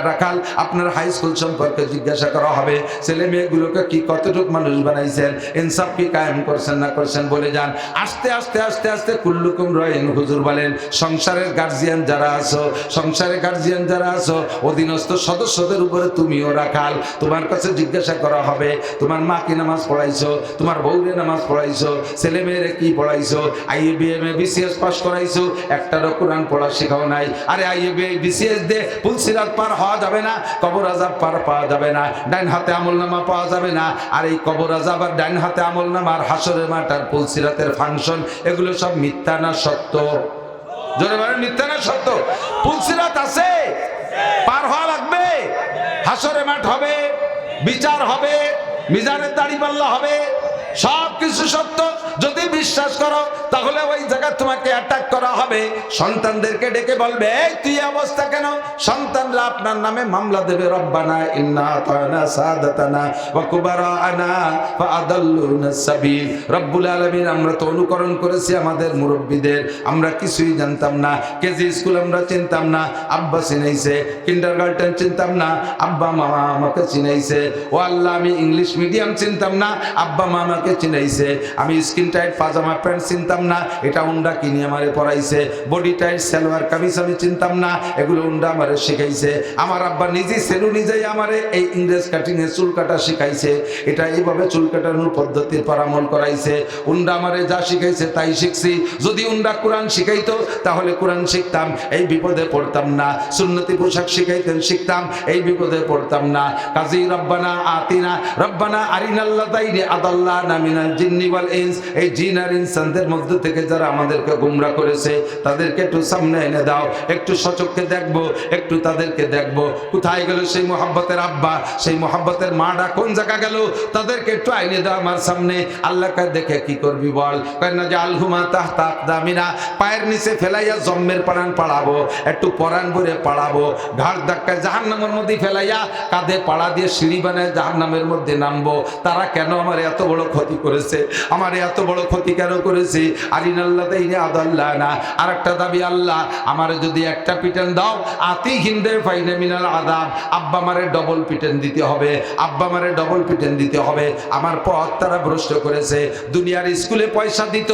রাখাল, আপনার হাই স্কুল সম্পর্কে জিজ্ঞাসা করা হবে। ছেলে মেয়েগুলোকে কি কতটুকু মানুষ বানাইছেন, ইনসাফ কি কায়েম করছেন না করছেন বলে যান। আস্তে আস্তে আস্তে আস্তে কুল্লুকুম রাইন, হুজুর বলেন সংসারের গার্জিয়ান যারা আছো, সংসারের গার্জিয়ান যারা আছো, অধীনস্থ সদস্যদের উপরে তুমিও রাখাল। তোমার কাছে জিজ্ঞাসা করা হবে, তোমার মা কি নামাজ পড়াইছো, তোমার বউরে নামাজ পড়াইছো, ছেলে মেয়েরে কি পড়াইছো, আইএ বিএমএ বিসিএস পাস করাইছো, একটারও কোরআন পড়া শেখাও নাই। আরে আইএ বিসিএস দে পুলসিরাত পার হওয়া যাবে না, কবর আযাব পার পাওয়া যাবে না, ডাইন হাতে আমলনামা পাওয়া যাবে না। আর এই কবর আযাব আর ডাইন হাতে আমলনামা আর হাসরের মাঠ আর পুলসিরাতের ফাংশন, এগুলো সব মিথ্যা না সত্য? জোরে বলেন, মিথ্যা না সত্য? পুলসিরাত আছে, পার হওয়া লাগবে, হাসরের মাঠ হবে, বিচার হবে, মিজানের দাড়িপাল্লা হবে, সব কিছু সত্য। যদি বিশ্বাস করো তাহলে ওই জায়গা তোমাকে অ্যাটাক করা হবে। সন্তানদেরকে ডেকে বলবে, এই তুই অবস্থা কেন? সন্তানরা আপনার নামে মামলা দেবে, রব্বানা ইন্না আতানা সাদাতানা ওয়া কুবারানা ফাআদাল্লুনা সাবিল। রব্বুল আলামিন, আমরা তো অনুকরণ করেছি আমাদের মুরব্বীদের, আমরা কিছুই জানতাম না, কেজি স্কুল আমরা চিনতাম না, আব্বা চিনাইছে, কিন্ডারগার্টেন চিনতাম না, আব্বা মামা আমাকে চিনাইছে। ও আল্লাহ, আমি ইংলিশ মিডিয়াম চিনতাম না, আব্বা মামাকে চিনাইছে। আমি স্কিন টাইট পাজামা প্যান্ট চিনতাম না, এটা উন্ডা কিনে আমারে পরাইছে। বডি টাইট সালোয়ার কামিজ আমি চিনতাম না, এগুলো উন্ডা আমারে শিখাইছে। আমার আব্বা নিজেই সেলুনে যাই আমারে এই ইংরেজ কাটিং এ চুল কাটা শিখাইছে, এটা এইভাবে চুল কাটানোর পদ্ধতির পরামল করাইছে। উন্ডা আমারে যা শিখাইছে তাই শিখছি। যদি উন্ডা কোরআন শিখাইতো তাহলে কোরআন শিখতাম, এই বিপদে পড়তাম না। সুন্নতি পোশাক শিখাইতেন, শিখতাম, এই বিপদে পড়তাম না। কাজী রব্বানা আতিনা রব্বানা আরিনাল্লাযাইনি আদাল্লানা মিনাল জিন্নি ওয়াল ইনস, এই জিন আর ইনসানদের মধ্যে থেকে যারা আমাদেরকে গোমরা করেছে তাদেরকে একটু সামনে এনে দাও, একটু সচক্ষে দেখবো, একটু তাদেরকে দেখবো। কোথায় গেল সেই মোহাব্বতের আব্বা, সেই মোহাব্বতের মাটা কোন জায়গা গেল? তাদেরকে একটু আইনে দাও আমার সামনে। আল্লাহকে দেখে কি করবি বল? কেন যে আলহুমা তাহতা আকদামিনা, পায়ের নিচে ফেলাইয়া জম্মের পরাণ পাড়াবো, একটু পরাণ ভরে পাড়াবো, ঘাড় ধাক্কায় জাহান্নামের মধ্যে ফেলাইয়া কাঁধে পাড়া দিয়ে সিঁড়ি বানায় জাহান্নামের মধ্যে নামবো। তারা কেন আমার এত বড় ক্ষতি করেছে? আমার এত বড় ক্ষতি কেন করেছি? আরিনাল্লাযাইনি আদাল্লানা। আর একটা দাবি, আল্লাহ আমারে যদি একটা পিটান দাও, আতি হিন্দে ফাইনে মিনাল আযাব, আব্বা মারে ডবল পিটান দিতে হবে, আব্বা মারে ডবল পিটান দিতে হবে। আমার পথ তারা ভ্রষ্ট করেছে। দুনিয়ার স্কুলে পয়সা দিত,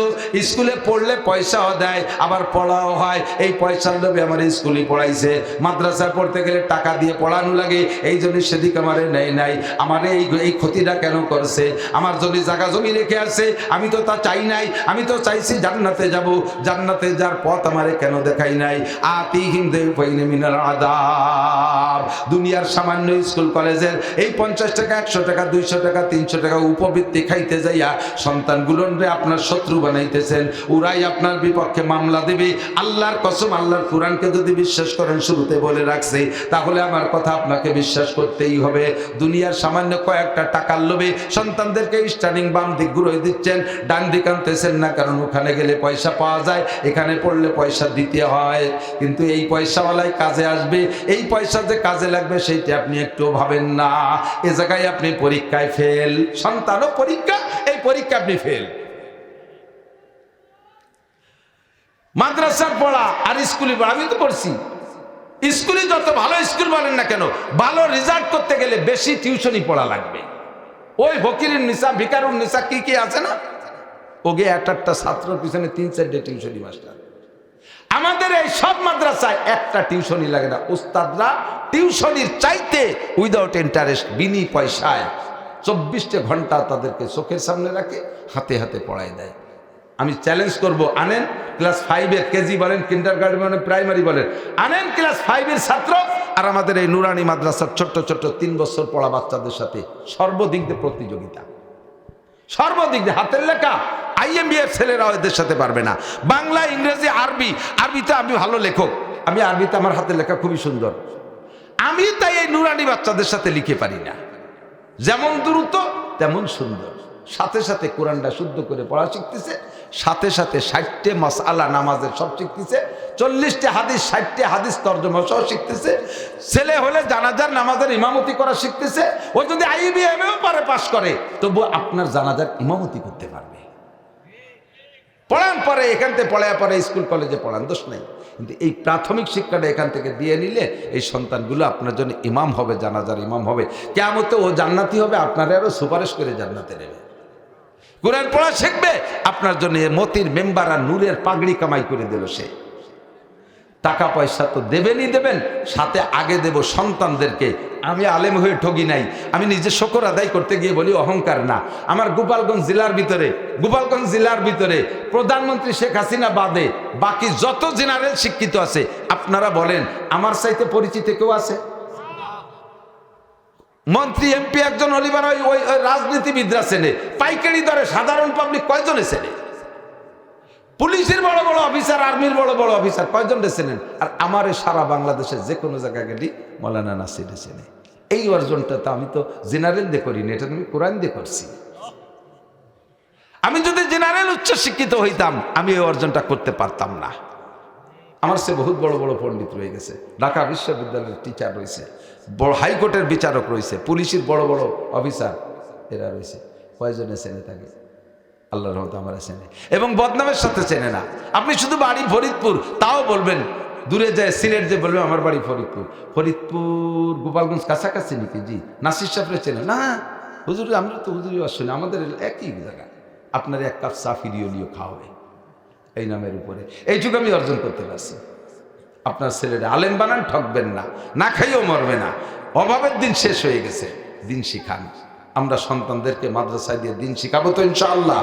স্কুলে পড়লে পয়সাও দেয়, আবার পড়াও হয়। এই পয়সার লোভে আমার স্কুলে পড়াইছে। মাদ্রাসায় পড়তে গেলে টাকা দিয়ে পড়ানো লাগে, এই জন্য সেদিকে আমারে নেয় নাই। আমার এই ক্ষতিটা কেন করছে? আমার যদি জায়গা জমি রেখে আছে, আমি তো তা চাই নাই, আমি তো চাইছি জান্নাতে যাব। জান্নাতে যার পথ আমারে কেন দেখাই নাই? আতিহিম যায়ফাইনি মিনাল আযাব। দুনিয়ার সামান্য স্কুল কলেজের এই 50 টাকা, 100 টাকা, 200 টাকা, 300 টাকা উপবৃত্তি খাইতে যাইয়া সন্তানগুলোরে আপনার শত্রু বানাইতেছেন। ওরাই আপনার বিপক্ষে মামলা দেবে। আল্লাহর কসম, আল্লাহর কোরআনকে যদি বিশ্বাস করেন, শুরুতে বলে রাখছি, তাহলে আমার কথা আপনাকে বিশ্বাস করতেই হবে। দুনিয়ার সামান্য কয়েকটা টাকার লোভে সন্তানদেরকে স্টার্নিং বাম দিক ঘুরে দিচ্ছেন, ডান দিক আনতেছেন না, কারণ ওখানে গেলে পয়সা পাওয়া যায়, এখানে পড়লে পয়সা দিতে হয়। কিন্তু এই পয়সাওয়ালাই কাজে আসবে, এই পয়সা যে কাজে লাগবে সেইটা আপনি একটু ভাবেন না। এ জায়গায় আপনি পরীক্ষায় ফেল, সন্তানও পরীক্ষা, এই পরীক্ষা আপনি ফেল। মাদ্রাসার পড়া আর স্কুলে পড়া, আমি তো পড়ছি। স্কুলে যত ভালো স্কুল বলেন না কেন, ভালো রেজাল্ট করতে গেলে বেশি টিউশনি পড়া লাগবে। ওই ফকিরের নিসা, ভিকারুন নিসা কি কি আছে না, ওকে একটা ছাত্রের পিছনে 3-4টে টিউশনি মাস্টার। আমাদের এই সব মাদ্রাসা মাদ্রাসায় একটা টিউশনই লাগে না, উস্তাদরা টিউশনির চাইতে উইদাউট ইন্টারেস্ট বিনি পয়সায় 24 ঘন্টা তাদেরকে চোখের সামনে রাখে, হাতে হাতে পড়ায় দেয়। আমি চ্যালেঞ্জ করব, আনেন ক্লাস 5-এর, কেজি বলেন, কিন্ডারগার্টেন বলেন, প্রাইমারি বলেন, আনেন ক্লাস 5-এর ছাত্র আর আমাদের এই নুরানি মাদ্রাসার ছোট্ট ছোট্ট 3 বছর পড়া বাচ্চাদের সাথে সর্বদিক দিয়ে প্রতিযোগিতা, সর্বদিক দিয়ে। হাতের লেখা IMBF ছেলেরা এদের সাথে পারবে না। বাংলা, ইংরেজি, আরবিতে আমি ভালো লেখক, আমি আরবিতে আমার হাতের লেখা খুবই সুন্দর, আমি তাই এই নুরানি বাচ্চাদের সাথে লিখে পারি না। যেমন দ্রুত তেমন সুন্দর, সাথে সাথে কোরআনটা শুদ্ধ করে পড়া শিখতেছে, সাথে সাথে 60টে মাসআলা নামাজের সব শিখতেছে, 40টে হাদিস, 60টে হাদিস তরজমা সহ শিখতেছে। ছেলে হলে জানাজার নামাজের ইমামতি করা শিখতেছে। ও যদি IBMও পারে পাশ করে, তবু আপনার জানাজার ইমামতি করতে পারবে। পড়ান পরে, এখান থেকে পড়ায় পরে স্কুল কলেজে পড়ান, দোষ নেই, কিন্তু এই প্রাথমিক শিক্ষাটা এখান থেকে দিয়ে নিলে এই সন্তানগুলো আপনার জন্য ইমাম হবে, জানাজার ইমাম হবে। কিয়ামতে ও জান্নাতি হবে, আপনারা আরো সুপারিশ করে জান্নাতে নেবে। কোরআন পড়া শিখবে, আপনার জন্য মতির মেম্বার আর নূরের পাগড়ি কামাই করে দিল সে। টাকা পয়সা তো দেবেনই দেবেন, সাথে আগে দেব সন্তানদেরকে। আমি আলেম হয়ে ঠগি নাই, আমি নিজে শকর আদায় করতে গিয়ে বলি অহংকার না। আমার গোপালগঞ্জ জেলার ভিতরে প্রধানমন্ত্রী শেখ হাসিনা বাদে বাকি যত জেনারেল শিক্ষিত আছে, আপনারা বলেন আমার চাইতে পরিচিত কেউ আছে? মন্ত্রী, MP একজন হলিবার ওই রাজনীতিবিদরা চেনে, পাইকারি দরে সাধারণ পাবলিক কয়জনে চেনে? পুলিশের বড় বড় অফিসার, আর্মির বড় বড় অফিসার কয়জন চেনেন? আর আমার সারা বাংলাদেশের যে কোনো জায়গায় গেলি মৌলানা নাসির চেনে। এই অর্জনটা তো আমি তো জেনারেল দিয়ে করিনি, এটা আমি কোরআন দিয়ে করছি। আমি যদি জেনারেল উচ্চ শিক্ষিত হইতাম, আমি এই অর্জনটা করতে পারতাম না। আমার সে বহুত বড় বড় পণ্ডিত রয়ে গেছে, ঢাকা বিশ্ববিদ্যালয়ের টিচার রয়েছে, বড় হাইকোর্টের বিচারক রয়েছে, পুলিশের বড় বড় অফিসার এরা রয়েছে। কয়জনে চেনে থাকে? আল্লাহর রহমতে আমরা চেনে, এবং বদনামের সাথে চেনে না। আপনি শুধু বাড়ি ফরিদপুর, তাও বলবেন, দূরে যায় সিলেট যে বলবে আমার বাড়ি ফরিদপুর। গোপালগঞ্জ কাছাকাছি নাকি? জি। নাসির সাহেবরে চেনে না? হুজুর, আমরা তো হুজুরি আসলে আমাদের একই জায়গা, আপনার 1 কাপ চা ফিরিয়ে খাওয়াবে এই নামের উপরে। এইটুকু আমি অর্জন করতে পারছি। আপনার ছেলেরা আলেম বানান, ঠকবেন না, না খাইও মরবে না। অভাবের দিন শেষ হয়ে গেছে, দিন শিখান। আমরা সন্তানদেরকে মাদ্রাসায় দিয়ে দিন শিখাবো তো ইনশাআল্লাহ।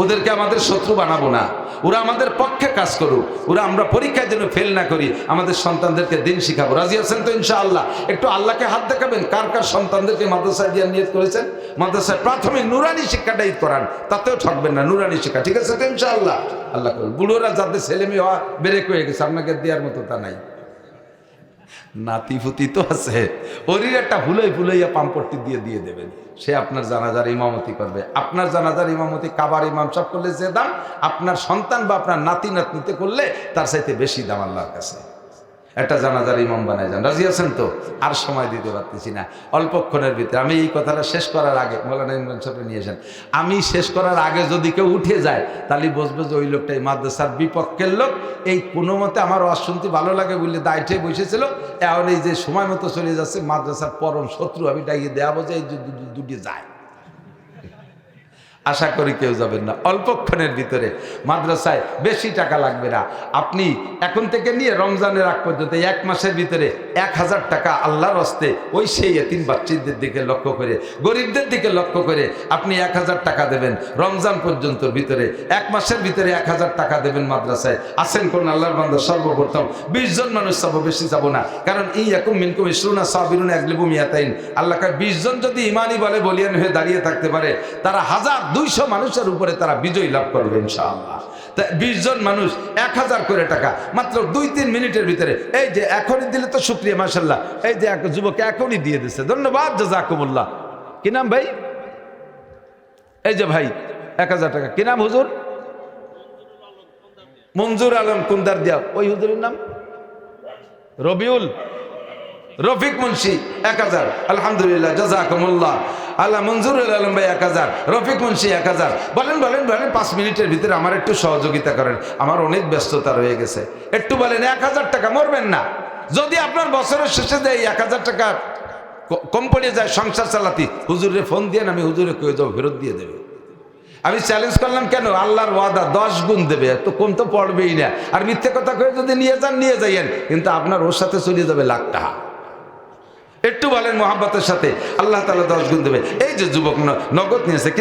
ওদেরকে আমাদের শত্রু বানাবো না, ওরা আমাদের পক্ষে কাজ করুক, ওরা আমরা পরীক্ষায় যেন ফেল না করি, আমাদের সন্তানদেরকে দিন শিখাবো। রাজি আছেন তো ইনশাআল্লাহ? একটু আল্লাহকে হাত দেখাবেন, কার কার সন্তানদেরকে মাদ্রাসায় দিয়ে নিয়ত করেছেন মাদ্রাসায় প্রাথমিক নুরানি শিক্ষাটা ঈদ করান, তাতেও ঠকবেন না, নুরানি শিক্ষা। ঠিক আছে তো ইনশাআল্লাহ? আল্লাহ করুন। বুড়োরা যাদের ছেলে মেয়ে হওয়া বেড়ে হয়ে গেছে, আপনাকে দেওয়ার মতো তা নাই। নাতি ফুতি তো আছে, ওরই একটা ফুলাইয়া পাম্পট্টি দিয়ে দেবেন, সে আপনার জানাজার ইমামতি করবে। আপনার জানাজার ইমামতি কাবার ইমাম সাহেব করলে যে দাম, আপনার সন্তান বা আপনার নাতি নাতনিতে করলে তার চাইতে বেশি দাম আল্লাহর কাছে। একটা জানাজার ইমাম বানায় যান। রাজি আছেন তো? আর সময় দিতে পারতেছি না, অল্পক্ষণের ভিতরে আমি এই কথাটা শেষ করার আগে মৌলানা ইমরান সাহেব নিয়ে আসেন। আমি শেষ করার আগে যদি কেউ উঠে যায়, তাহলে বুঝবে যে ওই লোকটা এই মাদ্রাসার বিপক্ষের লোক। এই কোনো মতে আমার ওয়াজ শুনতে ভালো লাগে বলে দায়িত্বে বসেছিল, এখন এই যে সময় মতো চলে যাচ্ছে, মাদ্রাসার পরম শত্রু আমি ডাইয়ে দেওয়া যে এই দুটি যায়। আশা করি কেউ যাবেন না। অল্পক্ষণের ভিতরে মাদ্রাসায় বেশি টাকা লাগবে না। আপনি এখন থেকে নিয়ে রমজানের আগ পর্যন্ত 1 মাসের ভিতরে 1000 টাকা আল্লাহর হস্তে ওই সেই এতিম বাচ্চাদের দিকে লক্ষ্য করে, গরিবদের দিকে লক্ষ্য করে আপনি 1000 টাকা দেবেন রমজান পর্যন্ত ভিতরে। 1 মাসের ভিতরে 1000 টাকা দেবেন মাদ্রাসায়। আসেন কোন আল্লাহর বান্দা? সর্বপ্রথম 20 জন মানুষ যাবো, বেশি যাবো না, কারণ ইয়াকুম মিনকুম ইসরুনা সাবিরুনা ইয়াগলিবু মিয়াতাইন। আল্লাহ 20 জন যদি ইমানি বলে বলিয়ান হয়ে দাঁড়িয়ে থাকতে পারে, তারা 1200 মানুষের উপরে তারা বিজয় লাভ করবে ইনশাআল্লাহ। তা 20 জন মানুষ 1000 করে টাকা মাত্র 2-3 মিনিটের ভিতরে। এই যে এখনই দিলে তো শুকরিয়া, মাশাআল্লাহ। এই যে এক যুবক এখনই দিয়ে দিচ্ছে, ধন্যবাদ, জাযাকুমুল্লাহ। কি নাম ভাই? এই যে ভাই 1000 টাকা। কি নাম হুজুর? মঞ্জুর আলম কুন্দার দিয়া। ওই হুজুরের নাম রফিক মুন্সি 1000। আলহামদুলিল্লাহ, জাযাকুমুল্লাহ। আল্লাহ মঞ্জুর আলম ভাই 1000, রফিক মুন্সি 1000। বলেন 5 মিনিটের ভিতরে আমার একটু সহযোগিতা করেন, আমার অনেক ব্যস্ততা রয়ে গেছে। একটু বলেন 1000 টাকা, মরবেন না। যদি আপনার বছরের শেষে দেয় 1000 টাকা কম পড়ে যায় সংসার চালাতে, হুজুরে ফোন দিয়ে আমি হুজুরে কয়ে যাবো, ফেরত দিয়ে দেবে। আমি চ্যালেঞ্জ করলাম, কেন? আল্লাহর ওয়াদা 10 গুণ দেবে, তো কম তো পড়বেই না। আর মিথ্যে কথা কয়ে যদি নিয়ে যান নিয়ে যাইয়েন, কিন্তু আপনার ওর সাথে চলে যাবে লাখ টাকা। একটু বলেন মোহাব্বতের সাথে, আল্লাহ তাআলা 10 গুণ দেবে। এই যে যুবক নগদ নিয়েছে কিনা